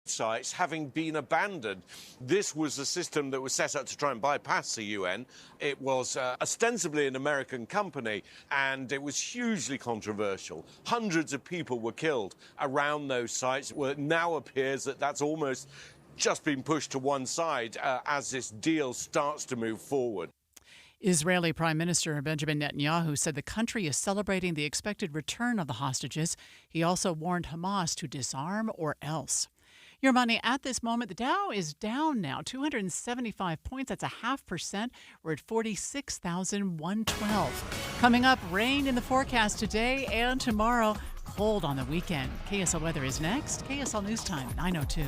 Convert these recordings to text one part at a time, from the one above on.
sites having been abandoned. This was a system that was set up to try and bypass the UN. It was ostensibly an American company, and it was hugely controversial. Hundreds of people were killed around those sites. Well, it now appears that that's almost just been pushed to one side as this deal starts to move forward. Israeli Prime Minister Benjamin Netanyahu said the country is celebrating the expected return of the hostages. He also warned Hamas to disarm or else. Your money at this moment, the Dow is down now, 275 points. That's 0.5%. We're at 46,112. Coming up, rain in the forecast today and tomorrow. Cold on the weekend. KSL weather is next. KSL News Time, 9:02.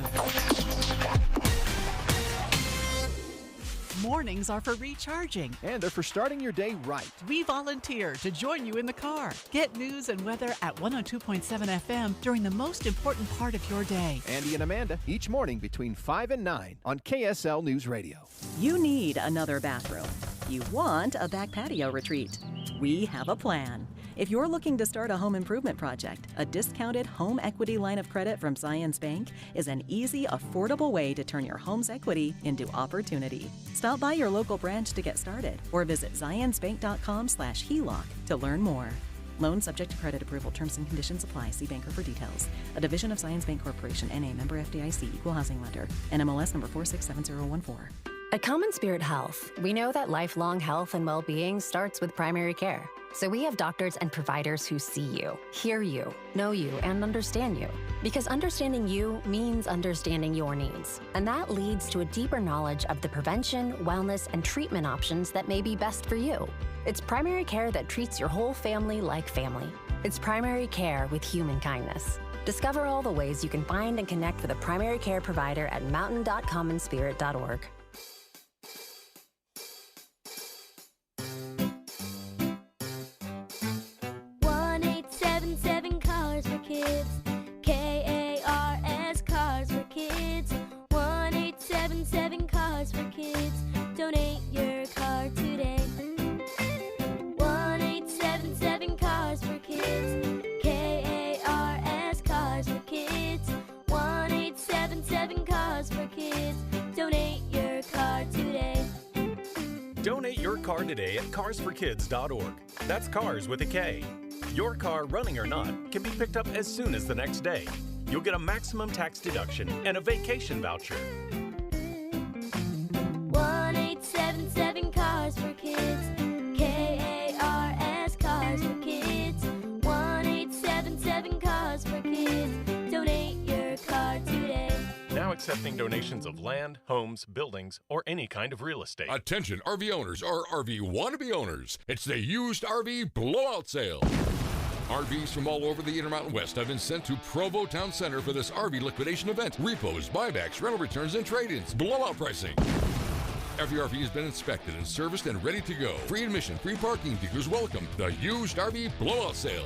Mornings are for recharging. And they're for starting your day right. We volunteer to join you in the car. Get news and weather at 102.7 FM during the most important part of your day. Andy and Amanda, each morning between 5 and 9 on KSL News Radio. You need another bathroom. You want a back patio retreat. We have a plan. If you're looking to start a home improvement project, a discounted home equity line of credit from Zions Bank is an easy, affordable way to turn your home's equity into opportunity. Stop by your local branch to get started or visit zionsbank.com/HELOC to learn more. Loan subject to credit approval. Terms and conditions apply. See banker for details. A division of Zions Bank Corporation, N.A., member FDIC, equal housing lender. NMLS number 467014. At Common Spirit Health, we know that lifelong health and well-being starts with primary care. So we have doctors and providers who see you, hear you, know you, and understand you. Because understanding you means understanding your needs. And that leads to a deeper knowledge of the prevention, wellness, and treatment options that may be best for you. It's primary care that treats your whole family like family. It's primary care with human kindness. Discover all the ways you can find and connect with a primary care provider at mountain.commonspirit.org. 1-877 Cars for Kids. KARS Cars for Kids. 1-877 Cars for Kids. Donate your car today. 1-877 Cars for Kids. KARS Cars for Kids. 1-877 Cars for Kids. Donate your car today. Donate your car today at carsforkids.org. That's cars with a K. Your car, running or not, can be picked up as soon as the next day. You'll get a maximum tax deduction and a vacation voucher. 1-877 Cars for Kids. KARS Cars for Kids. 1-877 Cars for Kids. Donate your car today. Now accepting donations of land, homes, buildings, or any kind of real estate. Attention RV owners or RV wannabe owners. It's the used RV blowout sale. RVs from all over the Intermountain West have been sent to Provo Town Center for this RV liquidation event. Repos, buybacks, rental returns, and trade-ins. Blowout pricing. Every RV has been inspected and serviced and ready to go. Free admission, free parking, dealers welcome. The used RV blowout sale.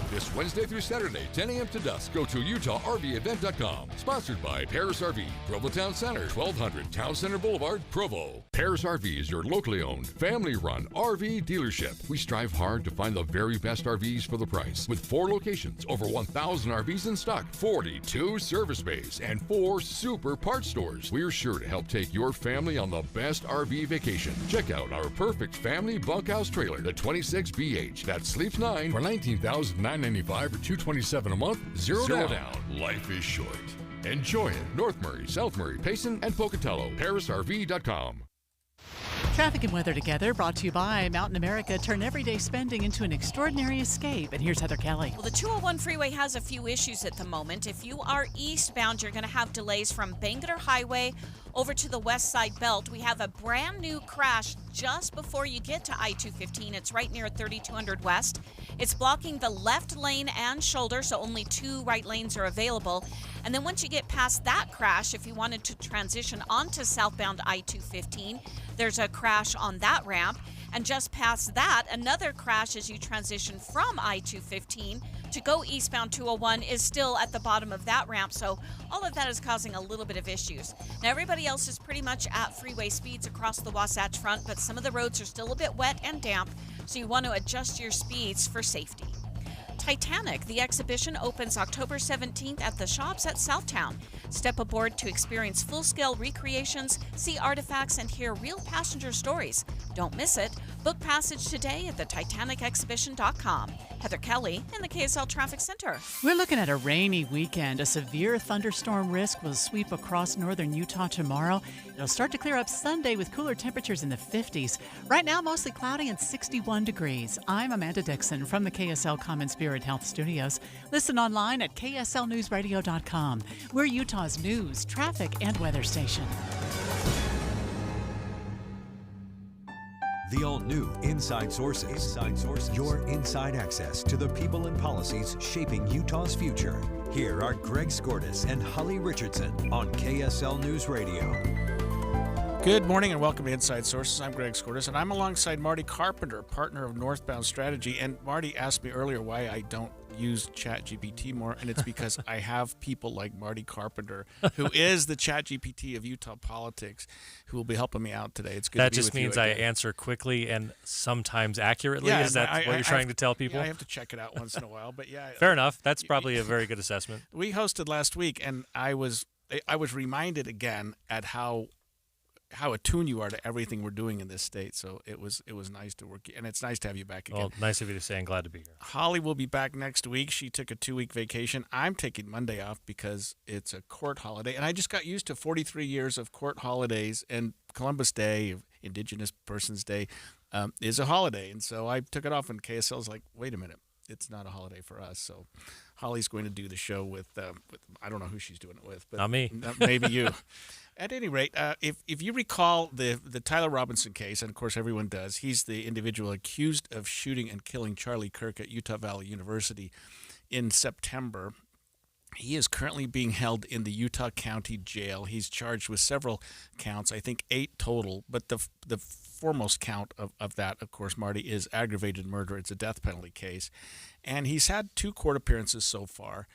This Wednesday through Saturday, 10 a.m. to dusk. Go to UtahRVEvent.com. Sponsored by Paris RV, Provo Town Center, 1200 Town Center Boulevard, Provo. Paris RV is your locally owned, family-run RV dealership. We strive hard to find the very best RVs for the price. With 4 locations, over 1,000 RVs in stock, 42 service bays, and 4 super parts stores. We're sure to help take your family on the best RV vacation. Check out our perfect family bunkhouse trailer, the 26BH, that sleeps 9 for $19,995 or $227 a month, zero down. Life is short. Enjoy it. North Murray, South Murray, Payson, and Pocatello. ParisRV.com. Traffic and weather together, brought to you by Mountain America. Turn everyday spending into an extraordinary escape. And here's Heather Kelly. Well, the 201 freeway has a few issues at the moment. If you are eastbound, you're going to have delays from Bangerter Highway over to the west side belt. We have a brand new crash just before you get to I-215. It's right near 3200 West. It's blocking the left lane and shoulder, so only 2 right lanes are available. And then once you get past that crash, if you wanted to transition onto southbound I-215, there's a crash on that ramp. And just past that, another crash as you transition from I-215 to go eastbound 201 is still at the bottom of that ramp. So all of that is causing a little bit of issues. Now, everybody else is pretty much at freeway speeds across the Wasatch Front, but some of the roads are still a bit wet and damp, so you want to adjust your speeds for safety. Titanic. The exhibition opens October 17th at the Shops at Southtown. Step aboard to experience full-scale recreations, see artifacts, and hear real passenger stories. Don't miss it. Book passage today at titanicexhibition.com. Heather Kelly in the KSL Traffic Center. We're looking at a rainy weekend. A severe thunderstorm risk will sweep across northern Utah tomorrow. It'll start to clear up Sunday with cooler temperatures in the 50s. Right now, mostly cloudy and 61 degrees. I'm Amanda Dixon from the KSL Common Spirit Health Studios. Listen online at kslnewsradio.com. We're Utah's news, traffic, and weather station. The all-new Inside Sources. Your inside access to the people and policies shaping Utah's future. Here are Greg Skordas and Holly Richardson on KSL News Radio. Good morning and welcome to Inside Sources. I'm Greg Skordas, and I'm alongside Marty Carpenter, partner of Northbound Strategy. And Marty asked me earlier why I don't use ChatGPT more, and it's because I have people like Marty Carpenter, who is the ChatGPT of Utah politics, who will be helping me out today. It's good that to be just with means you I again. answer quickly and sometimes accurately. Yeah, is that what you're trying to tell people? Yeah, I have to check it out once in a while, but yeah. Fair enough. That's probably a very good assessment. We hosted last week, and I was reminded again at how attuned you are to everything we're doing in this state. So it was nice to work, and it's nice to have you back again. Well, nice of you to say. I'm glad to be here. Holly will be back next week. She took a 2-week vacation. I'm taking Monday off because it's a court holiday, and I just got used to 43 years of court holidays, and Columbus Day, Indigenous Persons Day, is a holiday, and so I took it off, and KSL's like, wait a minute, it's not a holiday for us. So Holly's going to do the show with I don't know who she's doing it with, but not me. Maybe you. At any rate, if you recall the Tyler Robinson case, and of course everyone does, he's the individual accused of shooting and killing Charlie Kirk at Utah Valley University in September. He is currently being held in the Utah County Jail. He's charged with several counts, I think 8 total, but the foremost count of that, of course, Marty, is aggravated murder. It's a death penalty case. And he's had 2 court appearances so far.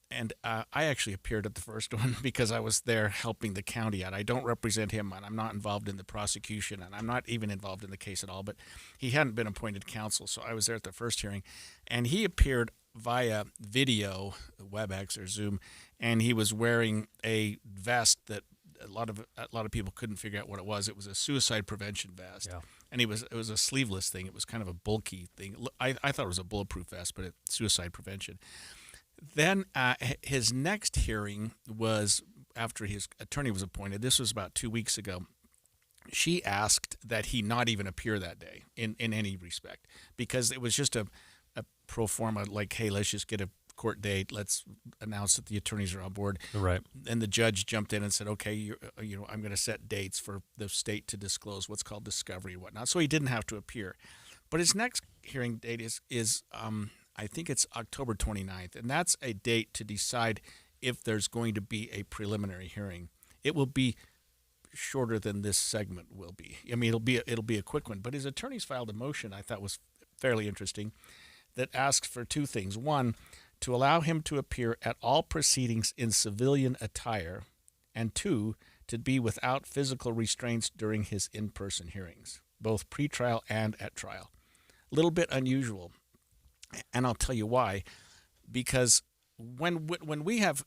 And I actually appeared at the first one because I was there helping the county out. I don't represent him, and I'm not involved in the prosecution, and I'm not even involved in the case at all. But he hadn't been appointed counsel, so I was there at the first hearing. And he appeared via video, WebEx or Zoom, and he was wearing a vest that a lot of people couldn't figure out what it was. It was a suicide prevention vest. Yeah. And it was a sleeveless thing. It was kind of a bulky thing. I thought it was a bulletproof vest, but it's suicide prevention. Then his next hearing was after his attorney was appointed. This was about 2 weeks ago. She asked that he not even appear that day in any respect because it was just a pro forma, like, hey, let's just get a court date. Let's announce that the attorneys are on board. Right. And the judge jumped in and said, okay, I'm going to set dates for the state to disclose what's called discovery and whatnot. So he didn't have to appear. But his next hearing date is I think it's October 29th, and that's a date to decide if there's going to be a preliminary hearing. It will be shorter than this segment will be. I mean, it'll be a quick one. But his attorneys filed a motion I thought was fairly interesting that asks for 2 things. 1, to allow him to appear at all proceedings in civilian attire, and 2, to be without physical restraints during his in-person hearings, both pretrial and at trial. A little bit unusual. And I'll tell you why. Because when we have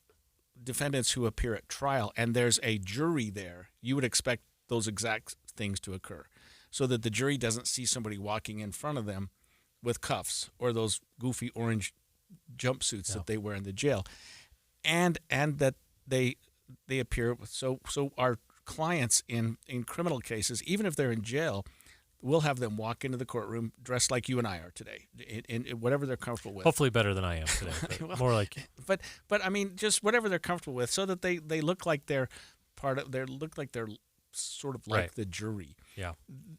defendants who appear at trial and there's a jury there, you would expect those exact things to occur so that the jury doesn't see somebody walking in front of them with cuffs or those goofy orange jumpsuits that they wear in the jail, and that they appear. So our clients in criminal cases, even if they're in jail, we'll have them walk into the courtroom dressed like you and I are today, in whatever they're comfortable with. Hopefully better than I am today, but well, more like. But I mean, just whatever they're comfortable with, so that they look like they're part of. They look like they're sort of like the jury. Yeah.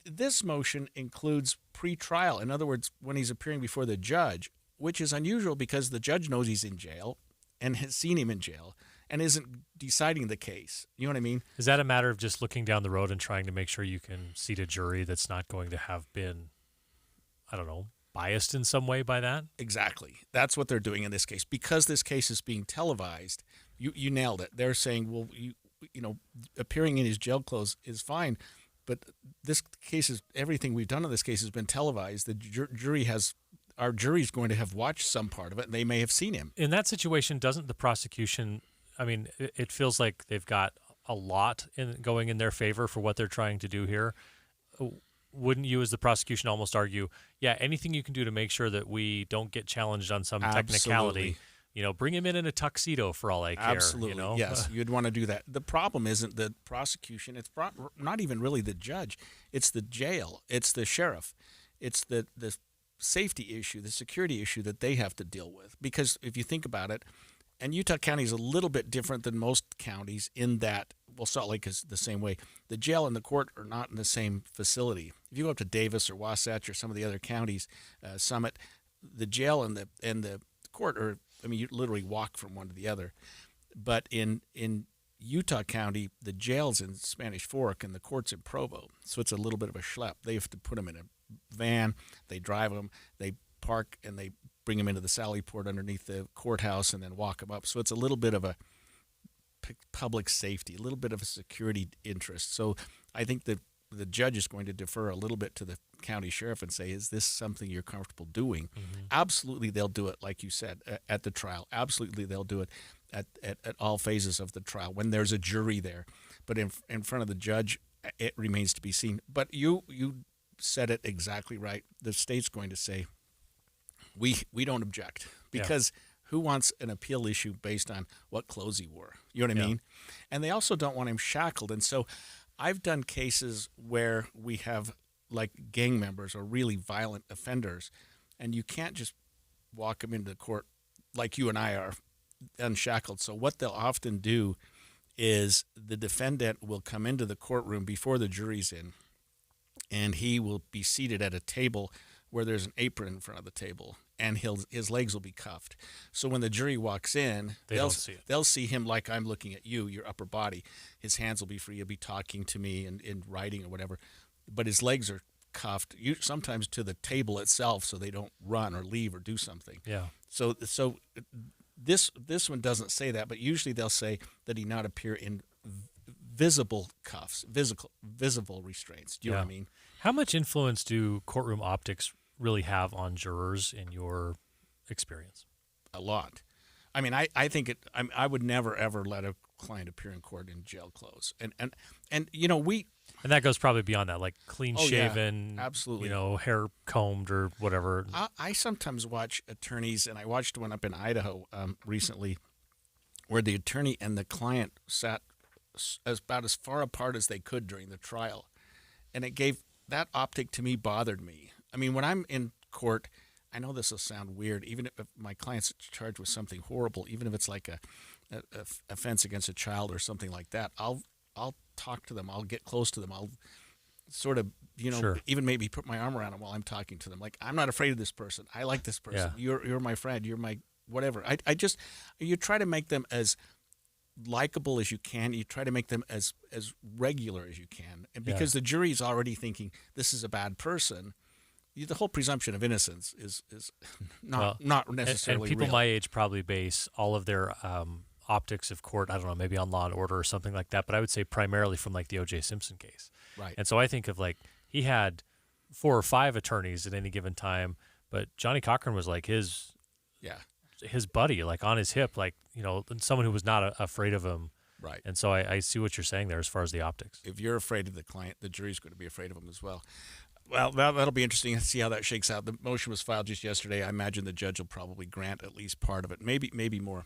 This motion includes pre-trial. In other words, when he's appearing before the judge, which is unusual because the judge knows he's in jail and has seen him in jail and isn't deciding the case. You know what I mean? Is that a matter of just looking down the road and trying to make sure you can seat a jury that's not going to have been, I don't know, biased in some way by that? Exactly. That's what they're doing in this case. Because this case is being televised, you nailed it. They're saying, well, you know, appearing in his jail clothes is fine, but this case is, everything we've done in this case has been televised. The jury our jury's going to have watched some part of it, and they may have seen him. In that situation, doesn't the prosecution, I mean, it feels like they've got a lot going in their favor for what they're trying to do here. Wouldn't you, as the prosecution, almost argue, yeah, anything you can do to make sure that we don't get challenged on some technicality, bring him in a tuxedo for all I care. Absolutely, yes, you'd want to do that. The problem isn't the prosecution. It's not even really the judge. It's the jail. It's the sheriff. It's the safety issue, the security issue that they have to deal with. Because if you think about it, and Utah County is a little bit different than most counties in that, well, Salt Lake is the same way. The jail and the court are not in the same facility. If you go up to Davis or Wasatch or some of the other counties, Summit, the jail and the court are, you literally walk from one to the other. But in Utah County, the jail's in Spanish Fork and the court's in Provo. So it's a little bit of a schlep. They have to put them in a van, they drive them, they park, and they bring them into the Sally Port underneath the courthouse and then walk them up. So it's a little bit of a public safety, a little bit of a security interest. So I think that the judge is going to defer a little bit to the county sheriff and say, is this something you're comfortable doing? Mm-hmm. Absolutely, they'll do it, like you said, at the trial. Absolutely, they'll do it at all phases of the trial when there's a jury there. But in front of the judge, it remains to be seen. But you said it exactly right. The state's going to say, we don't object, because who wants an appeal issue based on what clothes he wore? You know what I mean? And they also don't want him shackled. And so I've done cases where we have like gang members or really violent offenders, and you can't just walk them into the court like you and I are unshackled. So what they'll often do is the defendant will come into the courtroom before the jury's in, and he will be seated at a table where there's an apron in front of the table, and his legs will be cuffed. So when the jury walks in, they'll see him like I'm looking at you, your upper body. His hands will be free. He'll be talking to me and in writing or whatever. But his legs are cuffed, sometimes to the table itself, so they don't run or leave or do something. Yeah. So this one doesn't say that, but usually they'll say that he not appear in visible cuffs, visible restraints. Do you know what I mean? How much influence do courtroom optics really have on jurors in your experience? A lot. I mean, I think I would never ever let a client appear in court in jail clothes, and we. And that goes probably beyond that, like clean shaven, absolutely, hair combed or whatever. I sometimes watch attorneys, and I watched one up in Idaho recently, where the attorney and the client sat about as far apart as they could during the trial, and it gave that optic to me bothered me. I mean, when I'm in court, I know this will sound weird, even if my client's charged with something horrible, even if it's like a offense against a child or something like that, I'll talk to them. I'll get close to them. I'll sort of, even maybe put my arm around them while I'm talking to them. Like, I'm not afraid of this person. I like this person. Yeah. You're my friend. You're my whatever. You try to make them as likable as you can. You try to make them as regular as you can. And because the jury's already thinking this is a bad person, the whole presumption of innocence is not necessarily and people real. My age probably base all of their optics of court, I don't know, maybe on Law and Order or something like that, but I would say primarily from like the O.J. Simpson case. Right. And so I think of like he had 4 or 5 attorneys at any given time, but Johnny Cochran was like his buddy, like on his hip, like, someone who was not afraid of him. Right. And so I see what you're saying there as far as the optics. If you're afraid of the client, the jury's going to be afraid of him as well. Well, that'll be interesting to see how that shakes out. The motion was filed just yesterday. I imagine the judge will probably grant at least part of it, maybe more.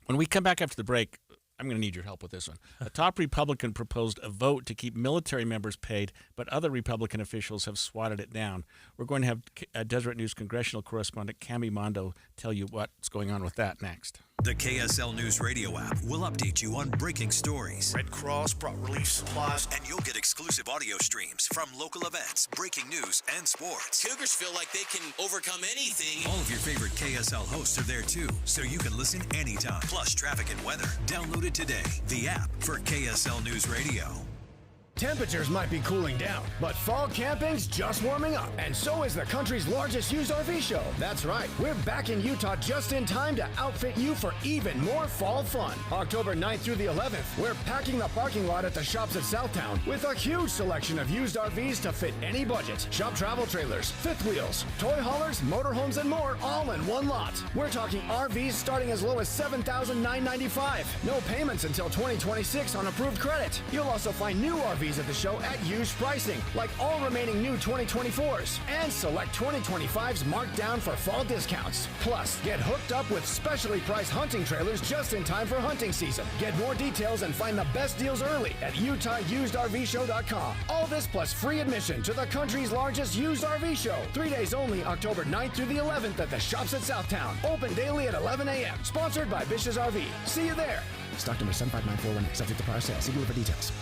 When we come back after the break, I'm going to need your help with this one. A top Republican proposed a vote to keep military members paid, but other Republican officials have swatted it down. We're going to have Deseret News congressional correspondent Cami Mondo tell you what's going on with that next. The KSL News Radio app will update you on breaking stories. Red Cross brought relief supplies. And you'll get exclusive audio streams from local events, breaking news, and sports. Cougars feel like they can overcome anything. All of your favorite KSL hosts are there too, so you can listen anytime. Plus traffic and weather. Download it today. The app for KSL News Radio. Temperatures might be cooling down, but fall camping's just warming up, and so is the country's largest used RV show. That's right, we're back in Utah just in time to outfit you for even more fall fun. October 9th through the 11th, we're packing the parking lot at the shops at Southtown with a huge selection of used RVs to fit any budget. Shop travel trailers, fifth wheels, toy haulers, motorhomes, and more, all in one lot. We're talking RVs starting as low as $7,995. No payments until 2026 on approved credit. You'll also find new RVs at the show at used pricing, like all remaining new 2024s, and select 2025s marked down for fall discounts. Plus, get hooked up with specially priced hunting trailers just in time for hunting season. Get more details and find the best deals early at UtahUsedRVShow.com. All this plus free admission to the country's largest used RV show. 3 days only, October 9th through the 11th at the shops at Southtown. Open daily at 11 a.m. Sponsored by Bish's RV. See you there. Stock number 759418. Subject to prior sale. See dealer for details.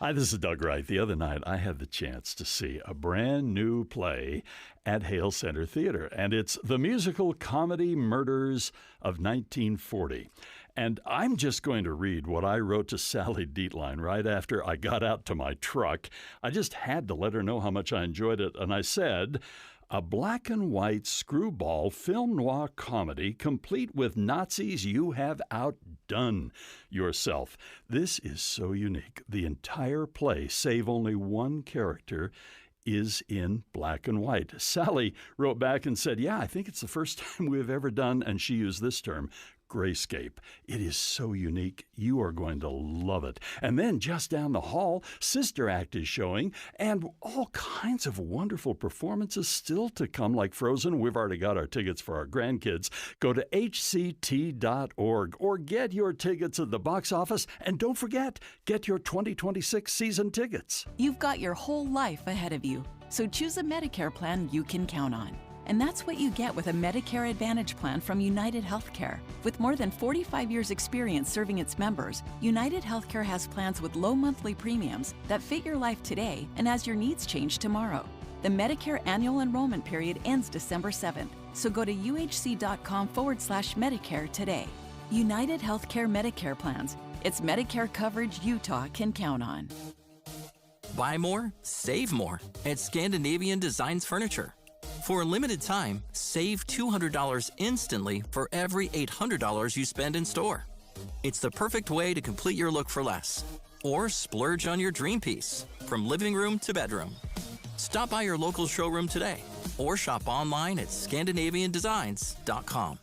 Hi, this is Doug Wright. The other night, I had the chance to see a brand new play at Hale Center Theater, and it's the musical comedy Murders of 1940. And I'm just going to read what I wrote to Sally Dietlein right after I got out to my truck. I just had to let her know how much I enjoyed it, and I said, a black and white screwball film noir comedy complete with Nazis you have outdone yourself. This is so unique. The entire play, save only one character, is in black and white. Sally wrote back and said, yeah, I think it's the first time we've ever done, and she used this term, grayscape. It is so unique. You are going to love it. And then just down the hall, Sister Act is showing, and all kinds of wonderful performances still to come, like Frozen. We've already got our tickets for our grandkids. Go to hct.org or get your tickets at the box office. And don't forget, get your 2026 season tickets. You've got your whole life ahead of you, so choose a Medicare plan you can count on. And that's what you get with a Medicare Advantage plan from United Healthcare. With more than 45 years' experience serving its members, United Healthcare has plans with low monthly premiums that fit your life today and as your needs change tomorrow. The Medicare annual enrollment period ends December 7th, so go to uhc.com/Medicare today. United Healthcare Medicare plans. It's Medicare coverage Utah can count on. Buy more, save more at Scandinavian Designs Furniture. For a limited time, save $200 instantly for every $800 you spend in store. It's the perfect way to complete your look for less. Or splurge on your dream piece, from living room to bedroom. Stop by your local showroom today, or shop online at ScandinavianDesigns.com.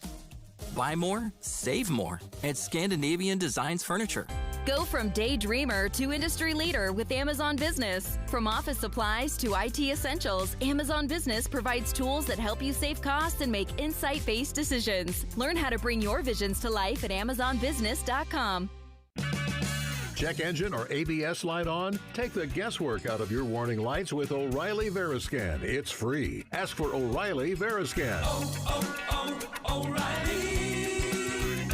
Buy more, save more at Scandinavian Designs Furniture. Go from daydreamer to industry leader with Amazon Business. From office supplies to IT essentials, Amazon Business provides tools that help you save costs and make insight-based decisions. Learn how to bring your visions to life at AmazonBusiness.com. Check engine or ABS light on? Take the guesswork out of your warning lights with O'Reilly Veriscan. It's free. Ask for O'Reilly Veriscan. O'Reilly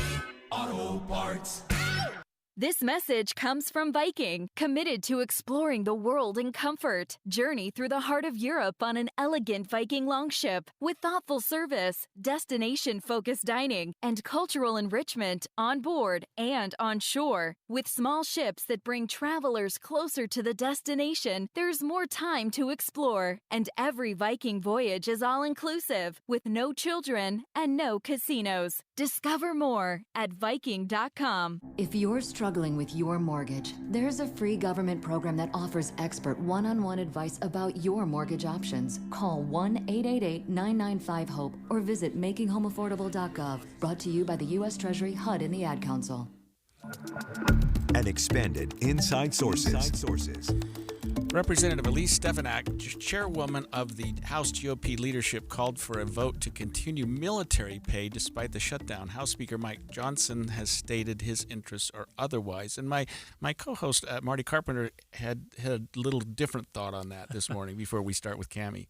Auto Parts. This message comes from Viking, committed to exploring the world in comfort. Journey through the heart of Europe on an elegant Viking longship with thoughtful service, destination-focused dining, and cultural enrichment on board and on shore. With small ships that bring travelers closer to the destination, there's more time to explore. And every Viking voyage is all-inclusive, with no children and no casinos. Discover more at Viking.com. If you're struggling with your mortgage, there's a free government program that offers expert one-on-one advice about your mortgage options. Call 1-888-995-HOPE or visit makinghomeaffordable.gov. Brought to you by the U.S. Treasury, HUD, and the Ad Council. And expanded Inside Sources. Representative Elise Stefanik, chairwoman of the House GOP leadership, called for a vote to continue military pay despite the shutdown. House Speaker Mike Johnson has stated his interests are otherwise. And my co-host, Marty Carpenter, had a little different thought on that this morning before we start with Cammie.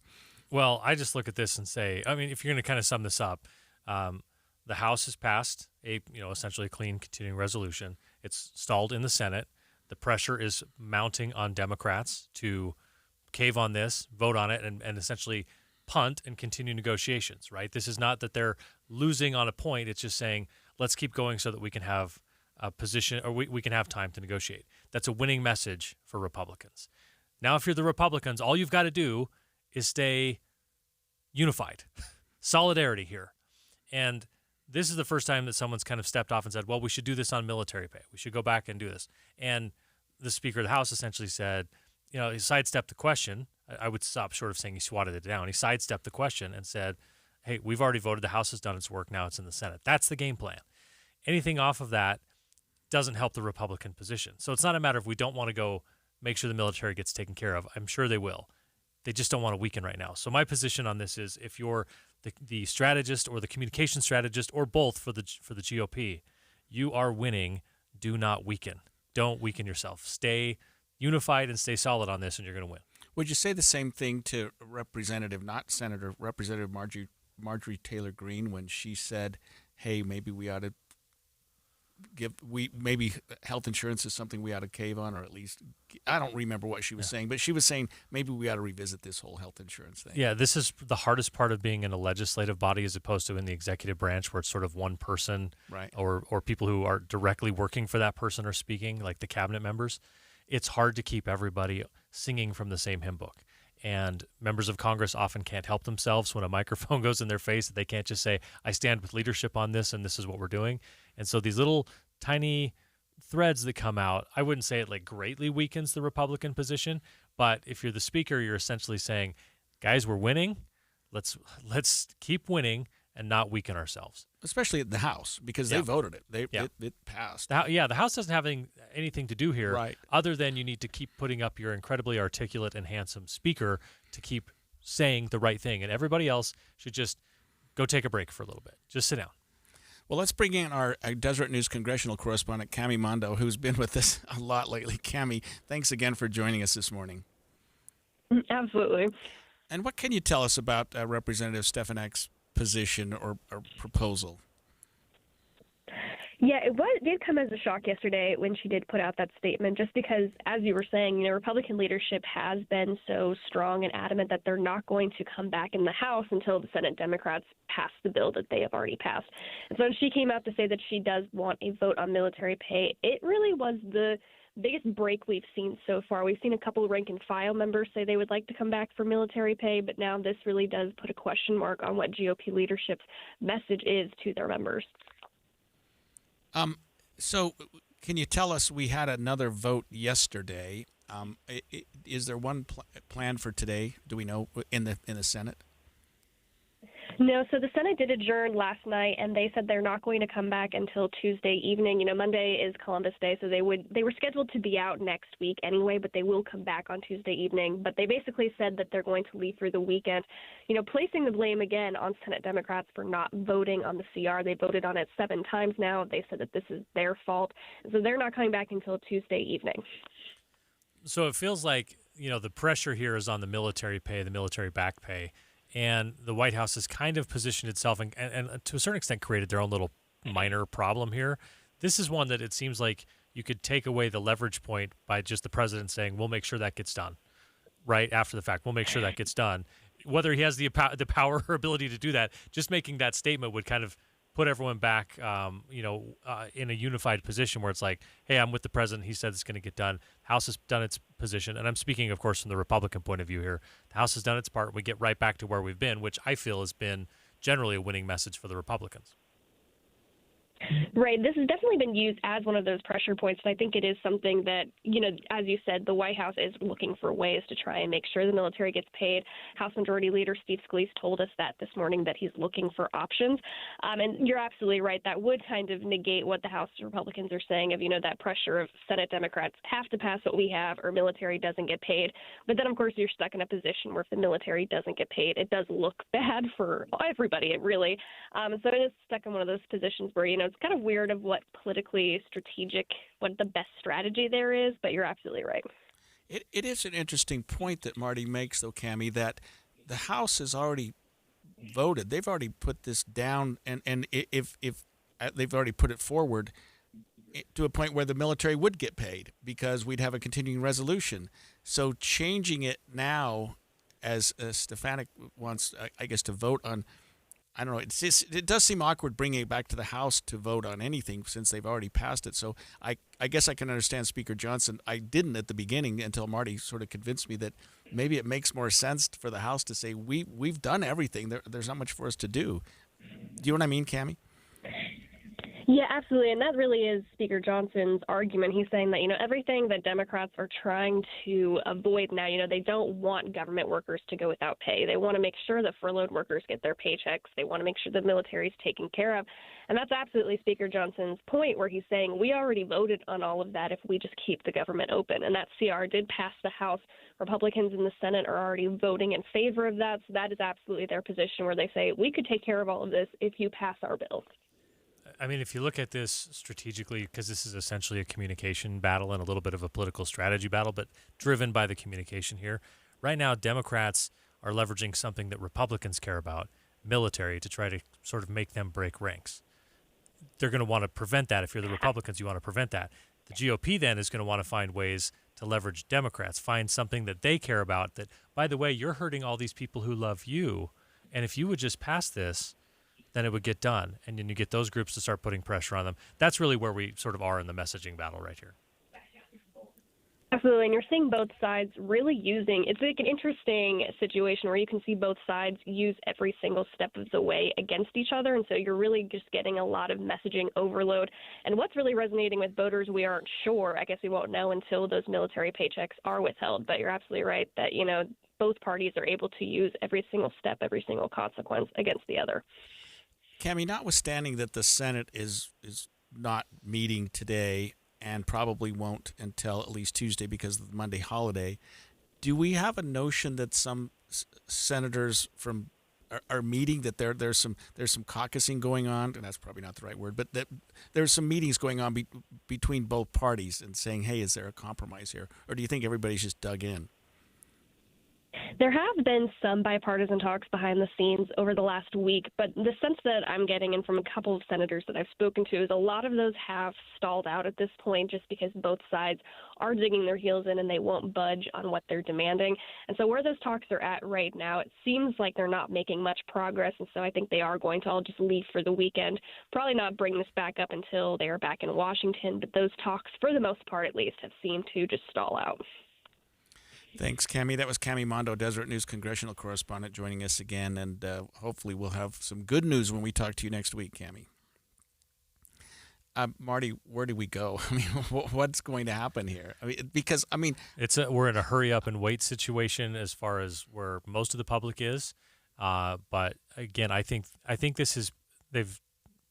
Well, I just look at this and say, I mean, if you're going to kind of sum this up, the House has passed essentially a clean continuing resolution. It's stalled in the Senate. The pressure is mounting on Democrats to cave on this, vote on it, and essentially punt and continue negotiations, right? This is not that they're losing on a point. It's just saying, let's keep going so that we can have position, or we can have time to negotiate. That's a winning message for Republicans. Now, if you're the Republicans, all you've got to do is stay unified. Solidarity here. And this is the first time that someone's kind of stepped off and said, well, we should do this on military pay. We should go back and do this. And the Speaker of the House essentially said, he sidestepped the question. I would stop short of saying he swatted it down. He sidestepped the question and said, hey, we've already voted. The House has done its work. Now it's in the Senate. That's the game plan. Anything off of that doesn't help the Republican position. So it's not a matter of we don't want to go make sure the military gets taken care of. I'm sure they will. They just don't want to weaken right now. So my position on this is, if you're the strategist or the communication strategist or both for the GOP, you are winning. Do not weaken. Don't weaken yourself. Stay unified and stay solid on this, and you're going to win. Would you say the same thing to Representative, not Senator, Representative Marjorie Taylor Greene when she said, hey, maybe we ought to maybe health insurance is something we ought to cave on, or at least, I don't remember what she was saying, but she was saying maybe we ought to revisit this whole health insurance thing. Yeah, this is the hardest part of being in a legislative body as opposed to in the executive branch, where it's sort of one person, right, or people who are directly working for that person are speaking, like the cabinet members. It's hard to keep everybody singing from the same hymn book. And members of Congress often can't help themselves when a microphone goes in their face. They can't just say, I stand with leadership on this, and this is what we're doing. And so these little tiny threads that come out, I wouldn't say it like greatly weakens the Republican position, but if you're the Speaker, you're essentially saying, guys, we're winning. Let's keep winning and not weaken ourselves. Especially at the House, because they voted it. It passed. The House doesn't have anything to do here, right, other than you need to keep putting up your incredibly articulate and handsome Speaker to keep saying the right thing. And everybody else should just go take a break for a little bit. Just sit down. Well, let's bring in our Deseret News congressional correspondent, Cami Mondo, who's been with us a lot lately. Cami, thanks again for joining us this morning. Absolutely. And what can you tell us about Representative Stefanek's position or proposal? Yeah, it did come as a shock yesterday when she did put out that statement, just because, as you were saying, Republican leadership has been so strong and adamant that they're not going to come back in the House until the Senate Democrats pass the bill that they have already passed. And so when she came out to say that she does want a vote on military pay, it really was the biggest break we've seen so far. We've seen a couple of rank and file members say they would like to come back for military pay, but now this really does put a question mark on what GOP leadership's message is to their members. So can you tell us, we had another vote yesterday. Is there one plan for today? Do we know in the Senate? No, so the Senate did adjourn last night, and they said they're not going to come back until Tuesday evening. Monday is Columbus Day, so they were scheduled to be out next week anyway, but they will come back on Tuesday evening. But they basically said that they're going to leave through the weekend, placing the blame again on Senate Democrats for not voting on the CR. They voted on it 7 times now. They said that this is their fault, so they're not coming back until Tuesday evening. So it feels like, the pressure here is on the military pay, the military back pay. And the White House has kind of positioned itself and to a certain extent created their own little minor problem here. This is one that it seems like you could take away the leverage point by just the president saying, we'll make sure that gets done right after the fact. We'll make sure that gets done. Whether he has the power or ability to do that, just making that statement would kind of put everyone back, in a unified position where it's like, hey, I'm with the president. He said it's going to get done. House has done its position. And I'm speaking, of course, from the Republican point of view here. The House has done its part. We get right back to where we've been, which I feel has been generally a winning message for the Republicans. Right. This has definitely been used as one of those pressure points. And I think it is something that, as you said, the White House is looking for ways to try and make sure the military gets paid. House Majority Leader Steve Scalise told us that this morning, that he's looking for options. And you're absolutely right. That would kind of negate what the House Republicans are saying of, that pressure of Senate Democrats have to pass what we have or military doesn't get paid. But then, of course, you're stuck in a position where if the military doesn't get paid, it does look bad for everybody, really. So it is stuck in one of those positions where, it's kind of weird of what politically strategic, what the best strategy there is, but you're absolutely right. It is an interesting point that Marty makes, though, Cami, that the House has already voted. They've already put this down, and if they've already put it forward to a point where the military would get paid because we'd have a continuing resolution. So changing it now, as Stefanek wants, I guess, to vote on I don't know. It does seem awkward bringing it back to the House to vote on anything since they've already passed it. So I guess I can understand Speaker Johnson. I didn't at the beginning until Marty sort of convinced me that maybe it makes more sense for the House to say we've done everything. There's not much for us to do. Do you know what I mean, Cammie? Yeah, absolutely. And that really is Speaker Johnson's argument. He's saying that, everything that Democrats are trying to avoid now, they don't want government workers to go without pay. They want to make sure that furloughed workers get their paychecks. They want to make sure the military is taken care of. And that's absolutely Speaker Johnson's point, where he's saying we already voted on all of that if we just keep the government open. And that CR did pass the House. Republicans in the Senate are already voting in favor of that. So that is absolutely their position, where they say we could take care of all of this if you pass our bill. I mean, if you look at this strategically, because this is essentially a communication battle and a little bit of a political strategy battle, but driven by the communication here. Right now, Democrats are leveraging something that Republicans care about, military, to try to sort of make them break ranks. They're going to want to prevent that. If you're the Republicans, you want to prevent that. The GOP then is going to want to find ways to leverage Democrats, find something that they care about that, by the way, you're hurting all these people who love you, and if you would just pass this, then it would get done. And then you get those groups to start putting pressure on them. That's really where we sort of are in the messaging battle right here. Absolutely. And you're seeing both sides really it's like an interesting situation where you can see both sides use every single step of the way against each other. And so you're really just getting a lot of messaging overload. And what's really resonating with voters, we aren't sure. I guess we won't know until those military paychecks are withheld. But you're absolutely right that, both parties are able to use every single step, every single consequence against the other. Cammie, notwithstanding that the Senate is not meeting today and probably won't until at least Tuesday because of the Monday holiday, do we have a notion that some senators are meeting, that there's some caucusing going on, and that's probably not the right word, but that there's some meetings going on between both parties and saying, hey, is there a compromise here? Or do you think everybody's just dug in? There have been some bipartisan talks behind the scenes over the last week, but the sense that I'm getting in from a couple of senators that I've spoken to is a lot of those have stalled out at this point just because both sides are digging their heels in and they won't budge on what they're demanding. And so where those talks are at right now, it seems like they're not making much progress, and so I think they are going to all just leave for the weekend, probably not bring this back up until they are back in Washington, but those talks, for the most part at least, have seemed to just stall out. Thanks, Cammie. That was Cammie Mondo, Deseret News congressional correspondent, joining us again, and hopefully we'll have some good news when we talk to you next week, Cammie. Marty, where do we go? I mean, what's going to happen here? We're in a hurry up and wait situation as far as where most of the public is. But again, I think they've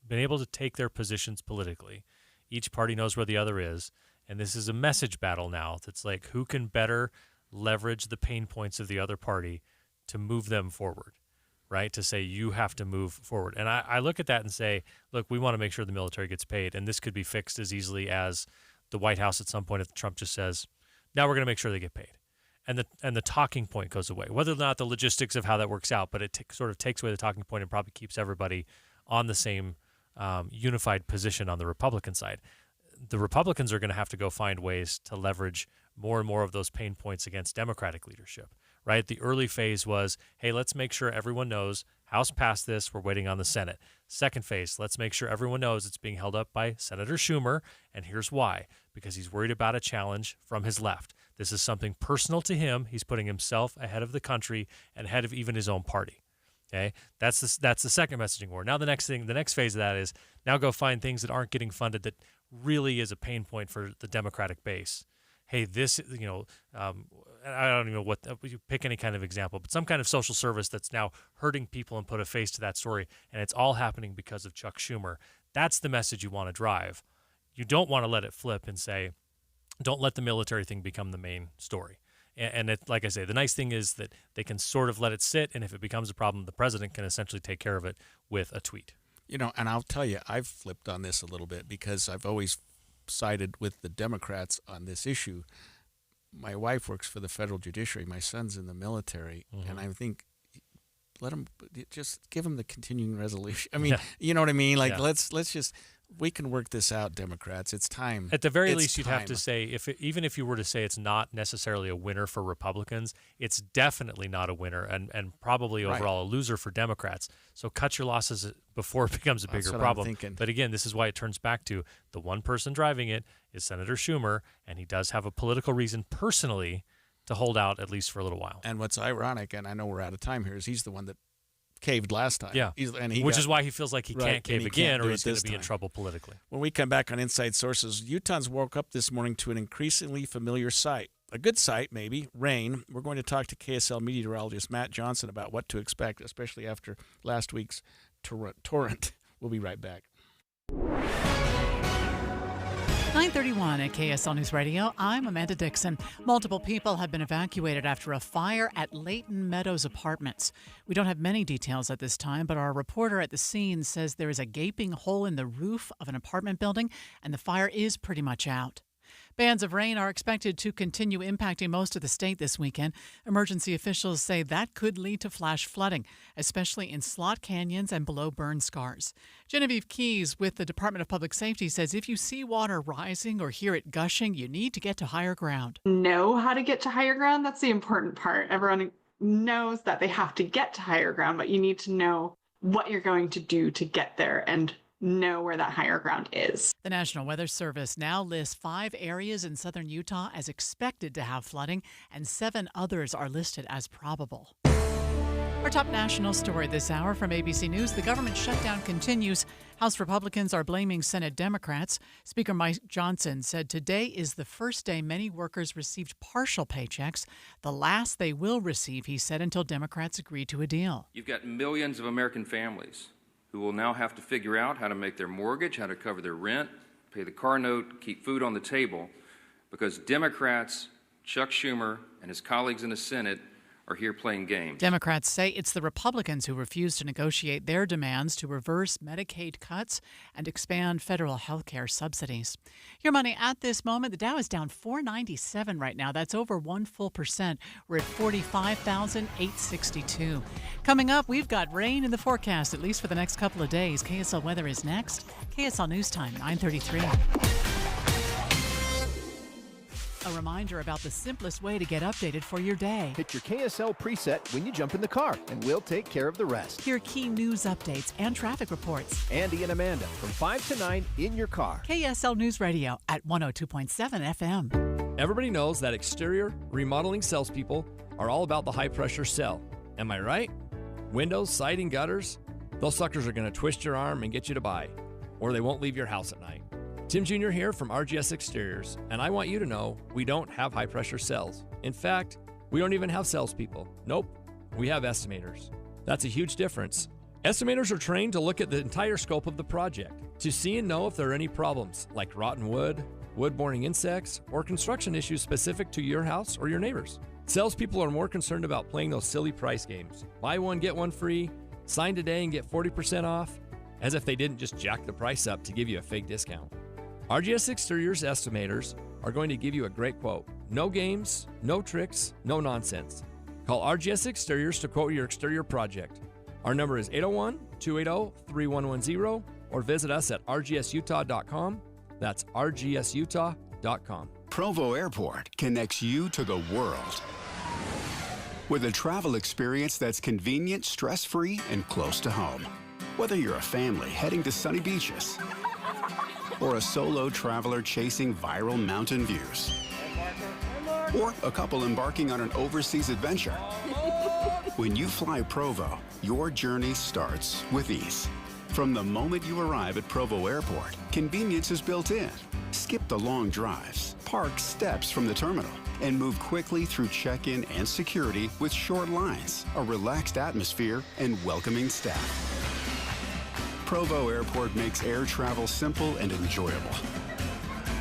been able to take their positions politically. Each party knows where the other is, and this is a message battle now. That's like, who can better leverage the pain points of the other party to move them forward, right? To say you have to move forward. And I look at that and say, look, we want to make sure the military gets paid. And this could be fixed as easily as the White House at some point if Trump just says, now we're going to make sure they get paid. And the talking point goes away. Whether or not the logistics of how that works out, but it sort of takes away the talking point and probably keeps everybody on the same unified position on the Republican side. The Republicans are going to have to go find ways to leverage more and more of those pain points against Democratic leadership, right? The early phase was, hey, let's make sure everyone knows House passed this. We're waiting on the Senate. Second phase, let's make sure everyone knows it's being held up by Senator Schumer. And here's why, because he's worried about a challenge from his left. This is something personal to him. He's putting himself ahead of the country and ahead of even his own party. Okay, that's the second messaging war. Now the next phase of that is now go find things that aren't getting funded that really is a pain point for the Democratic base. Hey, this, I don't even know what, you pick any kind of example, but some kind of social service that's now hurting people and put a face to that story, and it's all happening because of Chuck Schumer. That's the message you want to drive. You don't want to let it flip and say, don't let the military thing become the main story. And like I say, the nice thing is that they can sort of let it sit, and if it becomes a problem, the president can essentially take care of it with a tweet. And I'll tell you, I've flipped on this a little bit because I've always sided with the Democrats on this issue. My wife works for the federal judiciary. My son's in the military, and I think just give him the continuing resolution. I mean, You know what I mean? Like, let's just we can work this out, Democrats. It's time. At the very It's least, you'd have time. to say, even if you were to say it's not necessarily a winner for Republicans, it's definitely not a winner and probably Right. overall a loser for Democrats. So cut your losses before it becomes a That's bigger what I'm problem. thinking. But again, this is why it turns back to the one person driving it is Senator Schumer, and he does have a political reason personally to hold out at least for a little while. And what's ironic, and I know we're out of time here, is he's the one that caved last time. Yeah, which is why he feels like he can't cave again, or he's going to be in trouble politically. When we come back on Inside Sources, Utahns woke up this morning to an increasingly familiar sight. A good sight, maybe, rain. We're going to talk to KSL meteorologist Matt Johnson about what to expect, especially after last week's torrent. We'll be right back. 9:31 at KSL News Radio. I'm Amanda Dixon. Multiple people have been evacuated after a fire at Layton Meadows Apartments. We don't have many details at this time, but our reporter at the scene says there is a gaping hole in the roof of an apartment building, and the fire is pretty much out. Bands of rain are expected to continue impacting most of the state this weekend. Emergency officials say that could lead to flash flooding, especially in slot canyons and below burn scars. Genevieve Keys with the Department of Public Safety says if you see water rising or hear it gushing, you need to get to higher ground. Know how to get to higher ground. That's the important part. Everyone knows that they have to get to higher ground, but you need to know what you're going to do to get there and know where that higher ground is. The National Weather Service now lists 5 areas in southern Utah as expected to have flooding, and 7 others are listed as probable. Our top national story this hour from ABC News. The government shutdown continues. House Republicans are blaming Senate Democrats. Speaker Mike Johnson said today is the first day many workers received partial paychecks, the last they will receive, he said, until Democrats agree to a deal. You've got millions of American families who will now have to figure out how to make their mortgage, how to cover their rent, pay the car note, keep food on the table, because Democrats, Chuck Schumer, and his colleagues in the Senate are here playing games. Democrats say it's the Republicans who refuse to negotiate their demands to reverse Medicaid cuts and expand federal health care subsidies. Your money at this moment, the Dow is down 497 right now. That's over 1%. We're at 45,862. Coming up, we've got rain in the forecast, at least for the next couple of days. KSL weather is next. KSL News Time, 9:33. A reminder about the simplest way to get updated for your day. Hit your KSL preset when you jump in the car, and we'll take care of the rest. Hear key news updates and traffic reports. Andy and Amanda from 5 to 9 in your car. KSL News Radio at 102.7 FM. Everybody knows that exterior remodeling salespeople are all about the high-pressure sell. Am I right? Windows, siding, gutters, those suckers are going to twist your arm and get you to buy, or they won't leave your house at night. Tim Jr. here from RGS Exteriors, and I want you to know we don't have high-pressure cells. In fact, we don't even have salespeople. Nope, we have estimators. That's a huge difference. Estimators are trained to look at the entire scope of the project, to see and know if there are any problems, like rotten wood, wood-borne insects, or construction issues specific to your house or your neighbors. Salespeople are more concerned about playing those silly price games. Buy one, get one free, sign today and get 40% off, as if they didn't just jack the price up to give you a fake discount. RGS Exteriors estimators are going to give you a great quote. No games, no tricks, no nonsense. Call RGS Exteriors to quote your exterior project. Our number is 801-280-3110 or visit us at rgsutah.com. That's rgsutah.com. Provo Airport connects you to the world with a travel experience that's convenient, stress-free, and close to home. Whether you're a family heading to sunny beaches or a solo traveler chasing viral mountain views, or a couple embarking on an overseas adventure. When you fly Provo, your journey starts with ease. From the moment you arrive at Provo Airport, convenience is built in. Skip the long drives, park steps from the terminal, and move quickly through check-in and security with short lines, a relaxed atmosphere, and welcoming staff. Provo Airport makes air travel simple and enjoyable.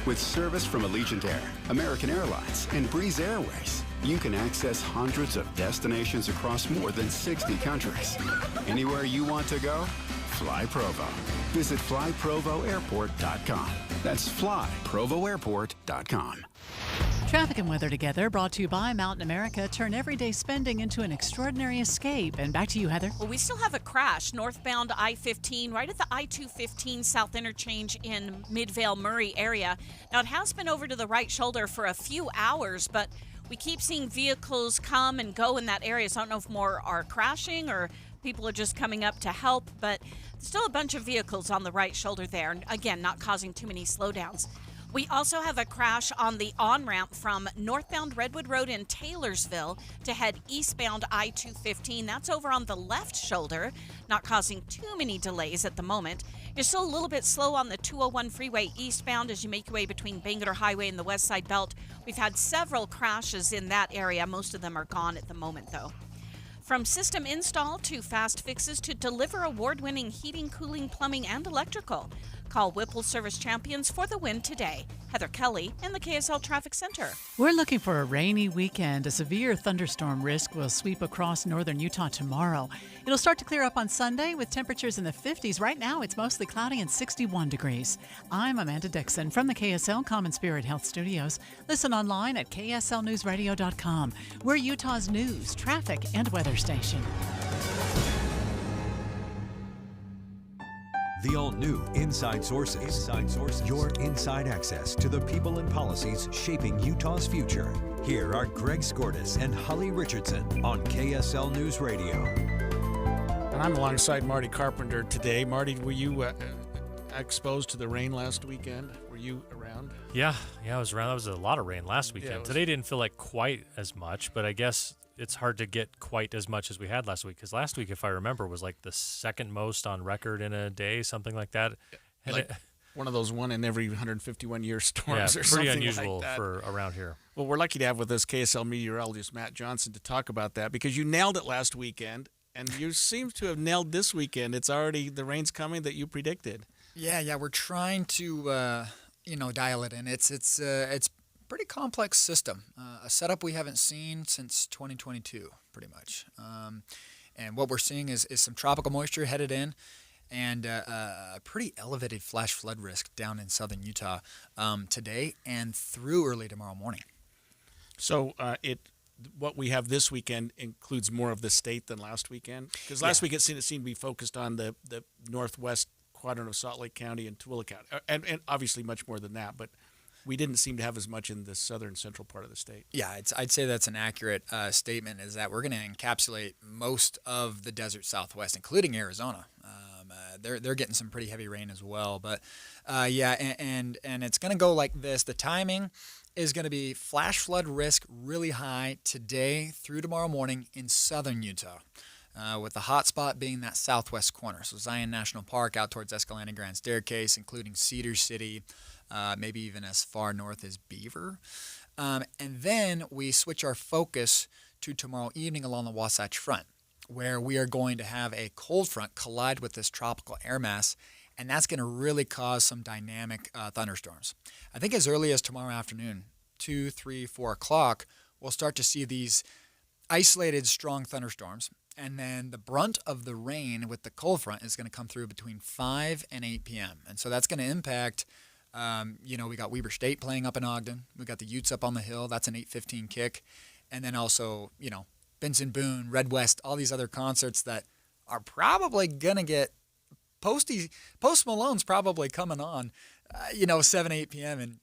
With service from Allegiant Air, American Airlines, and Breeze Airways, you can access hundreds of destinations across more than 60 countries. Anywhere you want to go, fly Provo. Visit flyprovoairport.com. That's flyprovoairport.com. Traffic and weather together, brought to you by Mountain America. Turn everyday spending into an extraordinary escape. And back to you, Heather. Well, we still have a crash northbound I-15 right at the I-215 South Interchange in Midvale, Murray area. Now, it has been over to the right shoulder for a few hours, but we keep seeing vehicles come and go in that area. So I don't know if more are crashing or people are just coming up to help, but still a bunch of vehicles on the right shoulder there. And again, not causing too many slowdowns. We also have a crash on the on-ramp from northbound Redwood Road in Taylorsville to head eastbound I-215. That's over on the left shoulder, not causing too many delays at the moment. You're still a little bit slow on the 201 freeway eastbound as you make your way between Bangor Highway and the West Side Belt. We've had several crashes in that area. Most of them are gone at the moment, though. From system install to fast fixes to deliver award-winning heating, cooling, plumbing, and electrical. Call Whipple Service Champions for the win today. Heather Kelly in the KSL Traffic Center. We're looking for a rainy weekend. A severe thunderstorm risk will sweep across northern Utah tomorrow. It'll start to clear up on Sunday with temperatures in the 50s. Right now, it's mostly cloudy and 61 degrees. I'm Amanda Dixon from the KSL Common Spirit Health Studios. Listen online at kslnewsradio.com. We're Utah's news, traffic, and weather station. The all-new Inside Sources. Inside Sources. Your inside access to the people and policies shaping Utah's future. Here are Greg Skordas and Holly Richardson on KSL News Radio. And I'm alongside Marty Carpenter today. Marty, were you exposed to the rain last weekend? Were you around? Yeah, I was around. That was a lot of rain last weekend. Yeah, Today didn't feel like quite as much, but I guess it's hard to get quite as much as we had last week, because last week, if I remember, was like the second most on record in a day, something like that. Like one of those one in every 151-year storms or something pretty unusual like that. for around here. Well, we're lucky to have with us KSL meteorologist Matt Johnson to talk about that, because you nailed it last weekend, and you seem to have nailed this weekend. It's already, the rain's coming that you predicted. Yeah, we're trying to dial it in. It's pretty complex system, a setup we haven't seen since 2022, pretty much. And what we're seeing is some tropical moisture headed in, and a pretty elevated flash flood risk down in southern Utah today and through early tomorrow morning. So what we have this weekend includes more of the state than last weekend? Because last week it seemed to be focused on the northwest quadrant of Salt Lake County and Tooele County, and obviously much more than that, but we didn't seem to have as much in the southern central part of the state. Yeah, I'd say that's an accurate statement, is that we're going to encapsulate most of the desert Southwest, including Arizona. They're getting some pretty heavy rain as well. But, and it's going to go like this. The timing is going to be flash flood risk really high today through tomorrow morning in southern Utah. With the hot spot being that southwest corner. So Zion National Park out towards Escalante Grand Staircase, including Cedar City, maybe even as far north as Beaver. And then we switch our focus to tomorrow evening along the Wasatch Front, where we are going to have a cold front collide with this tropical air mass, and that's going to really cause some dynamic thunderstorms. I think as early as tomorrow afternoon, 2, 3, 4 o'clock, we'll start to see these isolated strong thunderstorms. And then the brunt of the rain with the cold front is going to come through between 5 and 8 p.m. And so that's going to impact, we got Weber State playing up in Ogden. We got the Utes up on the hill. That's an 8:15 kick. And then also, Benson Boone, Red West, all these other concerts that are probably going to get Post Malone's probably coming on, 7, 8 p.m. and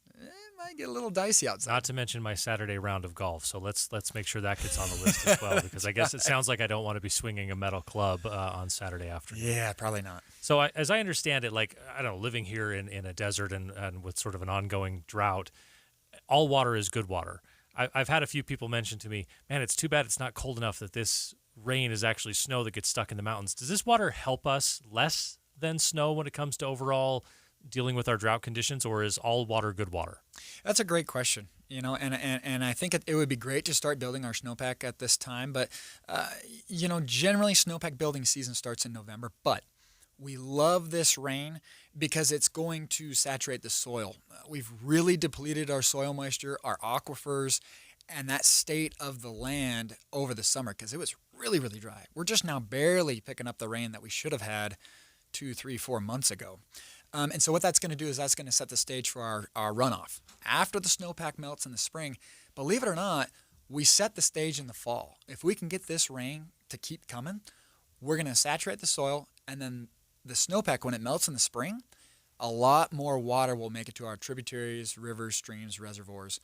might get a little dicey outside. Not to mention my Saturday round of golf, so let's make sure that gets on the list as well, because I guess it sounds like I don't want to be swinging a metal club on Saturday afternoon. Yeah, probably not. So as I understand it, living here in a desert and with sort of an ongoing drought, all water is good water. I've had a few people mention to me, man, it's too bad it's not cold enough that this rain is actually snow that gets stuck in the mountains. Does this water help us less than snow when it comes to overall dealing with our drought conditions, or is all water good water? That's a great question, and I think it would be great to start building our snowpack at this time, but, generally snowpack building season starts in November, but we love this rain because it's going to saturate the soil. We've really depleted our soil moisture, our aquifers, and that state of the land over the summer, because it was really, really dry. We're just now barely picking up the rain that we should have had 2, 3, 4 months ago. And so what that's going to do is that's going to set the stage for our runoff. After the snowpack melts in the spring, believe it or not, we set the stage in the fall. If we can get this rain to keep coming, we're going to saturate the soil, and then the snowpack, when it melts in the spring, a lot more water will make it to our tributaries, rivers, streams, reservoirs.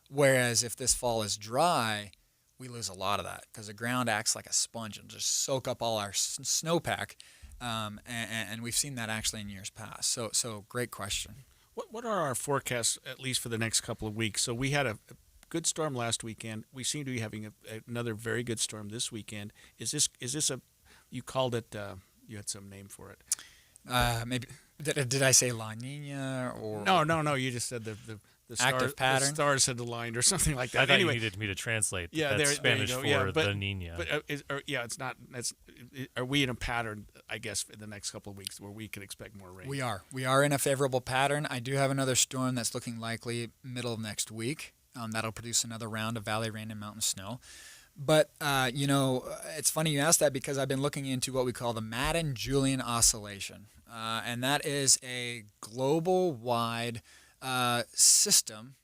Whereas if this fall is dry, we lose a lot of that because the ground acts like a sponge and just soak up all our snowpack. And we've seen that actually in years past. So great question. What are our forecasts, at least for the next couple of weeks? So we had a good storm last weekend. We seem to be having another very good storm this weekend. Is this a, you called it, you had some name for it. Maybe, did I say La Nina or? No, you just said the active pattern. The stars had aligned or something like that. I thought anyway, you needed me to translate. Yeah, that's Spanish there for you go. the Nina. But it's not. Are we in a pattern? I guess in the next couple of weeks where we can expect more rain. We are in a favorable pattern. I do have another storm that's looking likely middle of next week. That'll produce another round of valley rain and mountain snow. But, it's funny you asked that because I've been looking into what we call the Madden-Julian Oscillation. And that is a global-wide system.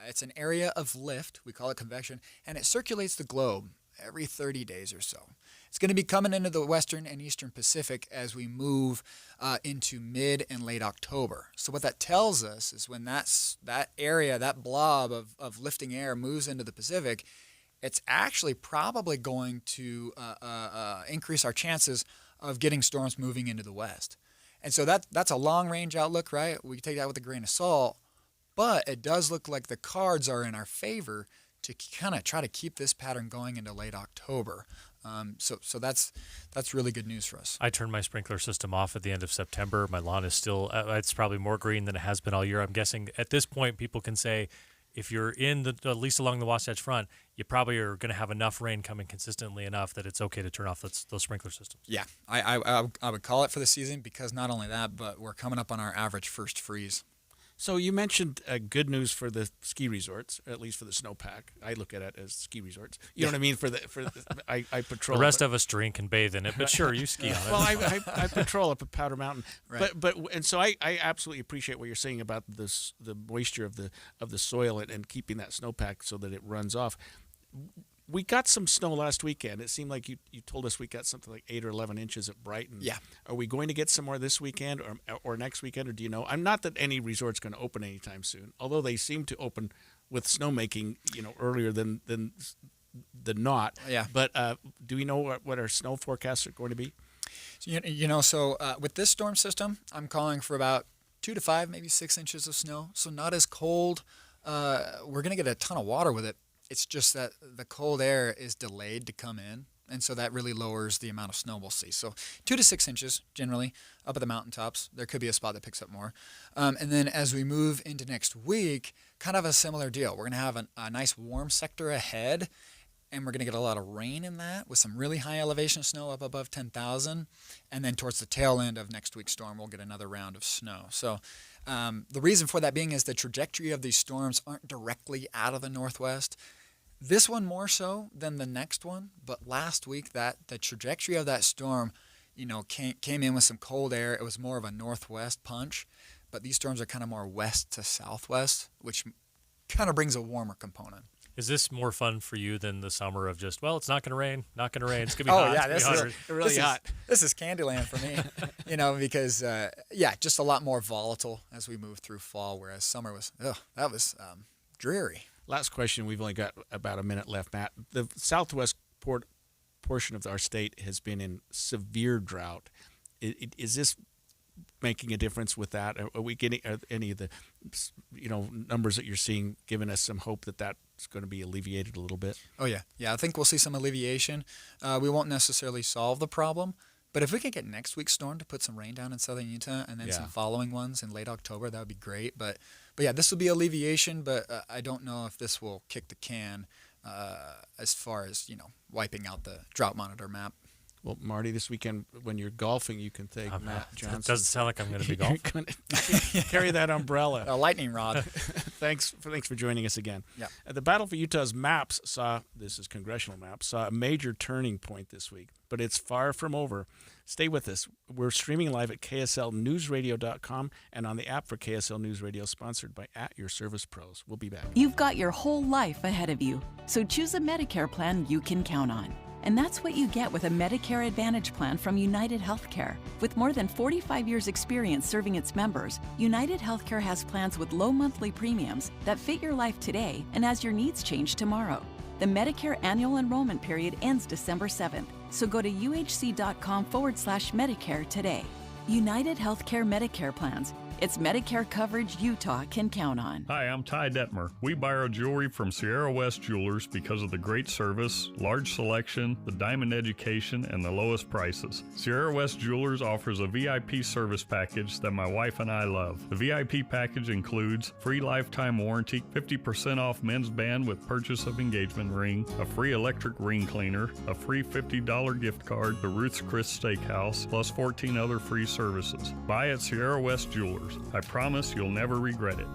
It's an area of lift. We call it convection. And it circulates the globe every 30 days or so. It's going to be coming into the western and eastern Pacific as we move into mid and late October. So what that tells us is when that area, that blob of lifting air moves into the Pacific, it's actually probably going to increase our chances of getting storms moving into the west. And so that's a long-range outlook, right? We take that with a grain of salt, but it does look like the cards are in our favor to kind of try to keep this pattern going into late October. So that's really good news for us. I turned my sprinkler system off at the end of September. My lawn is still, it's probably more green than it has been all year. I'm guessing at this point people can say, if you're at least along the Wasatch Front, you probably are going to have enough rain coming consistently enough that it's okay to turn off those sprinkler systems. Yeah, I would call it for the season because not only that, but we're coming up on our average first freeze. So you mentioned good news for the ski resorts, at least for the snowpack. I look at it as ski resorts. You know what I mean? I patrol. The rest of us drink and bathe in it, but sure, you ski on it. Well, I patrol up at Powder Mountain, right. and so I absolutely appreciate what you're saying about the moisture of the soil and keeping that snowpack so that it runs off. We got some snow last weekend. It seemed like you told us we got something like 8 or 11 inches at Brighton. Yeah. Are we going to get some more this weekend or next weekend, or do you know? I'm not that any resort's going to open anytime soon, although they seem to open with snowmaking, earlier than not. Yeah. But do we know what our snow forecasts are going to be? So with this storm system, I'm calling for about 2 to 5, maybe 6 inches of snow. So not as cold. We're going to get a ton of water with it. It's just that the cold air is delayed to come in, and so that really lowers the amount of snow we'll see. So 2 to 6 inches generally up at the mountaintops. There could be a spot that picks up more. And then as we move into next week, kind of a similar deal. We're going to have a nice warm sector ahead, and we're going to get a lot of rain in that with some really high elevation snow up above 10,000. And then towards the tail end of next week's storm, we'll get another round of snow. So the reason for that being is the trajectory of these storms aren't directly out of the northwest. This one more so than the next one, but last week the trajectory of that storm, came in with some cold air. It was more of a northwest punch, but these storms are kind of more west to southwest, which kind of brings a warmer component. Is this more fun for you than the summer of just, well, it's not going to rain, it's going to be hot. Oh yeah, this is really hot. This is Candyland for me, because just a lot more volatile as we move through fall, whereas summer was dreary. Last question. We've only got about a minute left, Matt. The southwest portion of our state has been in severe drought. Is this making a difference with that? Are we getting any of the numbers that you're seeing giving us some hope that that's going to be alleviated a little bit? Oh yeah. I think we'll see some alleviation. We won't necessarily solve the problem, but if we can get next week's storm to put some rain down in southern Utah and then some following ones in late October, that would be great. But yeah, this will be alleviation, but I don't know if this will kick the can as far as, wiping out the drought monitor map. Well, Marty, this weekend when you're golfing, you can thank Matt Johnson. It doesn't sound like I'm going to be golfing. Carry that umbrella. A lightning rod. Thanks for joining us again. Yeah. The battle for Utah's maps this is congressional maps, saw a major turning point this week, but it's far from over. Stay with us. We're streaming live at KSLNewsRadio.com and on the app for KSL News Radio, sponsored by @YourServicePros. We'll be back. You've got your whole life ahead of you, so choose a Medicare plan you can count on. And that's what you get with a Medicare Advantage plan from United Healthcare. With more than 45 years' experience serving its members, United Healthcare has plans with low monthly premiums that fit your life today and as your needs change tomorrow. The Medicare annual enrollment period ends December 7th, so go to uhc.com/Medicare today. United Healthcare Medicare plans. It's Medicare coverage Utah can count on. Hi, I'm Ty Detmer. We buy our jewelry from Sierra West Jewelers because of the great service, large selection, the diamond education, and the lowest prices. Sierra West Jewelers offers a VIP service package that my wife and I love. The VIP package includes free lifetime warranty, 50% off men's band with purchase of engagement ring, a free electric ring cleaner, a free $50 gift card to Ruth's Chris Steakhouse, plus 14 other free services. Buy at Sierra West Jewelers. I promise you'll never regret it.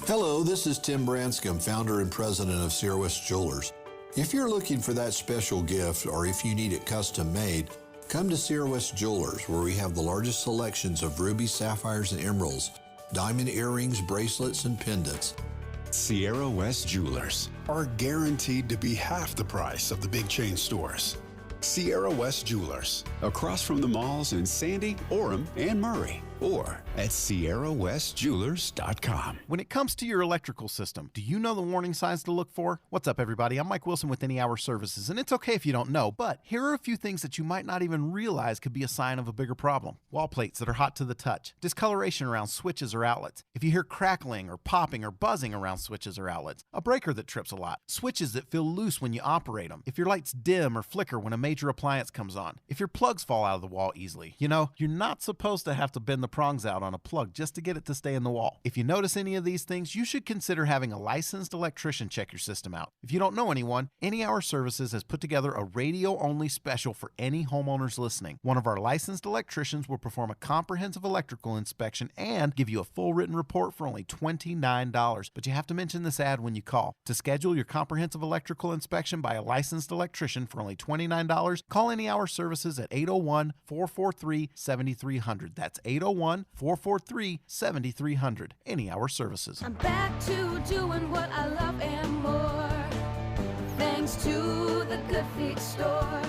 Hello, this is Tim Branscombe, founder and president of Sierra West Jewelers. If you're looking for that special gift or if you need it custom made, come to Sierra West Jewelers, where we have the largest selections of rubies, sapphires, and emeralds, diamond earrings, bracelets, and pendants. Sierra West Jewelers are guaranteed to be half the price of the big chain stores. Sierra West Jewelers, across from the malls in Sandy, Orem, and Murray, or at SierraWestJewelers.com. When it comes to your electrical system, do you know the warning signs to look for? What's up, everybody? I'm Mike Wilson with Any Hour Services, and it's okay if you don't know, but here are a few things that you might not even realize could be a sign of a bigger problem. Wall plates that are hot to the touch, discoloration around switches or outlets, if you hear crackling or popping or buzzing around switches or outlets, a breaker that trips a lot, switches that feel loose when you operate them, if your lights dim or flicker when a major appliance comes on, if your plugs fall out of the wall easily. You know, you're not supposed to have to bend the prongs out on a plug just to get it to stay in the wall. If you notice any of these things, you should consider having a licensed electrician check your system out. If you don't know anyone, Any Hour Services has put together a radio-only special for any homeowners listening. One of our licensed electricians will perform a comprehensive electrical inspection and give you a full written report for only $29. But you have to mention this ad when you call. To schedule your comprehensive electrical inspection by a licensed electrician for only $29, call Any Hour Services at 801-443-7300. That's 801-443-7300. Any Hour Services. I'm back to doing what I love and more, thanks to the Good Feet store.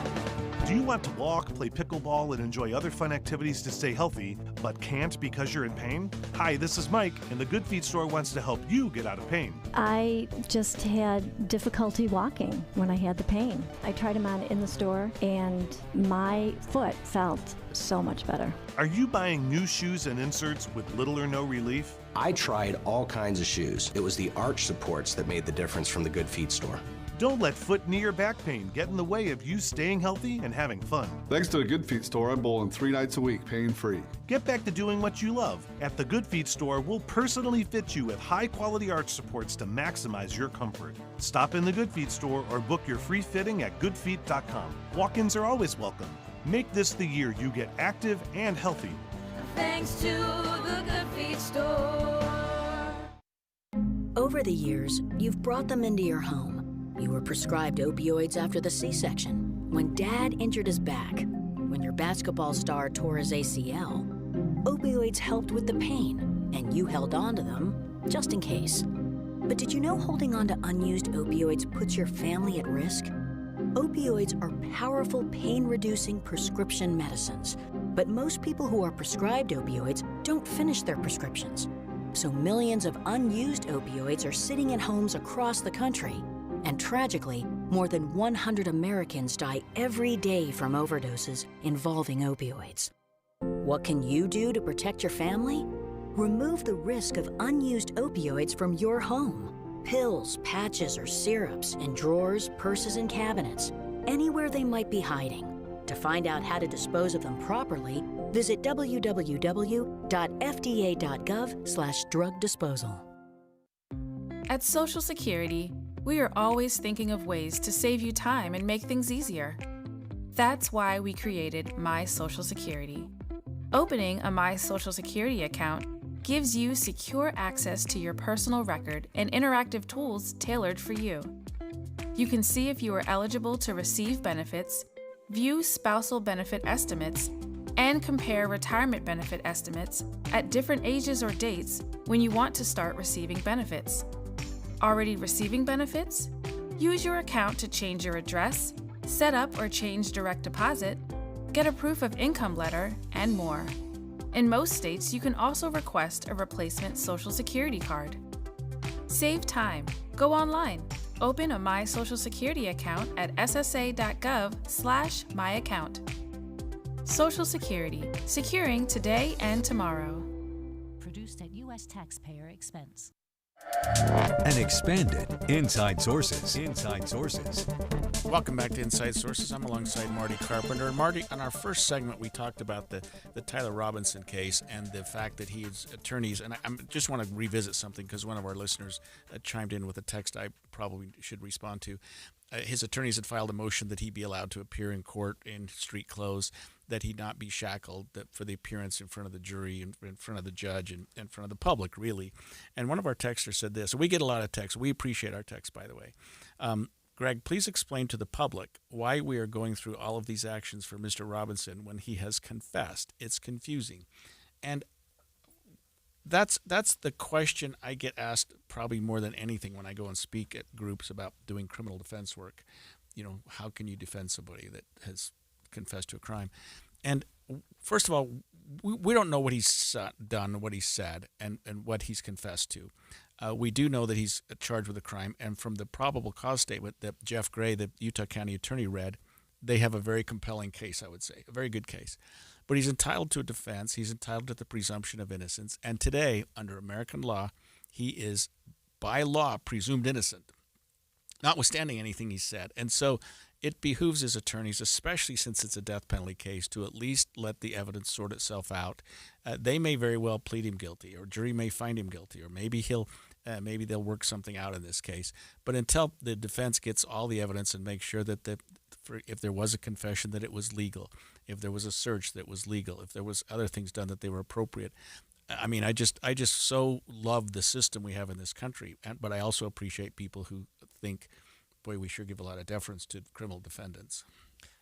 Do you want to walk, play pickleball, and enjoy other fun activities to stay healthy, but can't because you're in pain? Hi, this is Mike, and the Good Feet store wants to help you get out of pain. I just had difficulty walking when I had the pain. I tried them on in the store, and my foot felt so much better. Are you buying new shoes and inserts with little or no relief? I tried all kinds of shoes. It was the arch supports that made the difference from the Good Feet store. Don't let foot, knee, or back pain get in the way of you staying healthy and having fun. Thanks to the Good Feet store, I'm bowling 3 nights a week, pain-free. Get back to doing what you love. At the Good Feet store, we'll personally fit you with high-quality arch supports to maximize your comfort. Stop in the Good Feet store or book your free fitting at goodfeet.com. Walk-ins are always welcome. Make this the year you get active and healthy. Thanks to the Good Feet store. Over the years, you've brought them into your home. You were prescribed opioids after the C-section, when Dad injured his back, when your basketball star tore his ACL. Opioids helped with the pain, and you held on to them just in case. But did you know holding on to unused opioids puts your family at risk? Opioids are powerful pain-reducing prescription medicines, but most people who are prescribed opioids don't finish their prescriptions. So millions of unused opioids are sitting in homes across the country. And tragically, more than 100 Americans die every day from overdoses involving opioids. What can you do to protect your family? Remove the risk of unused opioids from your home. Pills, patches, or syrups in drawers, purses, and cabinets, anywhere they might be hiding. To find out how to dispose of them properly, visit www.fda.gov/drug disposal. At Social Security, we are always thinking of ways to save you time and make things easier. That's why we created My Social Security. Opening a My Social Security account gives you secure access to your personal record and interactive tools tailored for you. You can see if you are eligible to receive benefits, view spousal benefit estimates, and compare retirement benefit estimates at different ages or dates when you want to start receiving benefits. Already receiving benefits? Use your account to change your address, set up or change direct deposit, get a proof of income letter, and more. In most states, you can also request a replacement Social Security card. Save time. Go online. Open a My Social Security account at ssa.gov/myaccount. Social Security, securing today and tomorrow. Produced at U.S. taxpayer expense. And expanded Inside Sources. Inside Sources. Welcome back to Inside Sources. I'm alongside Marty Carpenter. And Marty, on our first segment, we talked about the Tyler Robinson case and the fact that his attorneys, and I just want to revisit something because one of our listeners chimed in with a text I probably should respond to. His attorneys had filed a motion that he be allowed to appear in court in street clothes, that he not be shackled for the appearance in front of the jury, in front of the judge, and in front of the public, really. And one of our texters said this. We get a lot of texts. We appreciate our texts, by the way. Greg, please explain to the public why we are going through all of these actions for Mr. Robinson when he has confessed. It's confusing. And that's the question I get asked probably more than anything when I go and speak at groups about doing criminal defense work. You know, how can you defend somebody that has confessed to a crime? And first of all, we don't know what he's done, what he's said, and what he's confessed to. We do know that he's charged with a crime, and from the probable cause statement that Jeff Gray, the Utah County attorney, read, they have a very compelling case, I would say, a very good case. But he's entitled to a defense. He's entitled to the presumption of innocence. And today, under American law, he is, by law, presumed innocent, notwithstanding anything he said. And so it behooves his attorneys, especially since it's a death penalty case, to at least let the evidence sort itself out. They may very well plead him guilty, or jury may find him guilty, or maybe maybe they'll work something out in this case. But until the defense gets all the evidence and makes sure that if there was a confession, that it was legal, if there was a search that was legal, if there was other things done that they were appropriate. I mean, I just so love the system we have in this country, but I also appreciate people who think, boy, we sure give a lot of deference to criminal defendants.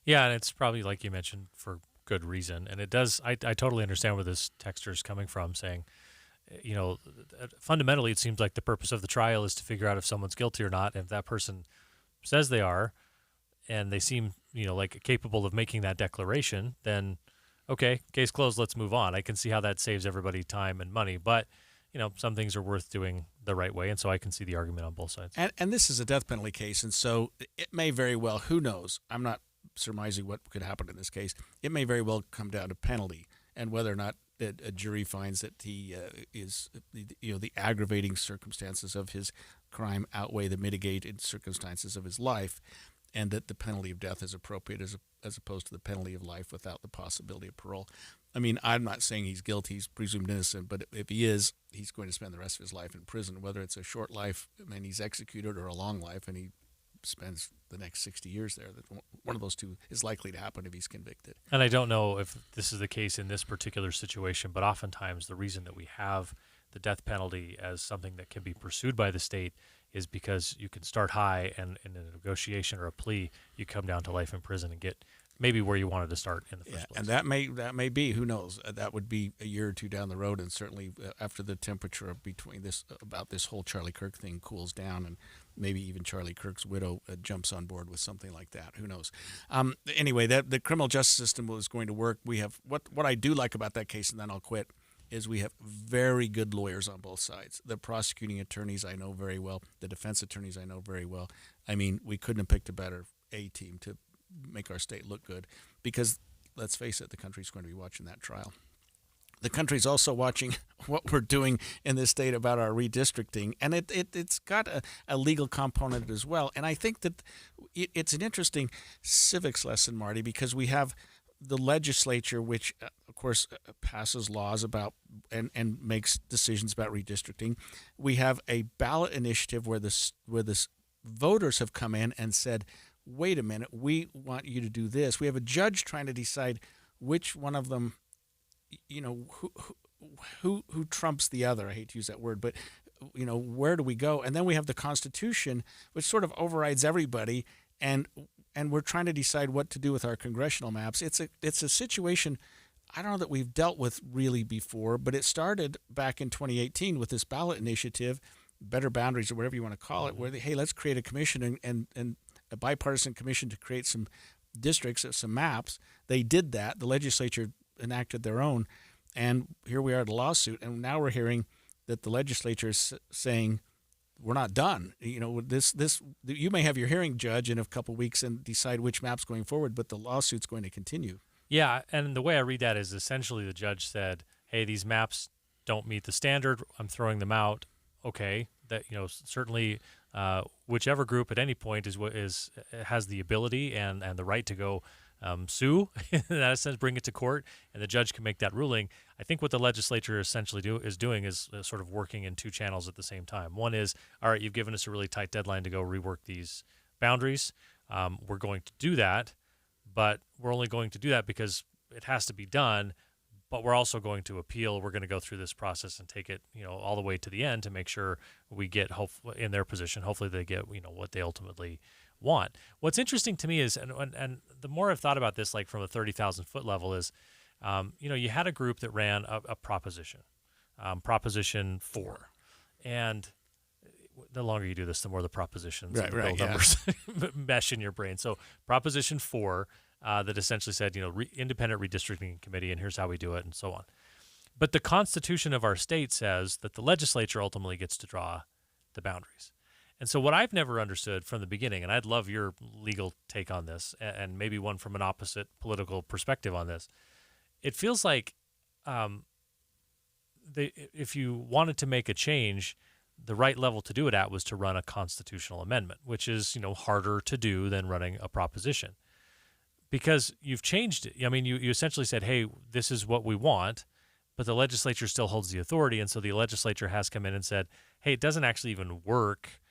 Yeah, and it's probably, like you mentioned, for good reason. And it does, I totally understand where this texter is coming from, saying, you know, fundamentally it seems like the purpose of the trial is to figure out if someone's guilty or not. And if that person says they are, and they seem, you know, like capable of making that declaration, then okay, case closed, let's move on. I can see how that saves everybody time and money, but you know, some things are worth doing the right way, and so I can see the argument on both sides. And this is a death penalty case, and so it may very well, who knows, I'm not surmising what could happen in this case, it may very well come down to penalty and whether or not a jury finds that he is, you know, the aggravating circumstances of his crime outweigh the mitigated circumstances of his life, and that the penalty of death is appropriate as opposed to the penalty of life without the possibility of parole. I mean, I'm not saying he's guilty, he's presumed innocent, but if he is, he's going to spend the rest of his life in prison, whether it's a short life and he's executed or a long life and he spends the next 60 years there. One of those two is likely to happen if he's convicted. And I don't know if this is the case in this particular situation, but oftentimes the reason that we have the death penalty as something that can be pursued by the state is because you can start high, and in a negotiation or a plea, you come down to life in prison and get maybe where you wanted to start in the first place. And that may be, who knows? That would be a year or two down the road, and certainly after the temperature between this whole Charlie Kirk thing cools down, and maybe even Charlie Kirk's widow jumps on board with something like that. Who knows? Anyway, the criminal justice system was going to work. We have what I do like about that case, and then I'll quit, is we have very good lawyers on both sides. The prosecuting attorneys I know very well. The defense attorneys I know very well. I mean, we couldn't have picked a better A-team to make our state look good, because let's face it, the country's going to be watching that trial. The country's also watching what we're doing in this state about our redistricting, and it's got a legal component as well. And I think that it's an interesting civics lesson, Marty, because we have the legislature, which of course passes laws about and makes decisions about redistricting. We have a ballot initiative where the voters have come in and said, wait a minute, we want you to do this. We have a judge trying to decide which one of them, who trumps the other. I hate to use that word, but where do we go? And then we have the Constitution, which sort of overrides everybody, and we're trying to decide what to do with our congressional maps. It's a situation I don't know that we've dealt with really before, but it started back in 2018 with this ballot initiative, Better Boundaries or whatever you want to call it, where hey, let's create a commission and a bipartisan commission to create some districts, some maps. They did that. The legislature enacted their own, and here we are at a lawsuit, and now we're hearing that the legislature is saying we're not done. This you may have your hearing, Judge, in a couple of weeks and decide which map's going forward, but the lawsuit's going to continue. Yeah, and the way I read that is essentially the judge said, hey, these maps don't meet the standard. I'm throwing them out. Okay, that certainly whichever group at any point has the ability and the right to go sue, in that sense, bring it to court, and the judge can make that ruling. I think what the legislature essentially is doing is sort of working in two channels at the same time. One is, all right, you've given us a really tight deadline to go rework these boundaries. We're going to do that, but we're only going to do that because it has to be done. But we're also going to appeal. We're going to go through this process and take it, all the way to the end to make sure we get in their position. Hopefully, they get what they ultimately want. What's interesting to me is, and the more I've thought about this, like from a 30,000-foot level, is, you had a group that ran a proposition, Proposition 4, and the longer you do this, the more the propositions and the numbers mesh in your brain. So Proposition 4. That essentially said, independent redistricting committee, and here's how we do it, and so on. But the Constitution of our state says that the legislature ultimately gets to draw the boundaries. And so what I've never understood from the beginning, and I'd love your legal take on this, and maybe one from an opposite political perspective on this, it feels like if you wanted to make a change, the right level to do it at was to run a constitutional amendment, which is, harder to do than running a proposition. Because you've changed it. I mean, you essentially said, hey, this is what we want, but the legislature still holds the authority. And so the legislature has come in and said, hey, it doesn't actually even work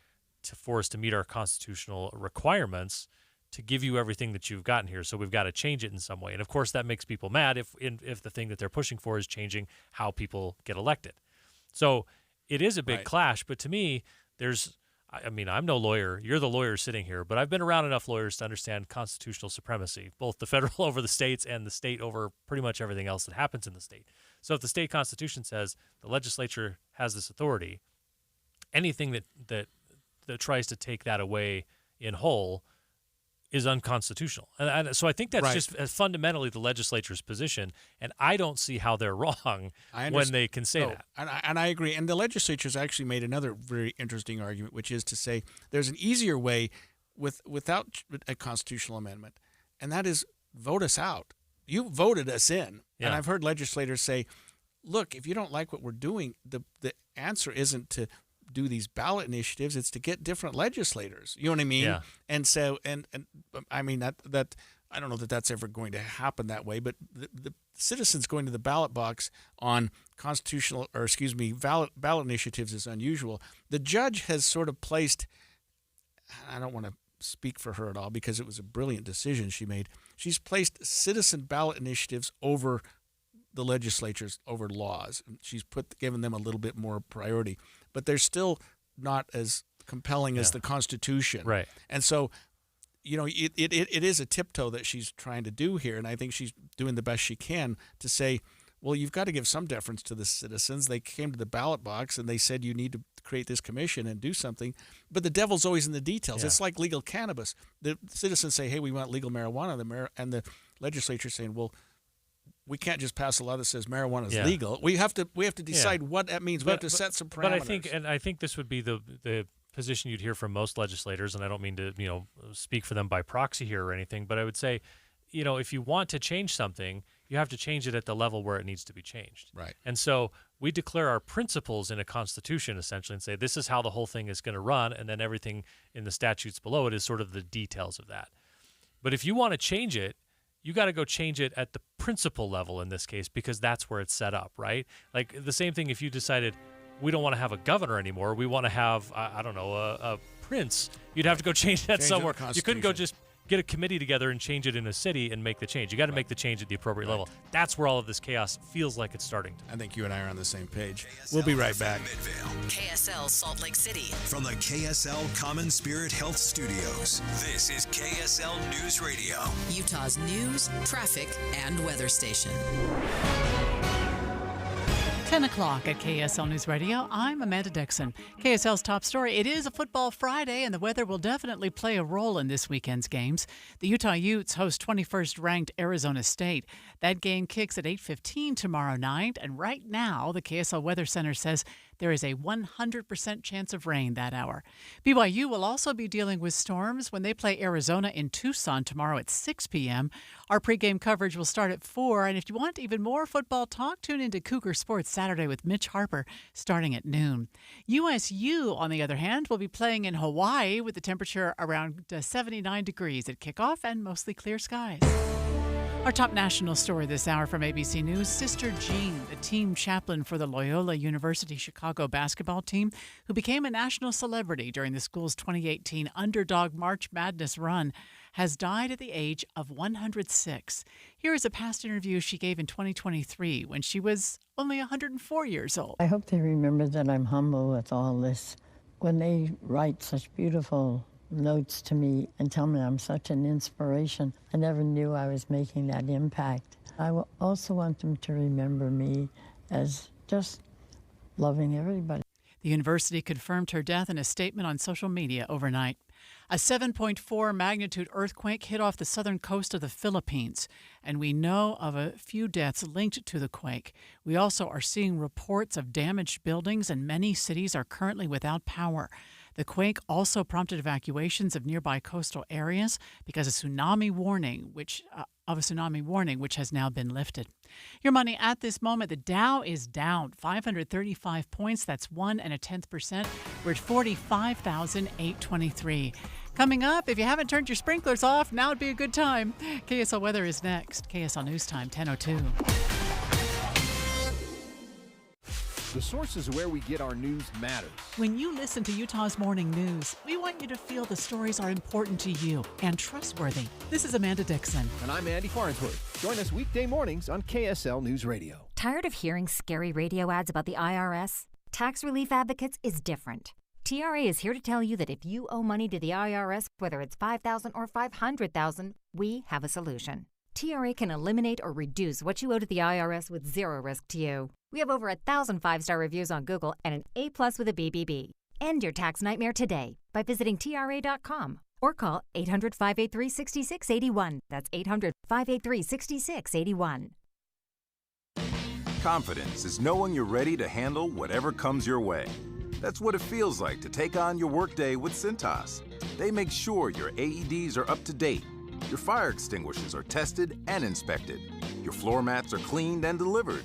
for us to meet our constitutional requirements to give you everything that you've gotten here. So we've got to change it in some way. And of course, that makes people mad if the thing that they're pushing for is changing how people get elected. So it is a big clash. But to me, I'm no lawyer. You're the lawyer sitting here, but I've been around enough lawyers to understand constitutional supremacy, both the federal over the states and the state over pretty much everything else that happens in the state. So if the state constitution says the legislature has this authority, anything that tries to take that away in whole is unconstitutional. And so I think that's just fundamentally the legislature's position, and I don't see how they're wrong when they can say that. And I agree. And the legislature's actually made another very interesting argument, which is to say there's an easier way without a constitutional amendment, and that is vote us out. You voted us in. Yeah. And I've heard legislators say, look, if you don't like what we're doing, the answer isn't to do these ballot initiatives, it's to get different legislators. You know what I mean? Yeah. And so, and I mean, that I don't know that that's ever going to happen that way, but the citizens going to the ballot box on ballot initiatives is unusual. The judge has sort of placed, I don't want to speak for her at all because it was a brilliant decision she made. She's placed citizen ballot initiatives over the legislatures, over laws. She's given them a little bit more priority, but they're still not as compelling as the Constitution. Right. And so, it is a tiptoe that she's trying to do here, and I think she's doing the best she can to say, well, you've got to give some deference to the citizens. They came to the ballot box and they said you need to create this commission and do something, but the devil's always in the details. Yeah. It's like legal cannabis. The citizens say, hey, we want legal marijuana, and the legislature's saying, well, we can't just pass a law that says marijuana is legal. We have to decide what that means. We have to set some parameters. But I think this would be the position you'd hear from most legislators, and I don't mean to speak for them by proxy here or anything, but I would say, if you want to change something, you have to change it at the level where it needs to be changed. Right. And so we declare our principles in a constitution essentially and say this is how the whole thing is going to run, and then everything in the statutes below it is sort of the details of that. But if you want to change it, you got to go change it at the principle level in this case, because that's where it's set up, right? Like the same thing if you decided we don't want to have a governor anymore, we want to have, a prince, you'd have to go change that somewhere. You couldn't go just get a committee together and change it in a city and make the change. You got to make the change at the appropriate level. That's where all of this chaos feels like it's starting. I think you and I are on the same page. We'll be right back. KSL Salt Lake City. From the KSL Common Spirit Health Studios, this is KSL News Radio. Utah's news, traffic, and weather station. 10 o'clock at KSL News Radio. I'm Amanda Dixon. KSL's top story. It is a football Friday, and the weather will definitely play a role in this weekend's games. The Utah Utes host 21st ranked Arizona State. That game kicks at 8:15 tomorrow night, and right now the KSL Weather Center says there is a 100% chance of rain that hour. BYU will also be dealing with storms when they play Arizona in Tucson tomorrow at 6 p.m. Our pregame coverage will start at 4, and if you want even more football talk, tune into Cougar Sports Saturday with Mitch Harper starting at noon. USU, on the other hand, will be playing in Hawaii with the temperature around 79 degrees at kickoff and mostly clear skies. Our top national story this hour from ABC News, Sister Jean, the team chaplain for the Loyola University Chicago basketball team, who became a national celebrity during the school's 2018 Underdog March Madness run, has died at the age of 106. Here is a past interview she gave in 2023 when she was only 104 years old. I hope they remember that I'm humble with all this. When they write such beautiful notes to me and tell me I'm such an inspiration, I never knew I was making that impact. I will also want them to remember me as just loving everybody. The university confirmed her death in a statement on social media overnight. A 7.4 magnitude earthquake hit off the southern coast of the Philippines, and we know of a few deaths linked to the quake. We also are seeing reports of damaged buildings, and many cities are currently without power. The quake also prompted evacuations of nearby coastal areas because of a tsunami warning, which has now been lifted. Your money at this moment, the Dow is down 535 points. That's 1.1%. We're at 45,823. Coming up, if you haven't turned your sprinklers off, now would be a good time. KSL Weather is next. KSL News Time, 10:02. The sources where we get our news matters. When you listen to Utah's Morning News, we want you to feel the stories are important to you and trustworthy. This is Amanda Dixon. And I'm Andy Farnsworth. Join us weekday mornings on KSL News Radio. Tired of hearing scary radio ads about the IRS? Tax Relief Advocates is different. TRA is here to tell you that if you owe money to the IRS, whether it's $5,000 or $500,000, we have a solution. TRA can eliminate or reduce what you owe to the IRS with zero risk to you. We have over 1,000 5-star reviews on Google and an A+ with a BBB. End your tax nightmare today by visiting TRA.com or call 800-583-6681. That's 800-583-6681. Confidence is knowing you're ready to handle whatever comes your way. That's what it feels like to take on your workday with Cintas. They make sure your AEDs are up to date, your fire extinguishers are tested and inspected, your floor mats are cleaned and delivered,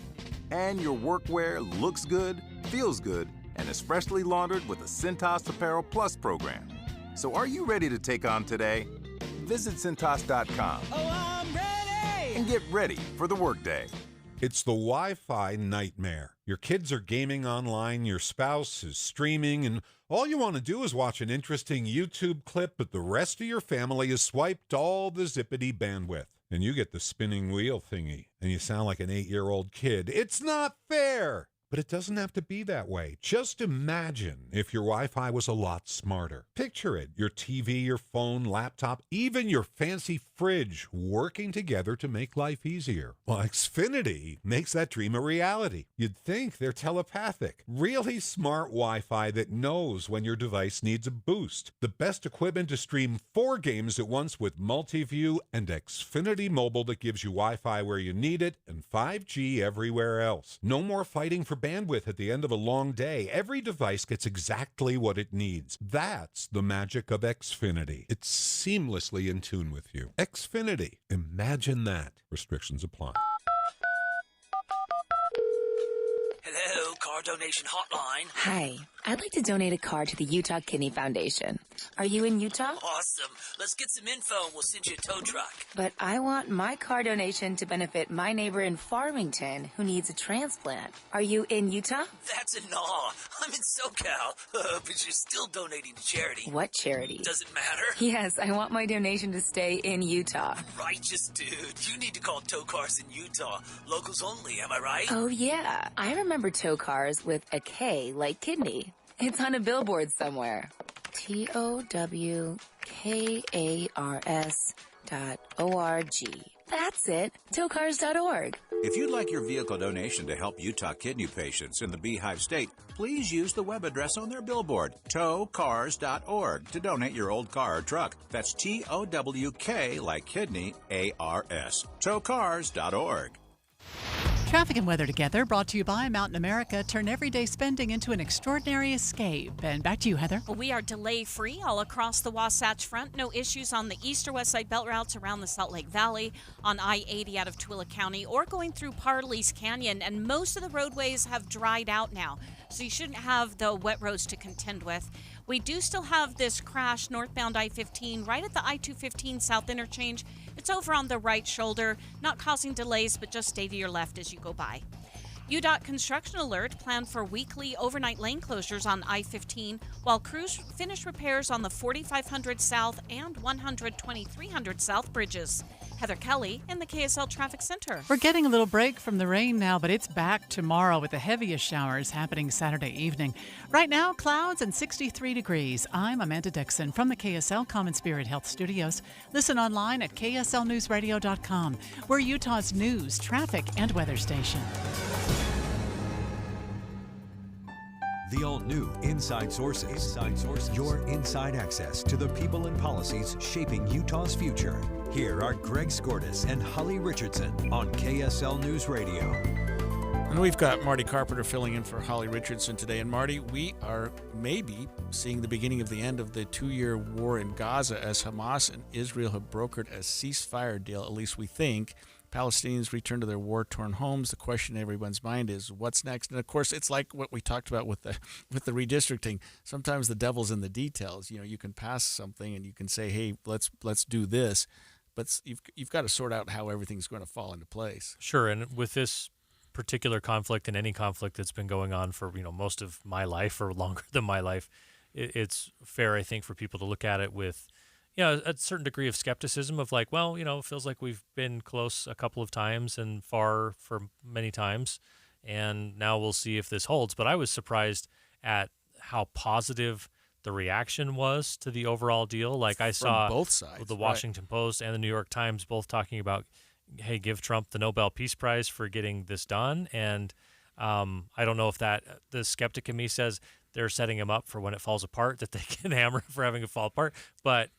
and your workwear looks good, feels good, and is freshly laundered with the Cintas Apparel Plus program. So are you ready to take on today? Visit Cintas.com and get ready for the workday. It's the Wi-Fi nightmare. Your kids are gaming online, your spouse is streaming, and all you want to do is watch an interesting YouTube clip, but the rest of your family has swiped all the zippity bandwidth. And you get the spinning wheel thingy, and you sound like an 8-year-old kid. It's not fair! But it doesn't have to be that way. Just imagine if your Wi-Fi was a lot smarter. Picture it, your TV, your phone, laptop, even your fancy fridge working together to make life easier. Well, Xfinity makes that dream a reality. You'd think they're telepathic. Really smart Wi-Fi that knows when your device needs a boost. The best equipment to stream 4 games at once with Multiview, and Xfinity Mobile that gives you Wi-Fi where you need it and 5G everywhere else. No more fighting for bandwidth at the end of a long day. Every device gets exactly what it needs. That's the magic of Xfinity. It's seamlessly in tune with you. Xfinity. Imagine that. Restrictions apply. Hello, car donation hotline. Hi, I'd like to donate a car to the Utah Kidney Foundation. Are you in Utah? Awesome. Let's get some info and we'll send you a tow truck. But I want my car donation to benefit my neighbor in Farmington who needs a transplant. Are you in Utah? That's a no. I'm in SoCal, but you're still donating to charity. What charity? Doesn't matter. Yes, I want my donation to stay in Utah. Righteous dude. You need to call Tow Cars in Utah. Locals only, am I right? Oh, yeah. I remember tow cars with a K like kidney. It's on a billboard somewhere. TOWKARS.org. That's it. Towcars.org. If you'd like your vehicle donation to help Utah kidney patients in the Beehive State, please use the web address on their billboard, towcars.org, to donate your old car or truck. That's TOWK like kidney, ARS. Towcars.org. Traffic and weather together, brought to you by Mountain America. Turn everyday spending into an extraordinary escape. And back to you, Heather. We are delay-free all across the Wasatch Front. No issues on the east or west side belt routes around the Salt Lake Valley, on I-80 out of Tooele County, or going through Parley's Canyon. And most of the roadways have dried out now, so you shouldn't have the wet roads to contend with. We do still have this crash northbound I-15 right at the I-215 South Interchange. It's over on the right shoulder, not causing delays, but just stay to your left as you go by. UDOT construction alert planned for weekly overnight lane closures on I-15 while crews finish repairs on the 4500 South and 12300 South bridges. Heather Kelly in the KSL Traffic Center. We're getting a little break from the rain now, but it's back tomorrow with the heaviest showers happening Saturday evening. Right now, clouds and 63 degrees. I'm Amanda Dixon from the KSL Common Spirit Health Studios. Listen online at kslnewsradio.com. We're Utah's news, traffic, and weather station. The all-new Inside Sources. Your inside access to the people and policies shaping Utah's future. Here are Greg Skordas and Holly Richardson on KSL News Radio. And we've got Marty Carpenter filling in for Holly Richardson today. And Marty, we are maybe seeing the beginning of the end of the 2-year war in Gaza as Hamas and Israel have brokered a ceasefire deal, at least we think. Palestinians return to their war-torn homes. The question in everyone's mind is, what's next? And of course, it's like what we talked about with the redistricting. Sometimes the devil's in the details. You know, you can pass something and you can say, "Hey, let's do this," but you've got to sort out how everything's going to fall into place. Sure, and with this particular conflict and any conflict that's been going on for most of my life or longer than my life, it's fair, I think, for people to look at it with a certain degree of skepticism of like, well, it feels like we've been close a couple of times and far for many times, and now we'll see if this holds. But I was surprised at how positive the reaction was to the overall deal. Like I saw both sides, the Washington Post and the New York Times both talking about, hey, give Trump the Nobel Peace Prize for getting this done. And I don't know if the skeptic in me says they're setting him up for when it falls apart, that they can hammer him for having it fall apart. But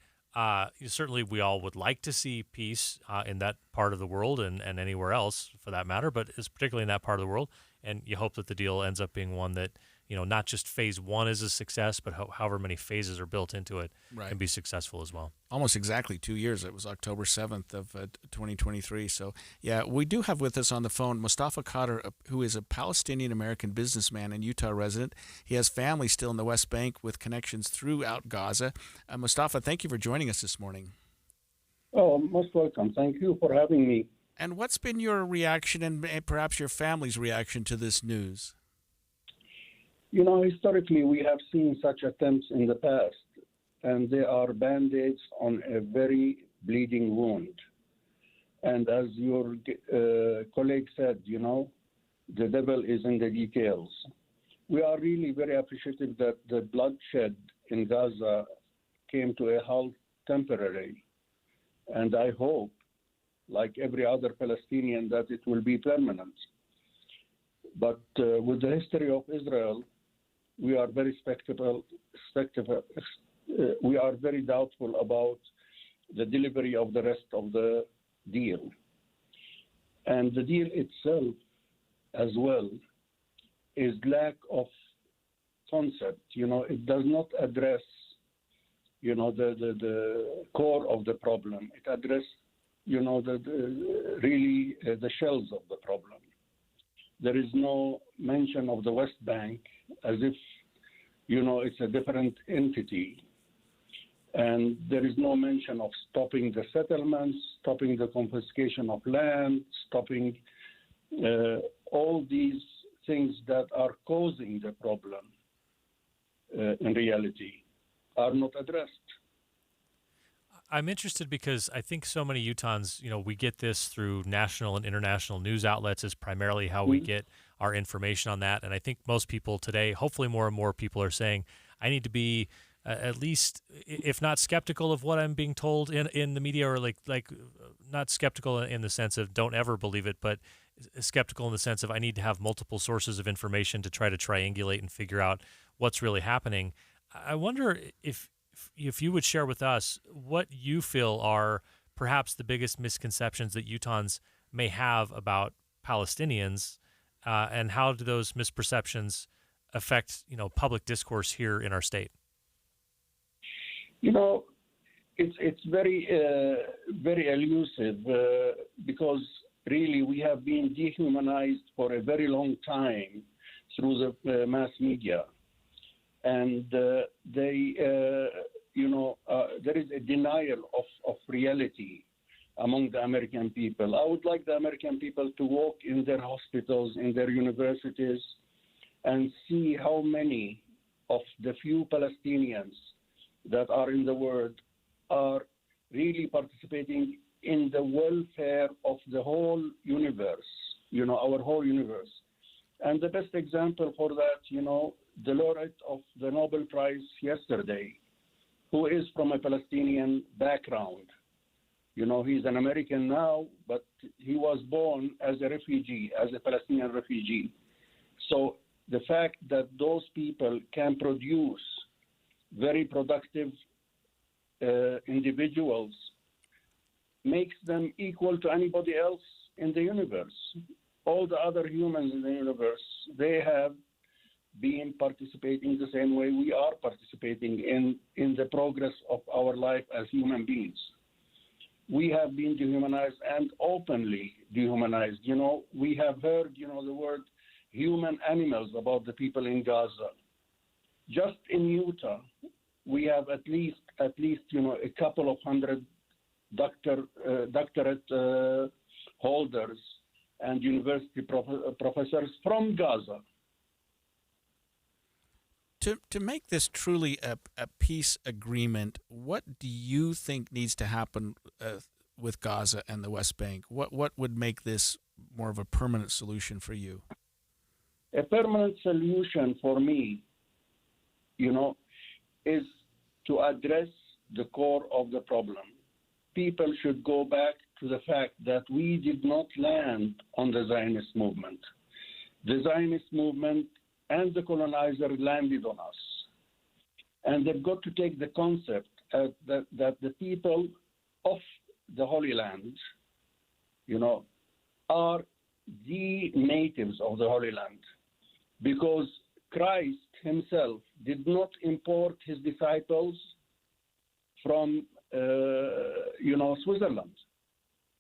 certainly we all would like to see peace in that part of the world and anywhere else for that matter, but it's particularly in that part of the world. And you hope that the deal ends up being one that, not just phase one is a success, but however many phases are built into it can be successul as well. Almost exactly 2 years. It was October 7th of 2023. So, yeah, we do have with us on the phone Mustafa Khader, who is a Palestinian-American businessman and Utah resident. He has family still in the West Bank with connections throughout Gaza. Mustafa, thank you for joining us this morning. Oh, most welcome. Thank you for having me. And what's been your reaction and perhaps your family's reaction to this news? Historically, we have seen such attempts in the past, and they are band-aids on a very bleeding wound. And as your colleague said, the devil is in the details. We are really very appreciative that the bloodshed in Gaza came to a halt temporarily. And I hope, like every other Palestinian, that it will be permanent. But with the history of Israel, we are very we are very doubtful about the delivery of the rest of the deal. And the deal itself as well is lack of concept. It does not address, the core of the problem. It addresses, the shells of the problem. There is no mention of the West Bank, as if it's a different entity. And there is no mention of stopping the settlements, stopping the confiscation of land, stopping all these things that are causing the problem in reality are not addressed. I'm interested because I think so many Utahns, we get this through national and international news outlets is primarily how we get our information on that. And I think most people today, hopefully more and more people are saying, I need to be at least, if not skeptical of what I'm being told in the media, or like not skeptical in the sense of don't ever believe it, but skeptical in the sense of I need to have multiple sources of information to try to triangulate and figure out what's really happening. I wonder if you would share with us what you feel are perhaps the biggest misconceptions that Utahns may have about Palestinians, and how do those misperceptions affect, public discourse here in our state? It's very, very elusive because really we have been dehumanized for a very long time through the mass media. And there is a denial of reality among the American people. I would like the American people to walk in their hospitals, in their universities, and see how many of the few Palestinians that are in the world are really participating in the welfare of the whole universe, our whole universe. And the best example for that, the laureate of the Nobel Prize yesterday, who is from a Palestinian background. He's an American now, but he was born as a refugee, as a Palestinian refugee. So the fact that those people can produce very productive individuals makes them equal to anybody else in the universe. All the other humans in the universe, they have been participating the same way we are participating in the progress of our life as human beings. We have been dehumanized and openly dehumanized. We have heard, the word human animals about the people in Gaza. Just in Utah, we have at least a couple of hundred doctorate holders and university professors from Gaza. To make this truly a peace agreement, what do you think needs to happen with Gaza and the West Bank? What would make this more of a permanent solution for you? A permanent solution for me, is to address the core of the problem. People should go back to the fact that we did not land on the Zionist movement. The Zionist movement and the colonizer landed on us. And they've got to take the concept that the people of the Holy Land, are the natives of the Holy Land. Because Christ himself did not import his disciples from, Switzerland.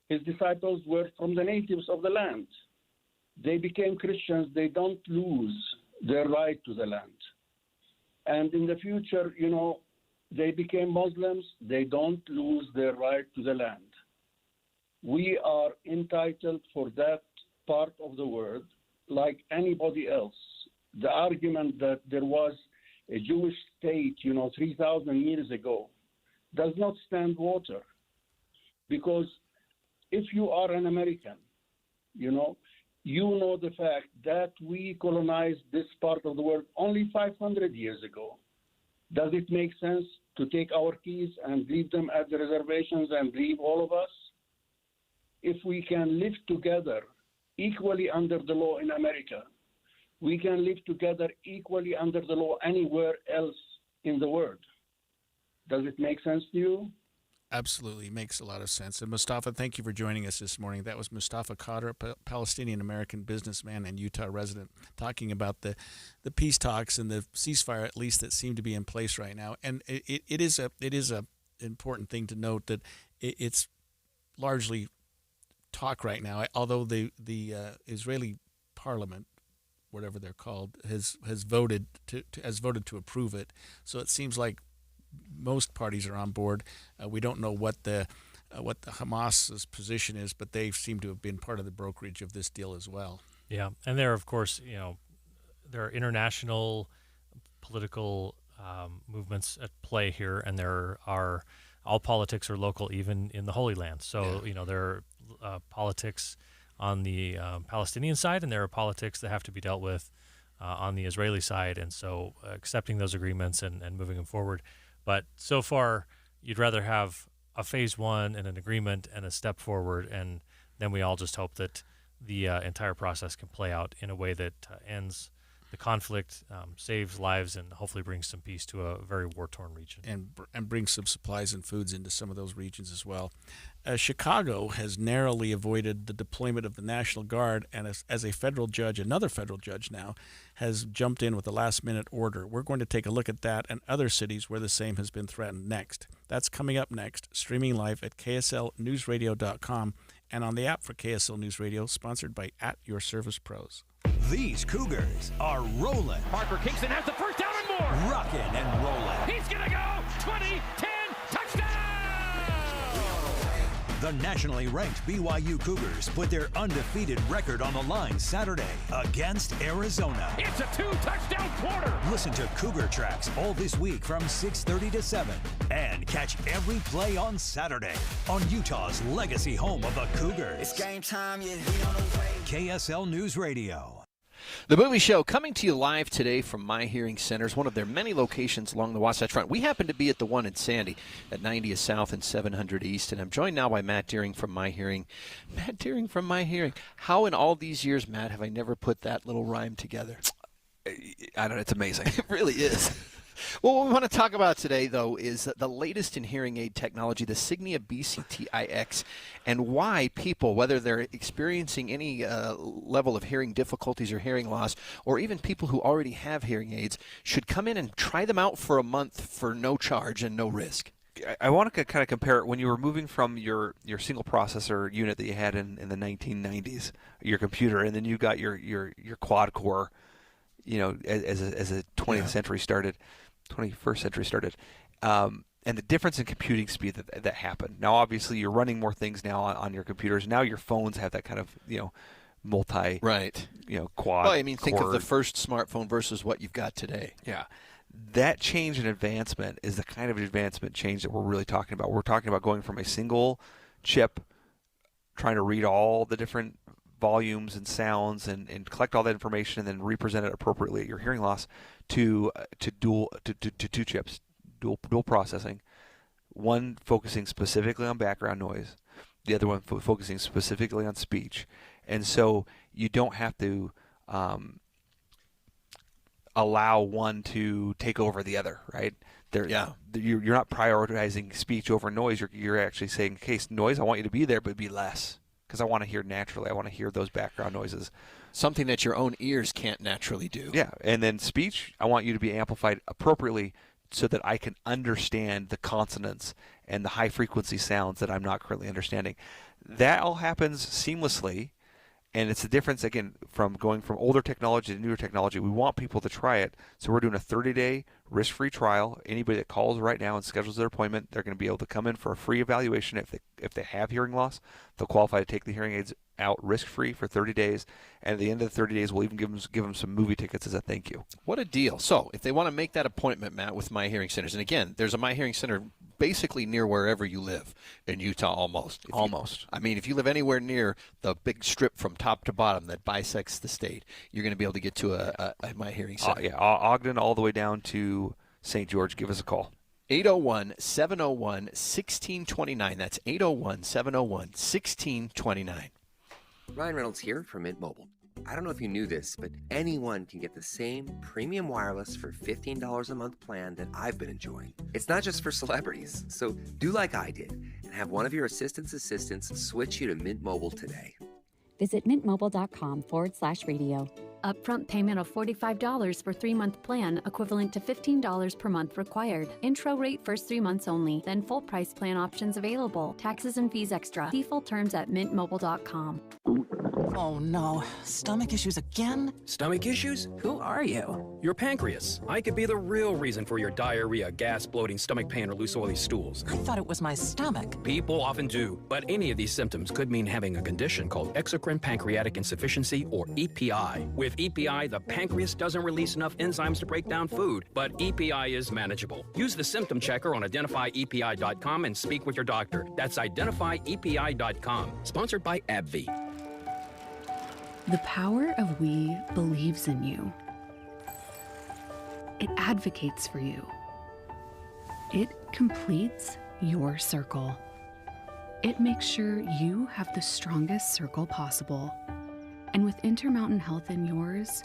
His disciples were from the natives of the land. They became Christians. They don't lose their right to the land. And in the future, they became Muslims. They don't lose their right to the land. We are entitled for that part of the world like anybody else. The argument that there was a Jewish state, 3,000 years ago, does not stand water. Because if you are an American, you know the fact that we colonized this part of the world only 500 years ago. Does it make sense to take our keys and leave them at the reservations and leave all of us? If we can live together equally under the law in America, we can live together equally under the law anywhere else in the world. Does it make sense to you? Absolutely. Makes a lot of sense. And Mustafa, thank you for joining us this morning. That was Mustafa Khadr, a Palestinian-American businessman and Utah resident, talking about the peace talks and the ceasefire, at least, that seem to be in place right now. And it is a important thing to note that it's largely talk right now, although the Israeli parliament whatever they're called, has voted to approve it. So it seems like most parties are on board. We don't know what the Hamas's position is, but they seem to have been part of the brokerage of this deal as well. Yeah, and there, of course, there are international political movements at play here, and there are all politics are local, even in the Holy Land. So there are politics on the Palestinian side, and there are politics that have to be dealt with on the Israeli side. And so accepting those agreements and moving them forward. But so far, you'd rather have a phase one and an agreement and a step forward, and then we all just hope that the entire process can play out in a way that ends the conflict, saves lives, and hopefully brings some peace to a very war-torn region. And brings some supplies and foods into some of those regions as well. Chicago has narrowly avoided the deployment of the National Guard, and as a federal judge, another federal judge now, has jumped in with a last-minute order. We're going to take a look at that and other cities where the same has been threatened next. That's coming up next, streaming live at kslnewsradio.com and on the app for KSL News Radio, sponsored by @YourServicePros. These Cougars are rolling. Parker Kingston has the first down and more. Rocking and rolling. He's going to go 20, 10, touchdown! The nationally ranked BYU Cougars put their undefeated record on the line Saturday against Arizona. It's a 2-touchdown quarter. Listen to Cougar Tracks all this week from 6:30 to 7. And catch every play on Saturday on Utah's legacy home of the Cougars. It's game time, yeah. We on the way. KSL News Radio. The Movie Show coming to you live today from My Hearing Centers, one of their many locations along the Wasatch Front. We happen to be at the one in Sandy at 90th South and 700 East, and I'm joined now by Matt Deering from My Hearing. Matt Deering from My Hearing. How in all these years, Matt, have I never put that little rhyme together? I don't know. It's amazing. It really is. Well, what we want to talk about today, though, is the latest in hearing aid technology, the Signia BCTIX, and why people, whether they're experiencing any level of hearing difficulties or hearing loss, or even people who already have hearing aids, should come in and try them out for a month for no charge and no risk. I want to kind of compare it when you were moving from your single processor unit that you had in the 1990s, your computer, and then you got your quad core, as a 20th century started. 21st century started, and the difference in computing speed that happened. Now, obviously, you're running more things now on your computers. Now your phones have that kind of multi quad. Well, I mean, think of the first smartphone versus what you've got today. Yeah, that change in advancement is the kind of advancement change that we're really talking about. We're talking about going from a single chip, trying to read all the different volumes and sounds and collect all that information and then represent it appropriately at your hearing loss to two chips, dual processing, one focusing specifically on background noise, the other one focusing specifically on speech. And so you don't have to allow one to take over the other, right? You're not prioritizing speech over noise. You're actually saying, okay, noise, I want you to be there, but be less. Because I want to hear naturally. I want to hear those background noises. Something that your own ears can't naturally do. Yeah, and then speech, I want you to be amplified appropriately so that I can understand the consonants and the high-frequency sounds that I'm not currently understanding. That all happens seamlessly, and it's the difference, again, from going from older technology to newer technology. We want people to try it, so we're doing a 30-day risk-free trial. Anybody that calls right now and schedules their appointment, they're going to be able to come in for a free evaluation. If they have hearing loss, they'll qualify to take the hearing aids out risk-free for 30 days. And at the end of the 30 days, we'll even give them some movie tickets as a thank you. What a deal. So if they want to make that appointment, Matt, with My Hearing Centers, and again, there's a My Hearing Center basically near wherever you live in Utah almost. If you live anywhere near the big strip from top to bottom that bisects the state, you're going to be able to get to a My Hearing Center. Ogden all the way down to St. George. Give us a call. 801-701-1629. That's 801-701-1629. Ryan Reynolds here from Mint Mobile. I don't know if you knew this, but anyone can get the same premium wireless for $15 a month plan that I've been enjoying. It's not just for celebrities, so do like I did and have one of your assistants switch you to Mint Mobile today. Visit mintmobile.com/radio. Upfront payment of $45 for 3-month plan, equivalent to $15 per month required. Intro rate first 3 months only, then full price plan options available. Taxes and fees extra. See full terms at mintmobile.com. Oh no, stomach issues again? Stomach issues? Who are you? Your pancreas. I could be the real reason for your diarrhea, gas, bloating, stomach pain, or loose oily stools. I thought it was my stomach. People often do, but any of these symptoms could mean having a condition called exocrine pancreatic insufficiency, or EPI. With EPI, the pancreas doesn't release enough enzymes to break down food, but EPI is manageable. Use the symptom checker on identifyepi.com and speak with your doctor. That's identifyepi.com. Sponsored by AbbVie. The power of we believes in you. It advocates for you. It completes your circle. It makes sure you have the strongest circle possible. And with Intermountain Health in yours,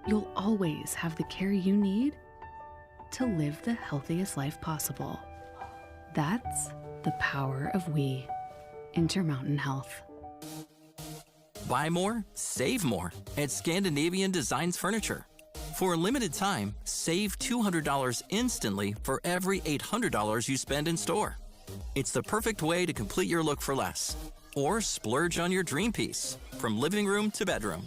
you'll always have the care you need to live the healthiest life possible. That's the power of we. Intermountain Health. Buy more, save more at Scandinavian Designs Furniture. For a limited time, save $200 instantly for every $800 you spend in store. It's the perfect way to complete your look for less. Or splurge on your dream piece, from living room to bedroom.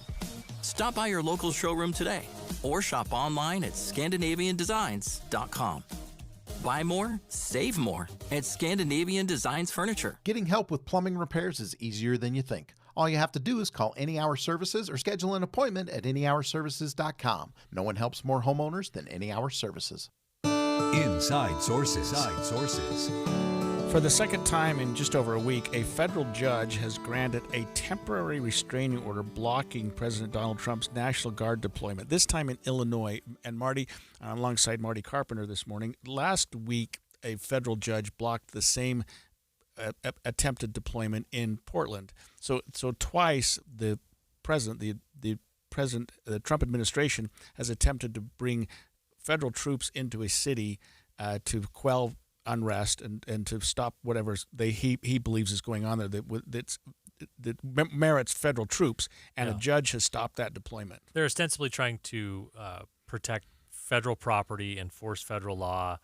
Stop by your local showroom today or shop online at ScandinavianDesigns.com. Buy more, save more at Scandinavian Designs Furniture. Getting help with plumbing repairs is easier than you think. All you have to do is call Any Hour Services or schedule an appointment at anyhourservices.com. No one helps more homeowners than Any Hour Services. Inside Sources. Inside Sources. For the second time in just over a week, a federal judge has granted a temporary restraining order blocking President Donald Trump's National Guard deployment, this time in Illinois. And Marty, alongside Marty Carpenter this morning, last week a federal judge blocked the same attempted deployment in Portland. So twice the president, the Trump administration has attempted to bring federal troops into a city to quell unrest and to stop whatever he believes is going on there that merits federal troops, and a judge has stopped that deployment. They're ostensibly trying to protect federal property, enforce federal law,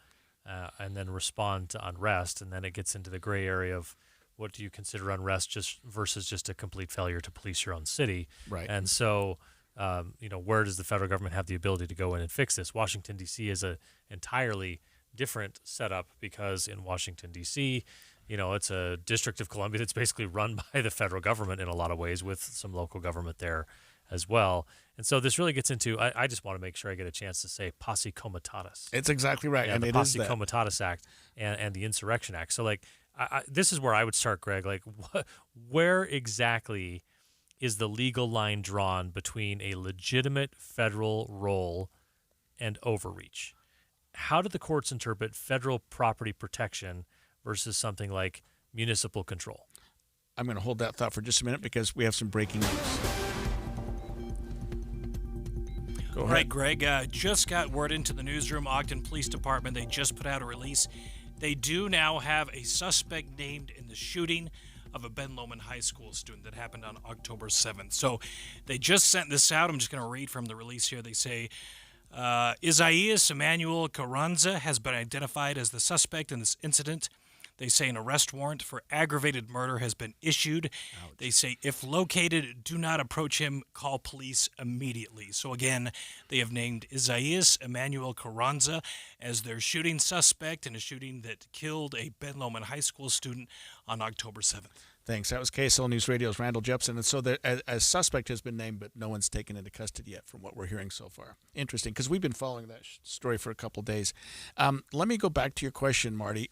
and then respond to unrest, and then it gets into the gray area of what do you consider unrest versus just a complete failure to police your own city. Right. And so, where does the federal government have the ability to go in and fix this? Washington, D.C. is a entirely different setup because in Washington, D.C., it's a District of Columbia that's basically run by the federal government in a lot of ways, with some local government there as well. And so this really gets into, I just want to make sure I get a chance to say Posse Comitatus. It's exactly right. Yeah, and the it Posse is that. Comitatus Act and the Insurrection Act. So this is where I would start, Greg. Where exactly is the legal line drawn between a legitimate federal role and overreach? How do the courts interpret federal property protection versus something like municipal control? I'm going to hold that thought for just a minute because we have some breaking news. Go ahead. Right, Greg. Just got word into the newsroom. Ogden Police Department, they just put out a release. They do now have a suspect named in the shooting of a Ben Lomond High School student that happened on October 7th. So they just sent this out. I'm just going to read from the release here. They say, Isaias Emmanuel Carranza has been identified as the suspect in this incident. They say an arrest warrant for aggravated murder has been issued. Ouch. They say if located, do not approach him, call police immediately. So again, they have named Isaias Emmanuel Carranza as their shooting suspect in a shooting that killed a Ben Lomond High School student on October 7th. Thanks. That was KSL News Radio's Randall Jepson. And so a suspect has been named, but no one's taken into custody yet from what we're hearing so far. Interesting, because we've been following that story for a couple of days. Let me go back to your question, Marty.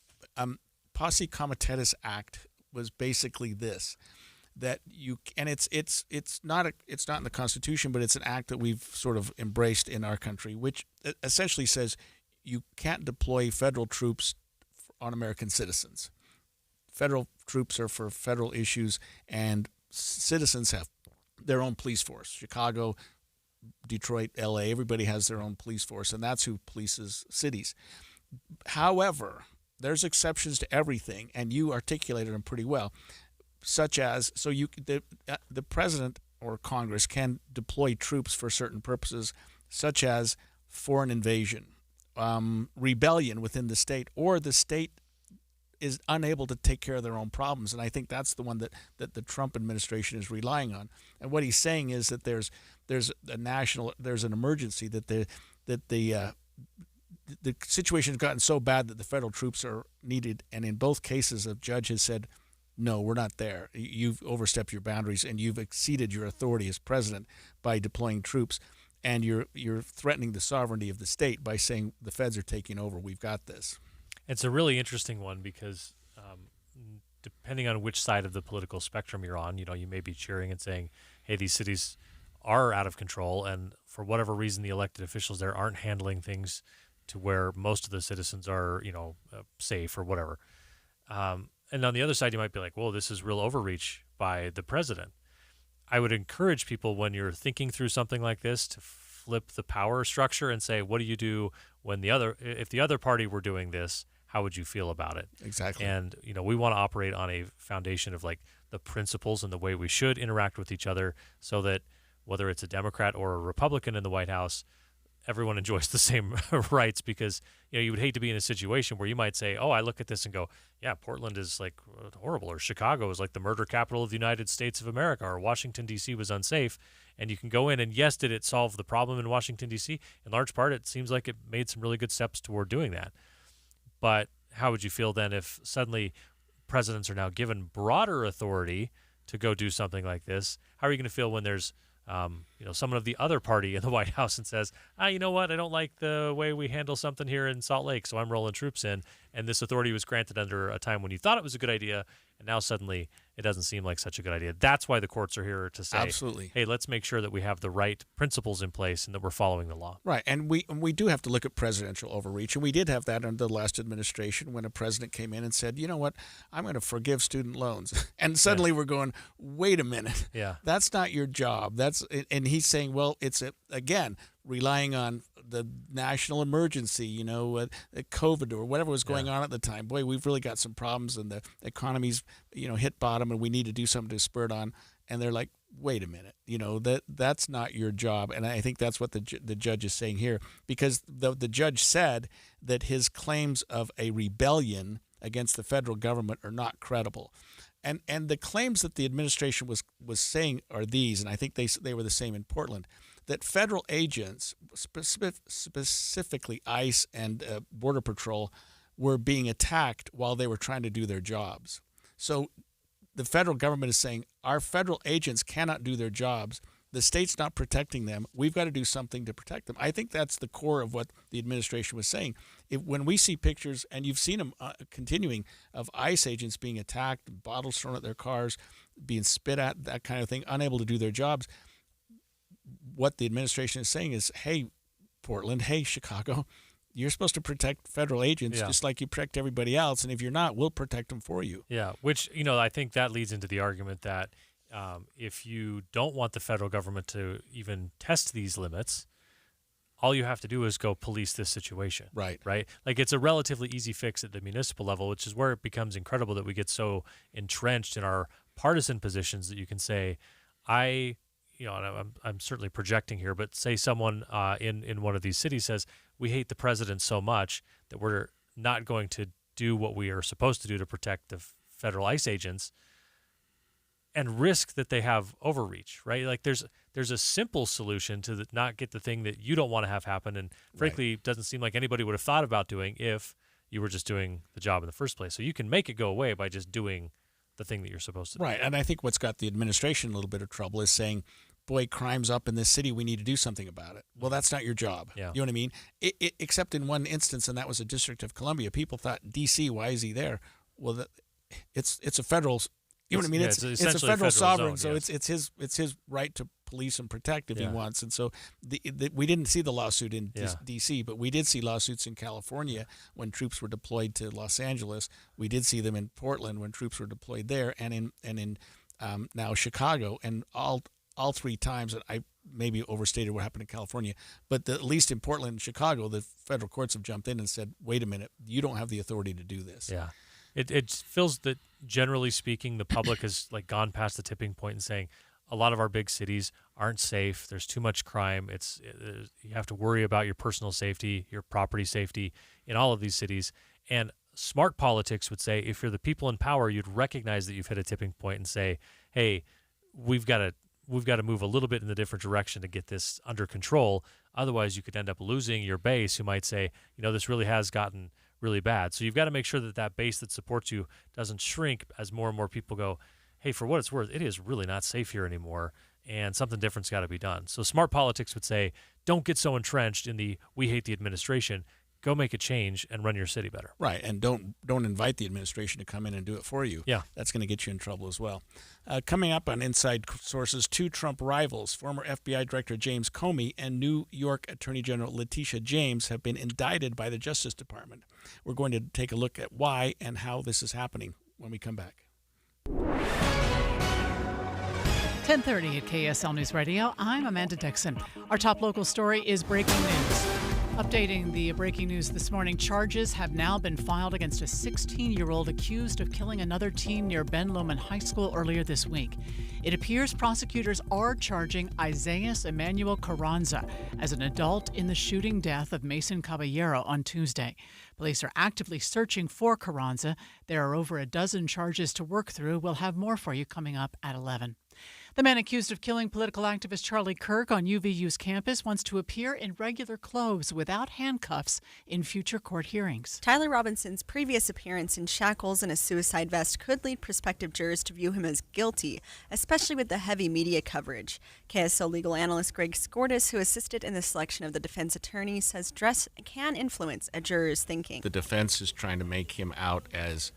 Posse Comitatus Act was basically this, that it's not in the Constitution, but it's an act that we've sort of embraced in our country, which essentially says you can't deploy federal troops on American citizens. Federal troops are for federal issues, and citizens have their own police force. Chicago, Detroit, L.A., everybody has their own police force, and that's who polices cities. However, there's exceptions to everything, and you articulated them pretty well, such as the president or Congress can deploy troops for certain purposes, such as foreign invasion, rebellion within the state, or the state is unable to take care of their own problems. And I think that's the one that the Trump administration is relying on. And what he's saying is that there's an emergency, that the situation has gotten so bad that the federal troops are needed. And in both cases, a judge has said, no, we're not there. You've overstepped your boundaries and you've exceeded your authority as president by deploying troops. And you're threatening the sovereignty of the state by saying the feds are taking over. We've got this. It's a really interesting one because depending on which side of the political spectrum you're on, you may be cheering and saying, hey, these cities are out of control, and for whatever reason, the elected officials there aren't handling things to where most of the citizens are, safe or whatever. And on the other side, you might be like, whoa, this is real overreach by the president. I would encourage people, when you're thinking through something like this, to flip the power structure and say, what do you do when if the other party were doing this, how would you feel about it? Exactly. And, we want to operate on a foundation of like the principles and the way we should interact with each other, so that whether it's a Democrat or a Republican in the White House, everyone enjoys the same rights, because you would hate to be in a situation where you might say, oh, I look at this and go, yeah, Portland is like horrible, or Chicago is like the murder capital of the United States of America, or Washington, D.C. was unsafe. And you can go in and, yes, did it solve the problem in Washington, D.C.? In large part, it seems like it made some really good steps toward doing that. But how would you feel then if suddenly presidents are now given broader authority to go do something like this? How are you going to feel when there's someone of the other party in the White House and says, you know what, I don't like the way we handle something here in Salt Lake, so I'm rolling troops in. And this authority was granted under a time when you thought it was a good idea, and now suddenly it doesn't seem like such a good idea. That's why the courts are here to say, absolutely, hey, let's make sure that we have the right principles in place and that we're following the law. Right, and we do have to look at presidential overreach, and we did have that under the last administration when a president came in and said, you know what, I'm going to forgive student loans. And suddenly we're going, wait a minute, that's not your job. And he's saying, well, it's, again, relying on the national emergency, COVID or whatever was going on at the time. Boy, we've really got some problems, and the economy's, hit bottom, and we need to do something to spur it on. And they're like, wait a minute, that's not your job. And I think that's what the judge is saying here, because the judge said that his claims of a rebellion against the federal government are not credible. And the claims that the administration was saying are these, and I think they were the same in Portland, that federal agents, specifically ICE and Border Patrol, were being attacked while they were trying to do their jobs. So the federal government is saying our federal agents cannot do their jobs. The state's not protecting them. We've got to do something to protect them. I think that's the core of what the administration was saying. When we see pictures, and you've seen them continuing, of ICE agents being attacked, bottles thrown at their cars, being spit at, that kind of thing, unable to do their jobs, what the administration is saying is, hey, Portland, hey, Chicago, you're supposed to protect federal agents just like you protect everybody else. And if you're not, we'll protect them for you. Yeah, which, I think that leads into the argument that if you don't want the federal government to even test these limits, all you have to do is go police this situation. Right. Like, it's a relatively easy fix at the municipal level, which is where it becomes incredible that we get so entrenched in our partisan positions that you can say, and I'm certainly projecting here, but say someone in one of these cities says, we hate the president so much that we're not going to do what we are supposed to do to protect the federal ICE agents, and risk that they have overreach, right? Like, there's a simple solution to not get the thing that you don't want to have happen, and frankly, it doesn't seem like anybody would have thought about doing if you were just doing the job in the first place. So you can make it go away by just doing the thing that you're supposed to do. Right, and I think what's got the administration in a little bit of trouble is saying, boy, crime's up in this city, we need to do something about it. Well, that's not your job. Yeah. You know what I mean? Except in one instance, and that was the District of Columbia. People thought, D.C., why is he there? Well, it's a federal, you know what I mean? It's a federal sovereign, zone, so it's his right to police and protect if he wants. And so we didn't see the lawsuit in D.C., but we did see lawsuits in California when troops were deployed to Los Angeles. We did see them in Portland when troops were deployed there, and in now Chicago, and all three times, and I maybe overstated what happened in California, but at least in Portland and Chicago, the federal courts have jumped in and said, wait a minute, you don't have the authority to do this. Yeah. It feels that, generally speaking, the public has gone past the tipping point and saying a lot of our big cities aren't safe. There's too much crime. You have to worry about your personal safety, your property safety in all of these cities. And Smart politics would say if you're the people in power, you'd recognize that you've hit a tipping point and say, hey, we've got to move a little bit in the different direction to get this under control. Otherwise, you could end up losing your base who might say, this really has gotten really bad. So you've got to make sure that that base that supports you doesn't shrink as more and more people go, hey, for what it's worth, it is really not safe here anymore, and something different's got to be done. So smart politics would say, don't get so entrenched in the we hate the administration. Go make a change and run your city better. Right, and don't invite the administration to come in and do it for you. Yeah. That's going to get you in trouble as well. Coming up on Inside Sources, 2 Trump rivals, former FBI Director James Comey and New York Attorney General Letitia James, have been indicted by the Justice Department. We're going to take a look at why and how this is happening when we come back. 10:30 at KSL News Radio. I'm Amanda Dixon. Our top local story is breaking news. Updating the breaking news this morning, charges have now been filed against a 16-year-old accused of killing another teen near Ben Lomond High School earlier this week. It appears prosecutors are charging Isaias Emmanuel Carranza as an adult in the shooting death of Mason Caballero on Tuesday. Police are actively searching for Carranza. There are over a dozen charges to work through. We'll have more for you coming up at 11. The man accused of killing political activist Charlie Kirk on UVU's campus wants to appear in regular clothes without handcuffs in future court hearings. Tyler Robinson's previous appearance in shackles and a suicide vest could lead prospective jurors to view him as guilty, especially with the heavy media coverage. KSL legal analyst Greg Skordas, who assisted in the selection of the defense attorney, says dress can influence a juror's thinking. The defense is trying to make him out as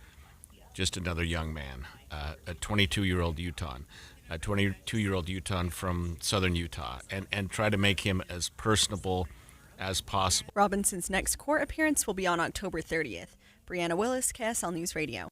just another young man, a 22-year-old Utahn. A 22-year-old Utahn from southern Utah, and try to make him as personable as possible. Robinson's next court appearance will be on October 30th. Brianna Willis, KSL News Radio.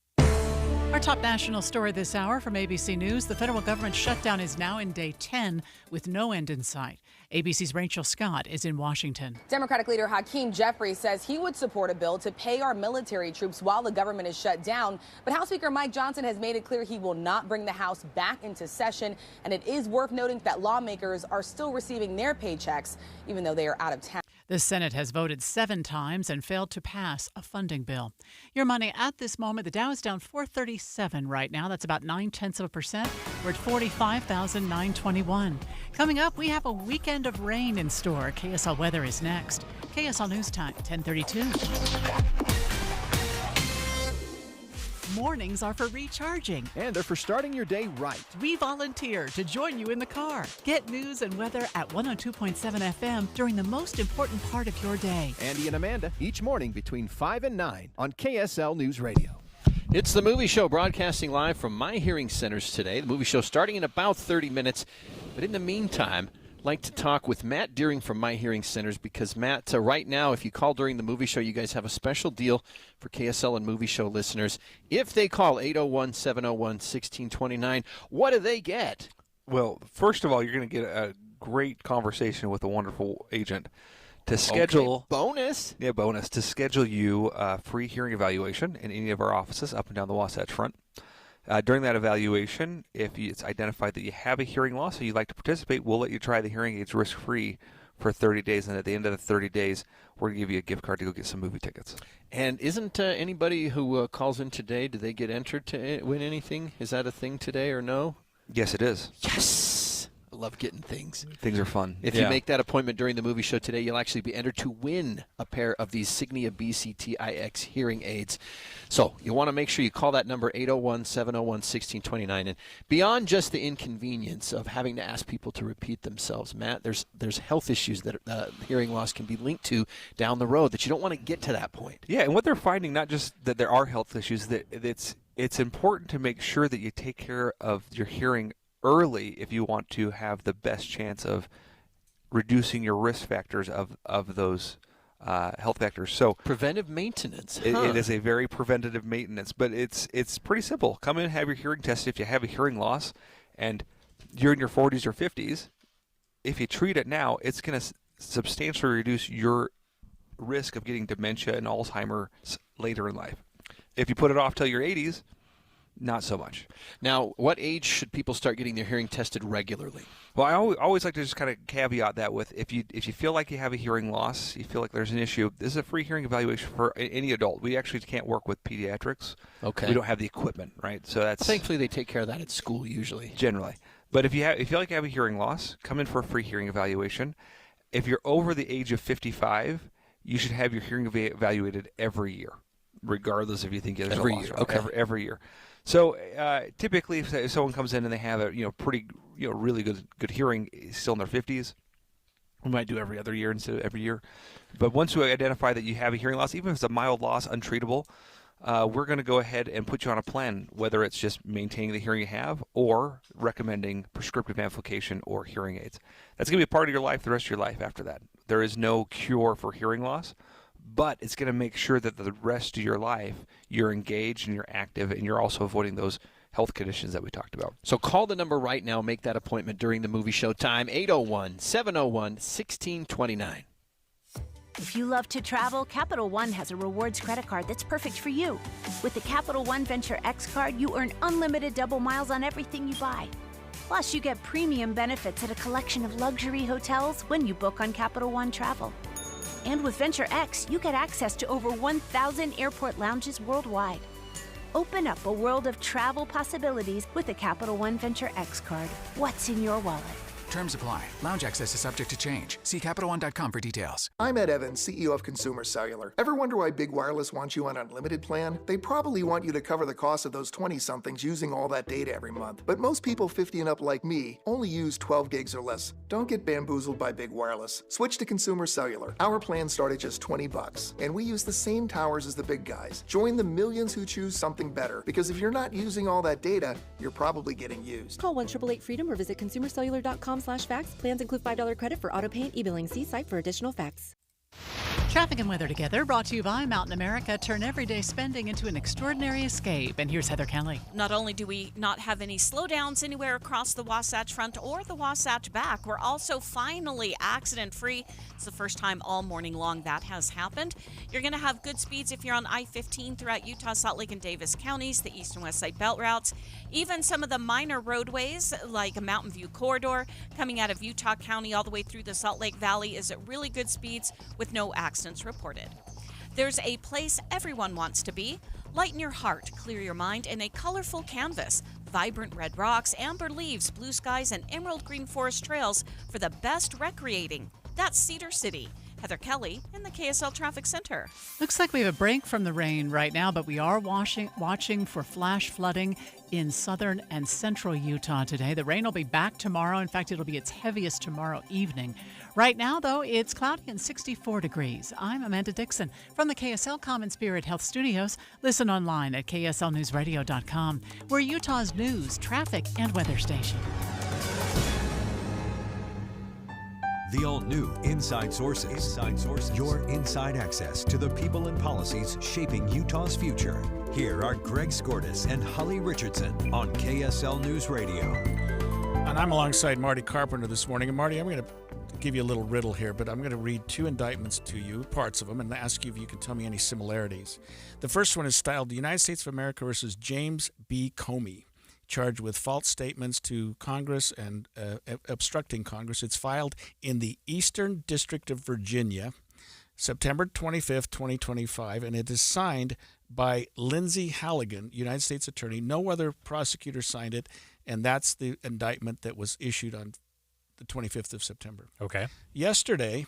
Our top national story this hour from ABC News. The federal government shutdown is now in day 10 with no end in sight. ABC's Rachel Scott is in Washington. Democratic leader Hakeem Jeffries says he would support a bill to pay our military troops while the government is shut down. But House Speaker Mike Johnson has made it clear he will not bring the House back into session. And it is worth noting that lawmakers are still receiving their paychecks, even though they are out of town. The Senate has voted 7 times and failed to pass a funding bill. Your money at this moment, the Dow is down 437 right now. That's about 0.9%. We're at 45,921. Coming up, we have a weekend of rain in store. KSL weather is next. KSL News Time, 10:32. Mornings are for recharging. And they're for starting your day right. We volunteer to join you in the car. Get news and weather at 102.7 FM during the most important part of your day. Andy and Amanda, each morning between 5 and 9 on KSL News Radio. It's the Movie Show broadcasting live from My Hearing Centers today. The Movie Show starting in about 30 minutes. But in the meantime, I'd like to talk with Matt Deering from My Hearing Centers because, Matt, right now, if you call during the Movie Show, you guys have a special deal for KSL and Movie Show listeners. If they call 801-701-1629, what do they get? Well, first of all, you're going to get a great conversation with a wonderful agent to schedule. Okay, bonus? Yeah, bonus. To schedule you a free hearing evaluation in any of our offices up and down the Wasatch Front. During that evaluation, if it's identified that you have a hearing loss and you'd like to participate, we'll let you try the hearing aids risk-free for 30 days. And at the end of the 30 days, we're going to give you a gift card to go get some movie tickets. And isn't anybody who calls in today, do they get entered to win anything? Is that a thing today or no? Yes, it is. Yes! I love getting things. Things are fun. If you make that appointment during the Movie Show today, you'll actually be entered to win a pair of these Signia BCTIX hearing aids. So you want to make sure you call that number, 801-701-1629. And beyond just the inconvenience of having to ask people to repeat themselves, Matt, there's health issues that hearing loss can be linked to down the road that you don't want to get to that point. Yeah, and what they're finding, not just that there are health issues, that it's important to make sure that you take care of your hearing early if you want to have the best chance of reducing your risk factors of those health factors. So preventive maintenance. It is a very preventative maintenance, but it's pretty simple. Come in and have your hearing tested. If you have a hearing loss and you're in your 40s or 50s, if you treat it now, it's going to substantially reduce your risk of getting dementia and Alzheimer's later in life. If you put it off till your 80s, Not so much. Now, what age should people start getting their hearing tested regularly? Well, I always like to just kind of caveat that with if you feel like you have a hearing loss, you feel like there's an issue, this is a free hearing evaluation for any adult. We actually can't work with pediatrics. Okay. We don't have the equipment, right? So that's Thankfully, they take care of that at school usually. Generally. But if you feel like you have a hearing loss, come in for a free hearing evaluation. If you're over the age of 55, you should have your hearing evaluated every year, regardless if you think there's Every a loss. year, or not. okay. Every year. So typically, if someone comes in and they have a pretty really good hearing, still in their 50s, we might do every other year instead of every year. But once we identify that you have a hearing loss, even if it's a mild loss, untreatable, we're going to go ahead and put you on a plan, whether it's just maintaining the hearing you have or recommending prescriptive amplification or hearing aids. That's going to be a part of your life the rest of your life after that. There is no cure for hearing loss, but it's going to make sure that the rest of your life you're engaged and you're active and you're also avoiding those health conditions that we talked about. So call the number right now. Make that appointment during the movie show time, 801-701-1629. If you love to travel, Capital One has a rewards credit card that's perfect for you. With the Capital One Venture X card, you earn unlimited double miles on everything you buy. Plus, you get premium benefits at a collection of luxury hotels when you book on Capital One Travel. And with Venture X, you get access to over 1,000 airport lounges worldwide. Open up a world of travel possibilities with the Capital One Venture X card. What's in your wallet? Terms apply. Lounge access is subject to change. See CapitalOne.com for details. I'm Ed Evans, CEO of Consumer Cellular. Ever wonder why Big Wireless wants you on an unlimited plan? They probably want you to cover the cost of those 20-somethings using all that data every month. But most people 50 and up like me only use 12 gigs or less. Don't get bamboozled by Big Wireless. Switch to Consumer Cellular. Our plans start at just $20, and we use the same towers as the big guys. Join the millions who choose something better, because if you're not using all that data, you're probably getting used. Call 1-888-FREEDOM or visit consumercellular.com/facts. Plans include $5 credit for auto pay and e-billing. See site for additional facts. Traffic and weather together, brought to you by Mountain America. Turn everyday spending into an extraordinary escape. And here's Heather Kelly. Not only do we not have any slowdowns anywhere across the Wasatch Front or the Wasatch Back, we're also finally accident-free. It's the first time all morning long that has happened. You're going to have good speeds if you're on I-15 throughout Utah, Salt Lake, and Davis counties, the east and west side belt routes. Even some of the minor roadways, like a Mountain View corridor, coming out of Utah County all the way through the Salt Lake Valley, is at really good speeds with no accidents reported. There's a place everyone wants to be. Lighten your heart, clear your mind in a colorful canvas. Vibrant red rocks, amber leaves, blue skies, and emerald green forest trails for the best recreating. That's Cedar City. Heather Kelly in the KSL Traffic Center. Looks like we have a break from the rain right now, but we are watching for flash flooding in southern and central Utah today. The rain will be back tomorrow. In fact, it'll be its heaviest tomorrow evening. Right now, though, it's cloudy and 64 degrees. I'm Amanda Dixon from the KSL Common Spirit Health Studios. Listen online at kslnewsradio.com. We're Utah's news, traffic, and weather station. The all-new Inside Sources. Inside Sources. Your inside access to the people and policies shaping Utah's future. Here are Greg Skordas and Holly Richardson on KSL News Radio. And I'm alongside Marty Carpenter this morning. And Marty, I'm going to give you a little riddle here, but I'm going to read two indictments to you, parts of them, and ask you if you can tell me any similarities. The first one is styled the United States of America versus James B. Comey, charged with false statements to Congress and obstructing Congress. It's filed in the Eastern District of Virginia, September 25th, 2025, and it is signed by Lindsay Halligan, United States Attorney. No other prosecutor signed it, and that's the indictment that was issued on the 25th of September. Okay. Yesterday,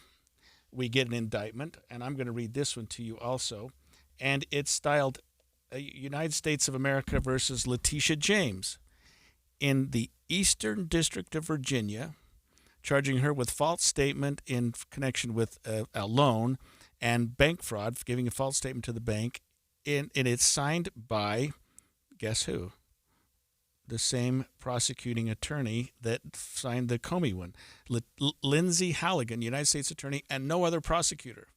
we get an indictment, and I'm going to read this one to you also, and it's styled United States of America versus Letitia James in the Eastern District of Virginia, charging her with false statement in connection with a loan and bank fraud, giving a false statement to the bank. And it's signed by, guess who? The same prosecuting attorney that signed the Comey one, Lindsay Halligan, United States Attorney, and no other prosecutor.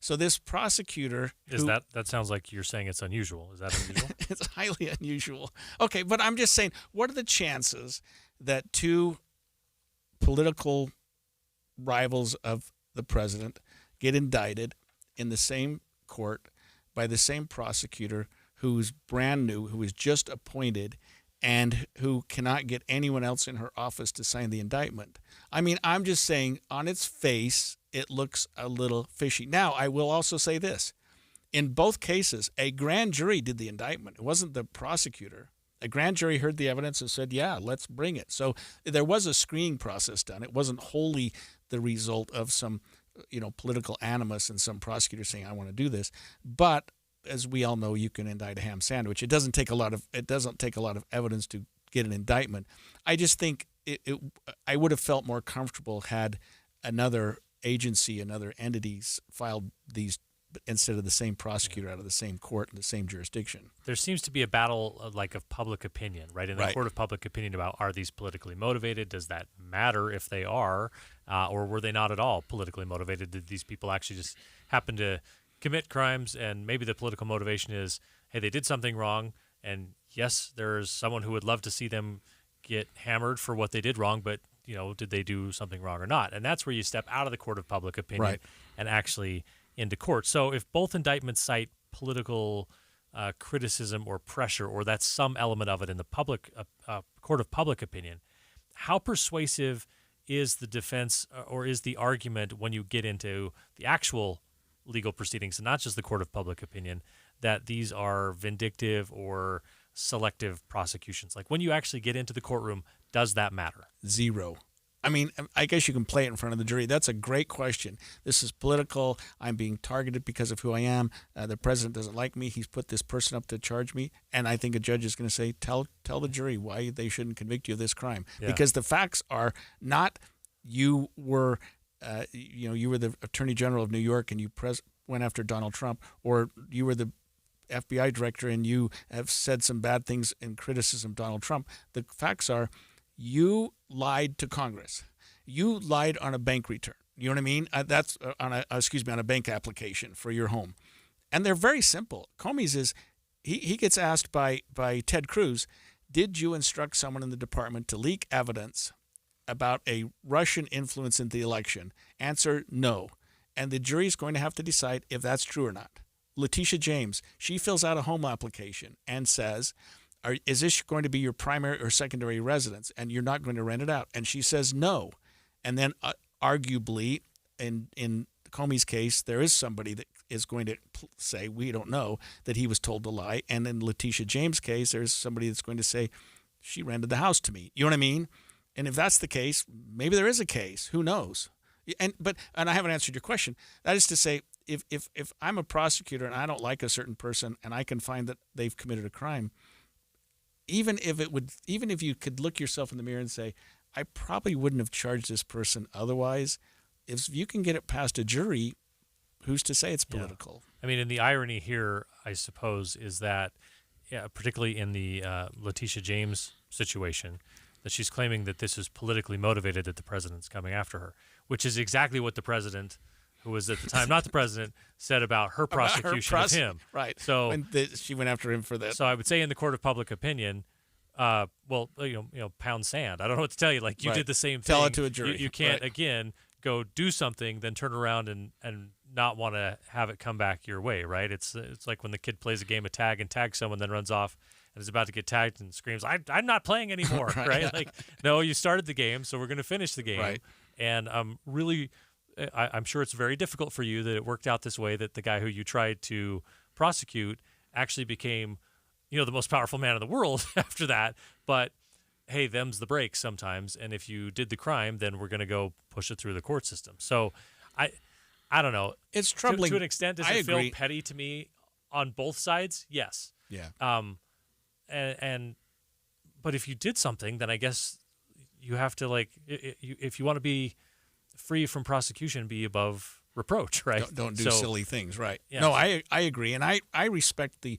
So this prosecutor... That sounds like you're saying it's unusual. Is that unusual? It's highly unusual. Okay, but I'm just saying, what are the chances that two political rivals of the president get indicted in the same court by the same prosecutor who's brand new, who is just appointed, and who cannot get anyone else in her office to sign the indictment. I mean, I'm just saying, on its face, it looks a little fishy. Now, I will also say this. In both cases, a grand jury did the indictment. It wasn't the prosecutor. A grand jury heard the evidence and said, yeah, let's bring it. So there was a screening process done. It wasn't wholly the result of some, political animus and some prosecutor saying, I want to do this. But as we all know, you can indict a ham sandwich. It doesn't take a lot of evidence to get an indictment. I just think I would have felt more comfortable had another agency, another entities filed these instead of the same prosecutor out of the same court in the same jurisdiction. There seems to be a battle of public opinion, right? In the court of public opinion about, are these politically motivated? Does that matter if they are, or were they not at all politically motivated? Did these people actually just happen to commit crimes, and maybe the political motivation is, hey, they did something wrong, and yes, there's someone who would love to see them get hammered for what they did wrong, but did they do something wrong or not? And that's where you step out of the court of public opinion and actually into court. So if both indictments cite political criticism or pressure, or that's some element of it in the public court of public opinion, how persuasive is the defense or is the argument when you get into the actual legal proceedings and not just the court of public opinion that these are vindictive or selective prosecutions? Like when you actually get into the courtroom, does that matter? Zero. I mean, I guess you can play it in front of the jury. That's a great question. This is political. I'm being targeted because of who I am. The president doesn't like me. He's put this person up to charge me. And I think a judge is going to say, tell the jury why they shouldn't convict you of this crime. Yeah. Because the facts are not you were the Attorney General of New York and you went after Donald Trump, or you were the FBI director and you have said some bad things in criticism of Donald Trump. The facts are you lied to Congress. You lied on a bank return. You know what I mean? That's on a bank application for your home. And they're very simple. Comey's is, he gets asked by Ted Cruz, did you instruct someone in the department to leak evidence about a Russian influence in the election? Answer, no. And the jury is going to have to decide if that's true or not. Letitia James, she fills out a home application and says, is this going to be your primary or secondary residence and you're not going to rent it out? And she says no. And then arguably, in Comey's case, there is somebody that is going to say, we don't know, that he was told to lie. And in Letitia James' case, there's somebody that's going to say, she rented the house to me. You know what I mean? And if that's the case, maybe there is a case. Who knows? And I haven't answered your question. That is to say, if I'm a prosecutor and I don't like a certain person and I can find that they've committed a crime, even if you could look yourself in the mirror and say, I probably wouldn't have charged this person otherwise, if you can get it past a jury, who's to say it's political? Yeah. I mean, and the irony here, I suppose, is that, particularly in the Letitia James situation, that she's claiming that this is politically motivated, that the president's coming after her, which is exactly what the president, who was at the time not the president, said about her prosecution of him. Right. So she went after him for that. So I would say in the court of public opinion, pound sand. I don't know what to tell you. Like you did the same thing. Tell it to a jury. You can't again go do something, then turn around and not want to have it come back your way. Right. It's like when the kid plays a game of tag and tags someone, then runs off and is about to get tagged and screams, I'm not playing anymore. right. Like, no, you started the game, so we're going to finish the game. Right. And I'm sure it's very difficult for you that it worked out this way, that the guy who you tried to prosecute actually became, the most powerful man in the world after that. But hey, them's the breaks sometimes. And if you did the crime, then we're going to go push it through the court system. So I don't know. It's troubling. To an extent, does it feel petty to me on both sides? Yes. Yeah. But if you did something, then I guess you have to if you want to be free from prosecution, be above reproach, right? Don't do silly things, right? Yeah. No, I agree, and I respect the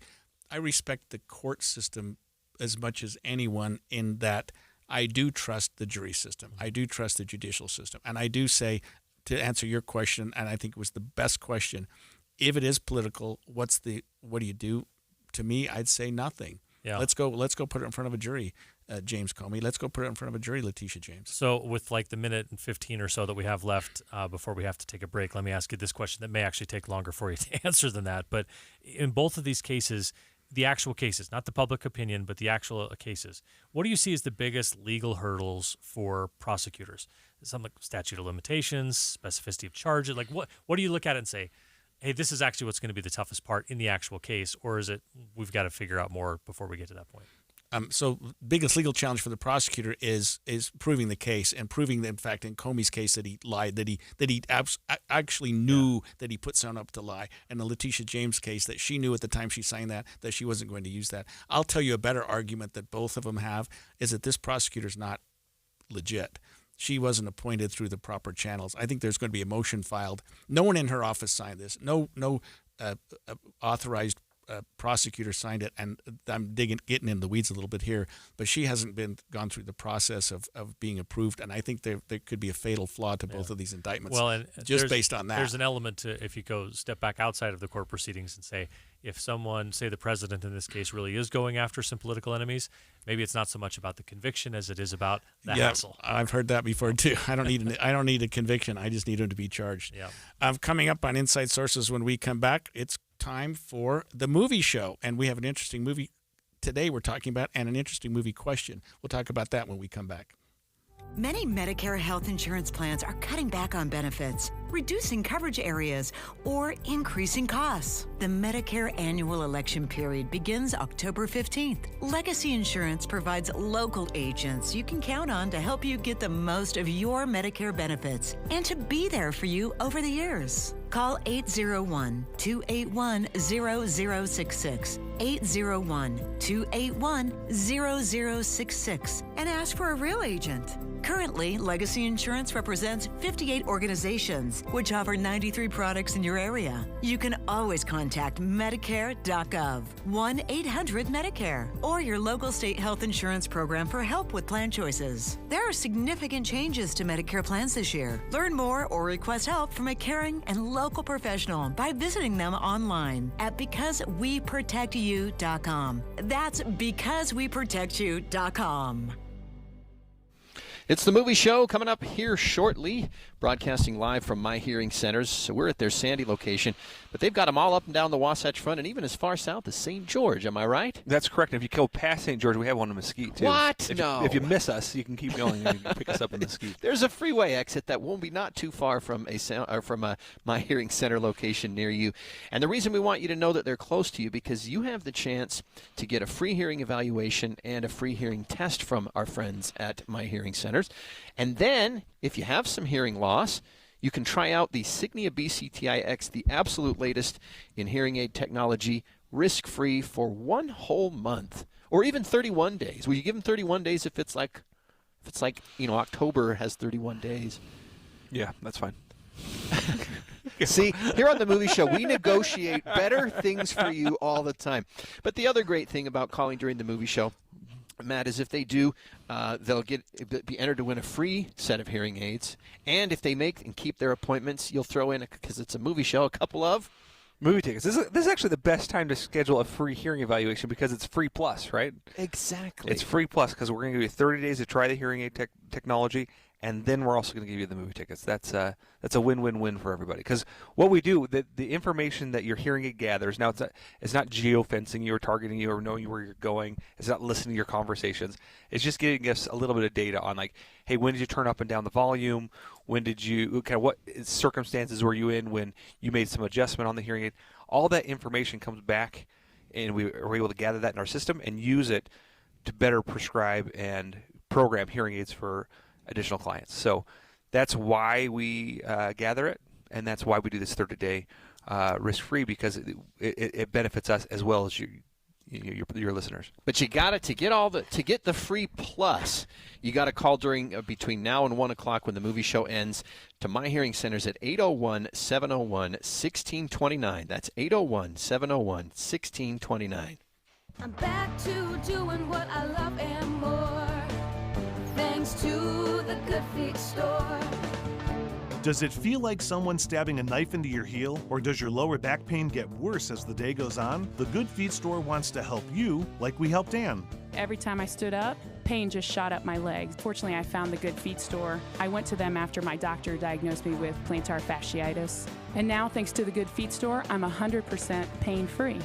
court system as much as anyone, in that I do trust the jury system. I do trust the judicial system, and I do say, to answer your question, and I think it was the best question, if it is political, what do you do? To me, I'd say nothing. Yeah. Let's go put it in front of a jury, James Comey. Let's go put it in front of a jury, Letitia James. So with the minute and 15 or so that we have left before we have to take a break, let me ask you this question that may actually take longer for you to answer than that. But in both of these cases, the actual cases, not the public opinion, but the actual cases. What do you see as the biggest legal hurdles for prosecutors? Something like statute of limitations, specificity of charges. Like what do you look at it and say, hey, this is actually what's going to be the toughest part in the actual case, or is it we've got to figure out more before we get to that point? So biggest legal challenge for the prosecutor is proving the case and proving that, in fact, in Comey's case, that he lied, that he actually knew that he put someone up to lie, and the Letitia James case that she knew at the time she signed that she wasn't going to use that. I'll tell you a better argument that both of them have is that this prosecutor's not legit. She wasn't appointed through the proper channels. I think there's going to be a motion filed. No one in her office signed this. No authorized prosecutor signed it, and I'm getting in the weeds a little bit here, but she hasn't gone through the process of being approved, and I think there could be a fatal flaw to both of these indictments. Well, and just based on that, there's an element to, if you go step back outside of the court proceedings and say, if someone, say the president in this case, really is going after some political enemies, maybe it's not so much about the conviction as it is about the hassle. I've heard that before too. I don't need a conviction. I just need him to be charged. Yeah. Coming up on Inside Sources when we come back, it's time for the movie show, and we have an interesting movie today we're talking about and an interesting movie question. We'll talk about that when we come back. Many Medicare health insurance plans are cutting back on benefits, reducing coverage areas, or increasing costs. The Medicare annual election period begins October 15th. Legacy Insurance provides local agents you can count on to help you get the most of your Medicare benefits and to be there for you over the years. Call 801-281-0066, 801-281-0066, and ask for a real agent. Currently, Legacy Insurance represents 58 organizations, which offer 93 products in your area. You can always contact Medicare.gov, 1-800-MEDICARE, or your local state health insurance program for help with plan choices. There are significant changes to Medicare plans this year. Learn more or request help from a caring and local professional by visiting them online at BecauseWeProtectYou.com. That's BecauseWeProtectYou.com. It's the movie show coming up here shortly, broadcasting live from My Hearing Centers. So we're at their Sandy location, but they've got them all up and down the Wasatch Front and even as far south as St. George. Am I right? That's correct. If you go past St. George, we have one in Mesquite, too. What? If you miss us, you can keep going and you can pick us up in Mesquite. There's a freeway exit that won't be not too far from a My Hearing Center location near you. And the reason we want you to know that they're close to you because you have the chance to get a free hearing evaluation and a free hearing test from our friends at My Hearing Centers. And then, if you have some hearing loss, you can try out the Signia BCTIX, the absolute latest in hearing aid technology, risk-free for 1 whole month, or even 31 days. Will you give them 31 days if it's like October has 31 days? Yeah, that's fine. See, here on the movie show, we negotiate better things for you all the time. But the other great thing about calling during the movie show, Matt, is if they do, they'll be entered to win a free set of hearing aids. And if they make and keep their appointments, you'll throw in, because it's a movie show, a couple of movie tickets. This is actually the best time to schedule a free hearing evaluation because it's free plus, right? Exactly. It's free plus because we're going to give you 30 days to try the hearing aid technology, and then we're also going to give you the movie tickets. That's a win-win-win for everybody. Because what we do, the information that your hearing aid gathers, now it's not geofencing you or targeting you or knowing where you're going. It's not listening to your conversations. It's just giving us a little bit of data on, like, hey, when did you turn up and down the volume? When did you, what circumstances were you in when you made some adjustment on the hearing aid? All that information comes back, and we are able to gather that in our system and use it to better prescribe and program hearing aids for additional clients. So that's why we gather it, and that's why we do this 30-day risk-free, because it benefits us as well as your listeners. But you got it to get the free plus. You got to call between now and 1 o'clock when the movie show ends to My Hearing Centers at 801-701-1629. That's 801-701-1629. I'm back to doing what I love and more, thanks to the Good Feet store. Does it feel like someone's stabbing a knife into your heel, or does your lower back pain get worse as the day goes on? The Good Feet store wants to help you like we helped Ann. Every time I stood up, pain just shot up my legs. Fortunately, I found the Good Feet store. I went to them after my doctor diagnosed me with plantar fasciitis. And now, thanks to the Good Feet store, I'm 100% pain-free.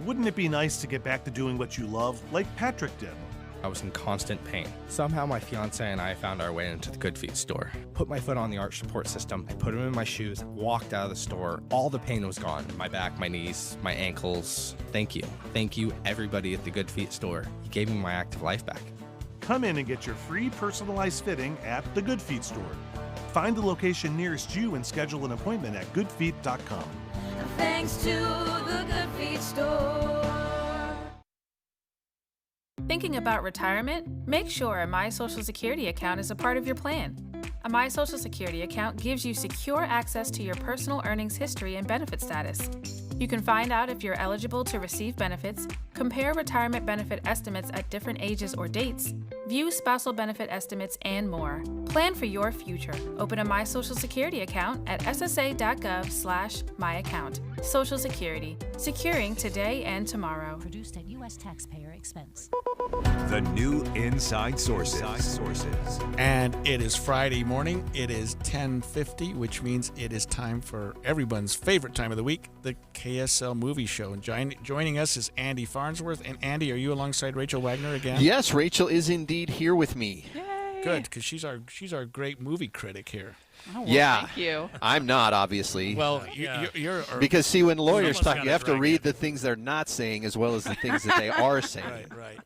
Wouldn't it be nice to get back to doing what you love, like Patrick did? I was in constant pain. Somehow my fiance and I found our way into the Good Feet store. Put my foot on the arch support system, I put them in my shoes, walked out of the store. All the pain was gone. My back, my knees, my ankles. Thank you. Thank you, everybody at the Good Feet store. You gave me my active life back. Come in and get your free personalized fitting at the Good Feet store. Find the location nearest you and schedule an appointment at goodfeet.com. Thanks to the Good Feet store. Thinking about retirement? Make sure a My Social Security account is a part of your plan. A My Social Security account gives you secure access to your personal earnings history and benefit status. You can find out if you're eligible to receive benefits, compare retirement benefit estimates at different ages or dates, view spousal benefit estimates, and more. Plan for your future. Open a My Social Security account at ssa.gov/myaccount. Social Security, securing today and tomorrow. Produced at U.S. taxpayer expense. The new Inside Sources. And it is Friday morning. It is 10:50, which means it is time for everyone's favorite time of the week, the KSL Movie Show. And joining us is Andy Farnsworth. And Andy, are you alongside Rachel Wagner again? Yes, Rachel is indeed here with me. Good, because she's our great movie critic here. Oh, well, yeah, thank you. I'm not, obviously. Well, you're because see, when lawyers someone's talk, you have to read the things they're not saying as well as the things that they are saying. Right.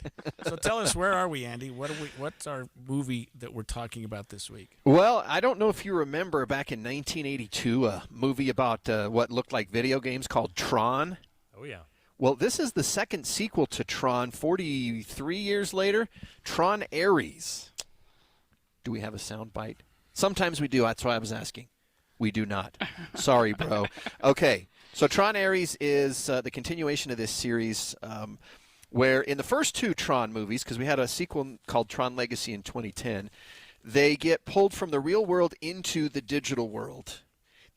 So tell us, where are we, Andy? What's our movie that we're talking about this week? Well, I don't know if you remember back in 1982, a movie about what looked like video games called Tron. Oh yeah. Well, this is the second sequel to Tron, 43 years later. Tron Ares. Do we have a sound bite? Sometimes we do. That's why I was asking. We do not. Sorry, bro. Okay. So Tron Ares is the continuation of this series where in the first two Tron movies, because we had a sequel called Tron Legacy in 2010, they get pulled from the real world into the digital world.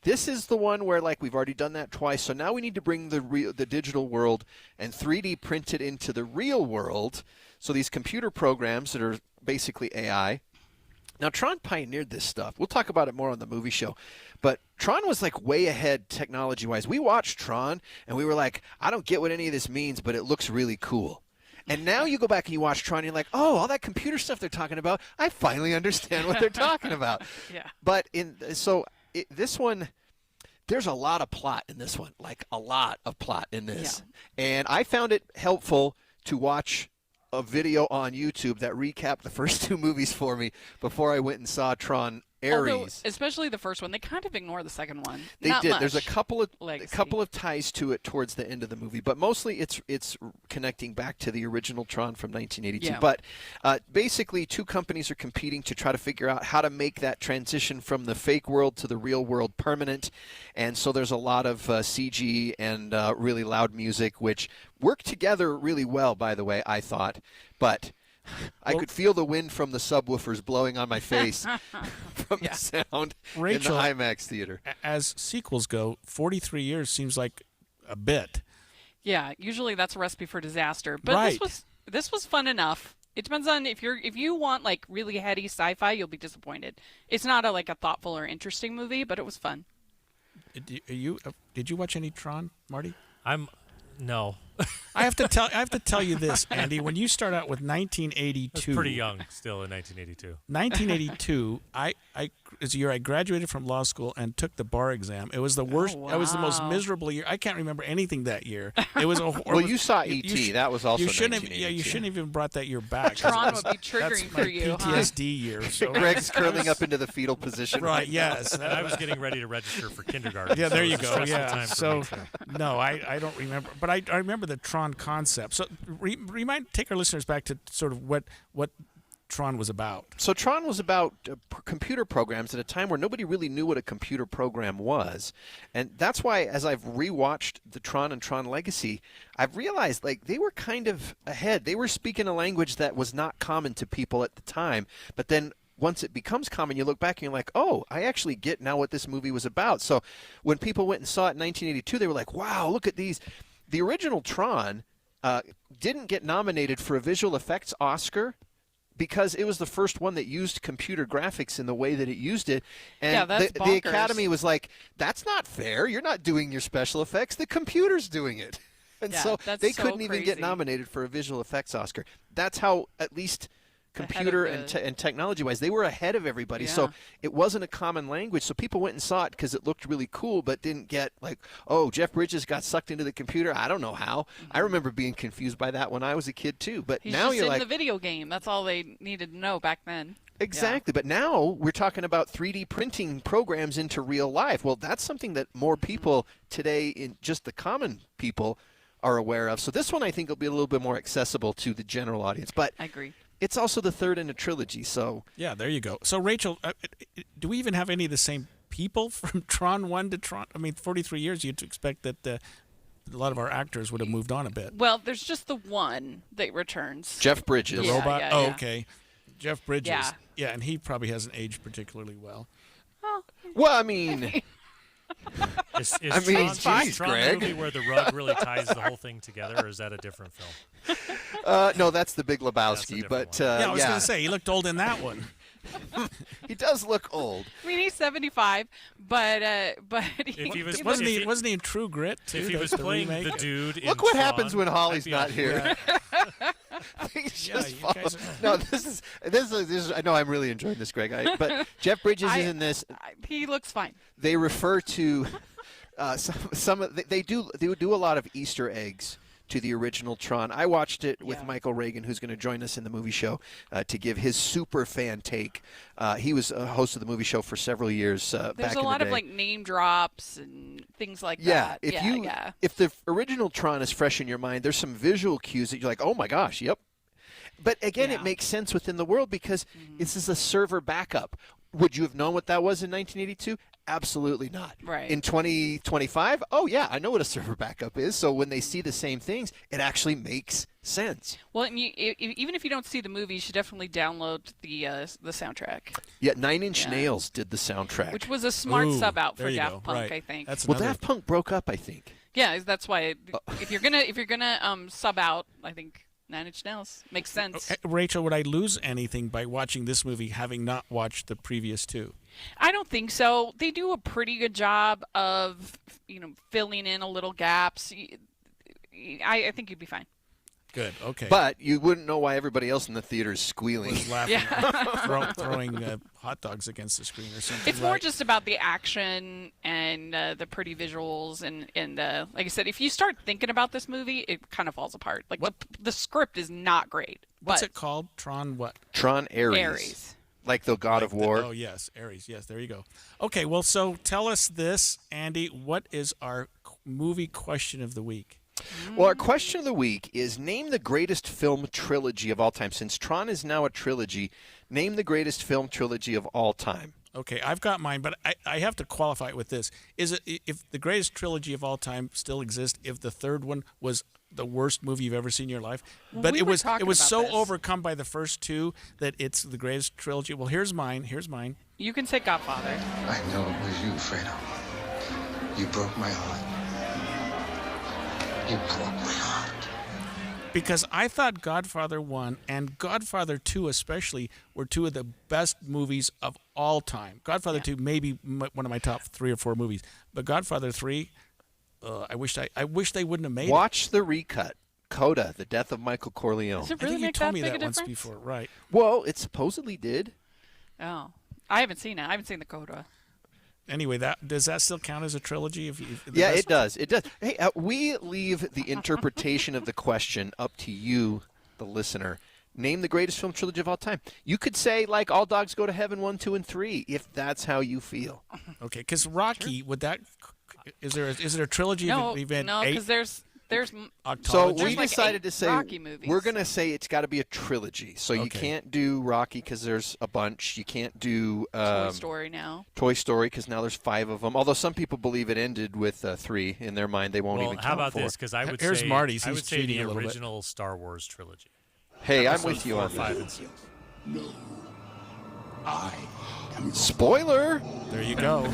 This is the one where, like, we've already done that twice, so now we need to bring the digital world and 3D print it into the real world. So these computer programs that are basically AI. Now, Tron pioneered this stuff. We'll talk about it more on the movie show. But Tron was, like, way ahead technology-wise. We watched Tron, and we were like, I don't get what any of this means, but it looks really cool. And now you go back and you watch Tron, and you're like, oh, all that computer stuff they're talking about, I finally understand what they're talking about. Yeah. But this one, there's a lot of plot in this one, like a lot of plot in this. Yeah. And I found it helpful to watch a video on YouTube that recapped the first two movies for me before I went and saw Tron Ares. Although, especially the first one, they kind of ignore the second one. They Not did. Much. There's a couple Legacy. of ties to it towards the end of the movie, but mostly it's connecting back to the original Tron from 1982. Yeah. But basically, two companies are competing to try to figure out how to make that transition from the fake world to the real world permanent. And so there's a lot of CG and really loud music, which work together really well, by the way, I thought. But I could feel the wind from the subwoofers blowing on my face from the sound Rachel, in the IMAX theater. As sequels go, 43 years seems like a bit. Yeah, usually that's a recipe for disaster. But Right. this was fun enough. It depends on if you want like really heady sci-fi, you'll be disappointed. It's not a thoughtful or interesting movie, but it was fun. Did you watch any Tron, Marty? No. I have to tell you this, Andy. When you start out with 1982, I was pretty young still in 1982. 1982, is the year I graduated from law school and took the bar exam. It was the worst. It was the most miserable year. I can't remember anything that year. It was a Well, you saw E.T. That was also you shouldn't have. 1982. Yeah, you shouldn't have even brought that year back. Tron would be triggering that's for my you. PTSD year. So. Greg's curling up into the fetal position. Right. Yes. And I was getting ready to register for kindergarten. Yeah, there so you it was a go. stressful Yeah. time for So, me, so. no, I don't remember, but I remember the Tron concept. So, take our listeners back to sort of what Tron was about. So Tron was about computer programs at a time where nobody really knew what a computer program was. And that's why, as I've rewatched the Tron and Tron Legacy, I've realized they were kind of ahead. They were speaking a language that was not common to people at the time. But then once it becomes common, you look back and you're like, oh, I actually get now what this movie was about. So when people went and saw it in 1982, they were like, wow, look at these. The original Tron didn't get nominated for a visual effects Oscar because it was the first one that used computer graphics in the way that it used it. And Yeah, that's the Academy bonkers. was like, that's not fair. You're not doing your special effects. The computer's doing it. And Yeah, so that's they so couldn't even get crazy. nominated for a visual effects Oscar. That's how, at least computer and technology-wise, they were ahead of everybody. So Yeah. it wasn't a common language. So people went and saw it because it looked really cool, but didn't get like, oh, Jeff Bridges got sucked into the computer. I don't know how. I remember being confused by that when I was a kid too. But He's now just you're in like, the video game. That's all they needed to know back then. exactly. But now we're talking about 3D printing programs into real life. Well, that's something that more people today, in just the common people, are aware of. So this one I think will be a little bit more accessible to the general audience. But I agree. it's also the third in a trilogy. So Yeah, there you go. So, Rachel, do we even have any of the same people from Tron 1 to Tron? I mean, 43 years, you'd expect that a lot of our actors would have moved on a bit. Well, there's just the one that returns. Jeff Bridges. The Yeah, robot? yeah, oh, yeah. okay. Jeff Bridges. Yeah. And he probably hasn't aged particularly well. Well, I mean, Is I mean, Tron, geez, Tron Greg. the movie where the rug really ties the whole thing together, or is that a different film? no, that's the Big Lebowski. But yeah, I was going to say, he looked old in that one. he does look old. I mean, he's 75, but If he was, Wasn't if he, wasn't he in True Grit, too? If he was That's the playing remake? the dude in Look what Tron, happens when Holly's I'd be not on here. board. He's Yeah, just you follow- guys No, this is. I know I'm really enjoying this, Greg. But Jeff Bridges is in this. he looks fine. They refer to they do a lot of Easter eggs to the original Tron. I watched it with Michael Reagan, who's going to join us in the movie show to give his super fan take. He was a host of the movie show for several years. There's back a in lot the of day. like name drops and things like Yeah, that. if the original Tron is fresh in your mind, there's some visual cues that you're like, oh my gosh, yep. But again, it makes sense within the world because this is a server backup. Would you have known what that was in 1982? Absolutely not. Right. In 2025, oh yeah, I know what a server backup is. So when they see the same things, it actually makes sense. Well, and even if you don't see the movie, you should definitely download the soundtrack. Yeah, Nine Inch Nails did the soundtrack, Which was a smart sub out for there you Daft go. Punk, Right. I think. That's well, another- Daft Punk broke up, I think. Yeah, that's why if you're gonna sub out, I think Nine Inch Nails makes sense. Rachel, would I lose anything by watching this movie having not watched the previous two? I don't think so. They do a pretty good job of filling in a little gaps. I think you'd be fine. Good, okay. But you wouldn't know why everybody else in the theater is squealing. Was laughing, Yeah. throwing hot dogs against the screen or something. It's more right? just about the action and the pretty visuals and like I said, if you start thinking about this movie, it kind of falls apart. Like the script is not great. What's but it called? Tron what? Tron Ares. Ares. Like the God of War. Oh, yes, Ares. Yes, there you go. Okay, well, so tell us this, Andy. What is our movie question of the week? Well, our question of the week is name the greatest film trilogy of all time. Since Tron is now a trilogy, name the greatest film trilogy of all time. Okay, I've got mine, but I have to qualify it with this. Is it if the greatest trilogy of all time still exists, if the third one was the worst movie you've ever seen in your life? But We were it talking was about so this. overcome by the first two that it's the greatest trilogy. Well, here's mine. You can say Godfather. I know it was you, Fredo. You broke my heart. You broke my heart. Because I thought Godfather 1 and Godfather 2 especially were two of the best movies of all time. Godfather 2 maybe one of my top 3 or 4 movies. But Godfather 3, I wish they wouldn't have made it. Watch the recut. Coda, The Death of Michael Corleone. Does it I really think you make told that me big that a once difference? before, right? Well, it supposedly did. Oh, I haven't seen it. I haven't seen the Coda. Anyway, does that still count as a trilogy? Yeah, it does. It does. Hey, we leave the interpretation of the question up to you, the listener. Name the greatest film trilogy of all time. You could say, like, All Dogs Go to Heaven 1, 2, and 3, if that's how you feel. Okay, because Rocky, would that is there a trilogy No, of event no, 8? because there's So there's we like decided 8 to say Rocky movies. we're going to say it's got to be a trilogy. So you Okay. can't do Rocky because there's a bunch. You can't do Toy Story now. Toy Story because now there's 5 of them. Although some people believe it ended with 3 in their mind, they won't Well, even how count about 4. this? Because I would Here's say Marty's. I He's would say cheating the a little bit. original Star Wars trilogy. Hey, I'm Episodes with you 4, on 5, that. and 6. Spoiler. There you go.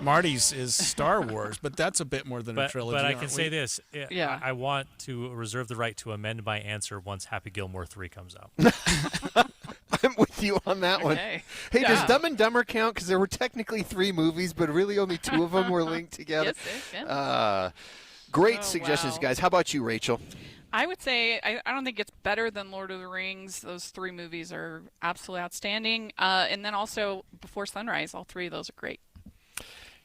Marty's is Star Wars, but that's a bit more than a trilogy. But I aren't can we? say this. Yeah. I want to reserve the right to amend my answer once Happy Gilmore 3 comes out. I'm with you on that one. Okay. Hey, does Yeah. Dumb and Dumber count? Because there were technically 3 movies, but really only 2 of them were linked together. Yes, yeah. Great suggestions, wow. guys. How about you, Rachel? I would say I don't think it's better than Lord of the Rings. Those 3 movies are absolutely outstanding. And then also Before Sunrise. All 3 of those are great.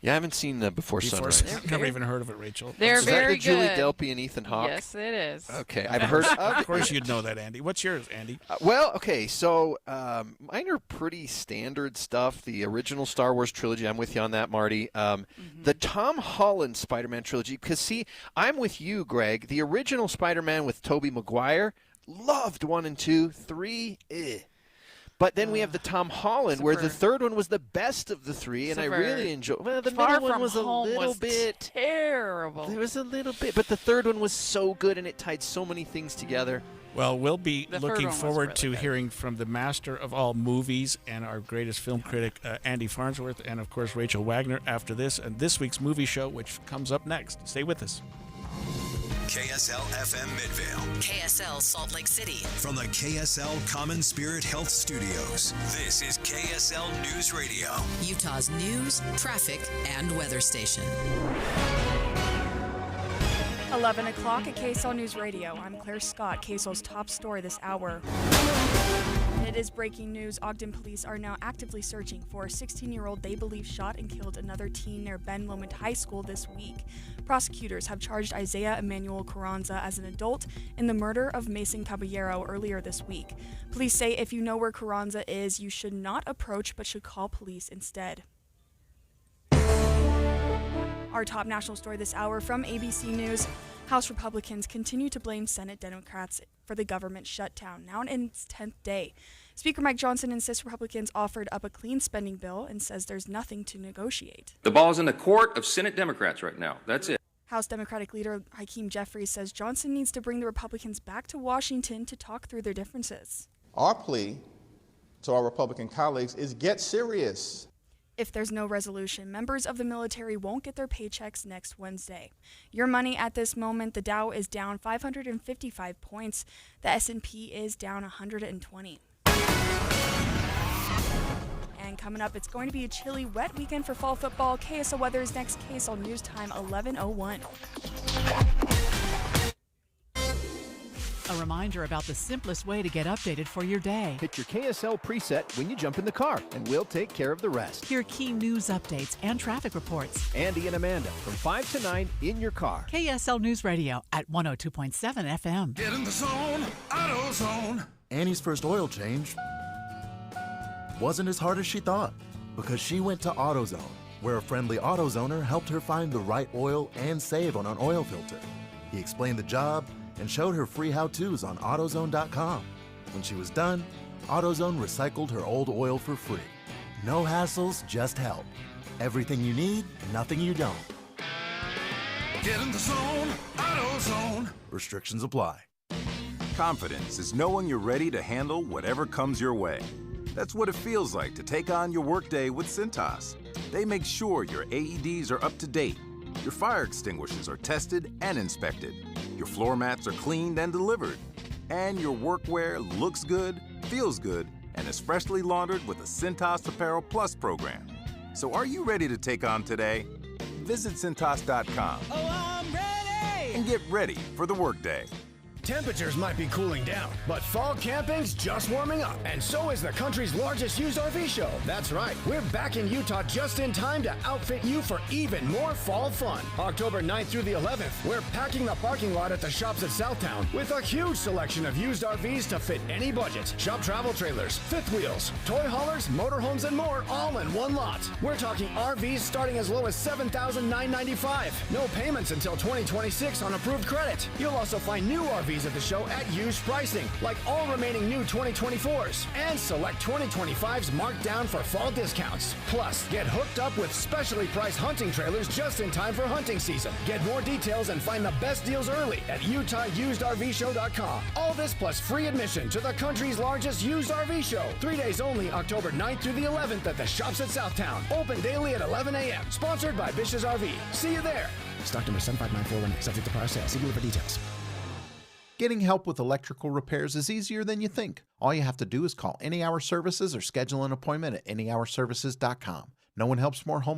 Yeah, I haven't seen Before Sunrise. I've never even heard of it, Rachel. They're very good. Is that the Julie good. Delpy and Ethan Hawke? Yes, it is. Okay, I've heard of Of course you'd know that, Andy. What's yours, Andy? Well, okay, so mine are pretty standard stuff. The original Star Wars trilogy, I'm with you on that, Marty. The Tom Holland Spider-Man trilogy, because, see, I'm with you, Greg. The original Spider-Man with Tobey Maguire, loved 1 and 2. 3, But then we have the Tom Holland, where the third one was the best of the 3, and I really enjoyed. Well, the middle one was a little bit terrible. There was a little bit, but the third one was so good, and it tied so many things together. Well, we'll be The third looking one was forward really to good. hearing from the master of all movies and our greatest film critic, Andy Farnsworth, and of course Rachel Wagner after this and this week's movie show, which comes up next. Stay with us. KSL FM Midvale. KSL Salt Lake City. From the KSL Common Spirit Health Studios, this is KSL News Radio. Utah's news, traffic, and weather station. 11 o'clock at KSL News Radio. I'm Claire Scott, KSL's top story this hour. It is breaking news. Ogden police are now actively searching for a 16-year-old they believe shot and killed another teen near Ben Lomond High School this week. Prosecutors have charged Isaiah Emmanuel Carranza as an adult in the murder of Mason Caballero earlier this week. Police say if you know where Carranza is, you should not approach but should call police instead. Our top national story this hour from ABC News. House Republicans continue to blame Senate Democrats for the government shutdown, now in its 10th day. Speaker Mike Johnson insists Republicans offered up a clean spending bill and says there's nothing to negotiate. The ball's in the court of Senate Democrats right now. That's it. House Democratic leader Hakeem Jeffries says Johnson needs to bring the Republicans back to Washington to talk through their differences. Our plea to our Republican colleagues is get serious. If there's no resolution, members of the military won't get their paychecks next Wednesday. Your money at this moment, the Dow is down 555 points. The S&P is down 120. And coming up, it's going to be a chilly, wet weekend for fall football. KSL weather is next. KSL News Time, 11:01. A reminder about the simplest way to get updated for your day. Hit your KSL preset when you jump in the car, and we'll take care of the rest. Hear key news updates and traffic reports. Andy and Amanda from 5 to 9 in your car. KSL News Radio at 102.7 FM. Get in the zone, AutoZone. Annie's first oil change wasn't as hard as she thought because she went to AutoZone, where a friendly AutoZoner helped her find the right oil and save on an oil filter. He explained the job and showed her free how-tos on AutoZone.com. When she was done, AutoZone recycled her old oil for free. No hassles, just help. Everything you need, nothing you don't. Get in the zone, AutoZone. Restrictions apply. Confidence is knowing you're ready to handle whatever comes your way. That's what it feels like to take on your workday with Cintas. They make sure your AEDs are up to date, your fire extinguishers are tested and inspected, your floor mats are cleaned and delivered, and your workwear looks good, feels good, and is freshly laundered with a Cintas Apparel Plus program. So are you ready to take on today? Visit Cintas.com and get ready for the workday. Temperatures might be cooling down, but fall camping's just warming up, and so is the country's largest used RV show. That's right, we're back in Utah just in time to outfit you for even more fall fun. October 9th through the 11th, we're packing the parking lot at the shops at Southtown with a huge selection of used RVs to fit any budget. Shop travel trailers, fifth wheels, toy haulers, motorhomes, and more, all in one lot. We're talking RVs starting as low as $7,995. No payments until 2026 on approved credit. You'll also find new RVs at the show at used pricing, like all remaining new 2024s, and select 2025s marked down for fall discounts. Plus, get hooked up with specially priced hunting trailers just in time for hunting season. Get more details and find the best deals early at UtahUsedRVShow.com. All this plus free admission to the country's largest used RV show. 3 days only, October 9th through the 11th at the shops at Southtown. Open daily at 11 a.m. Sponsored by Bish's RV. See you there. Stock number 75941, subject to prior sale. See dealer for details. Getting help with electrical repairs is easier than you think. All you have to do is call Any Hour Services or schedule an appointment at anyhourservices.com. No one helps more home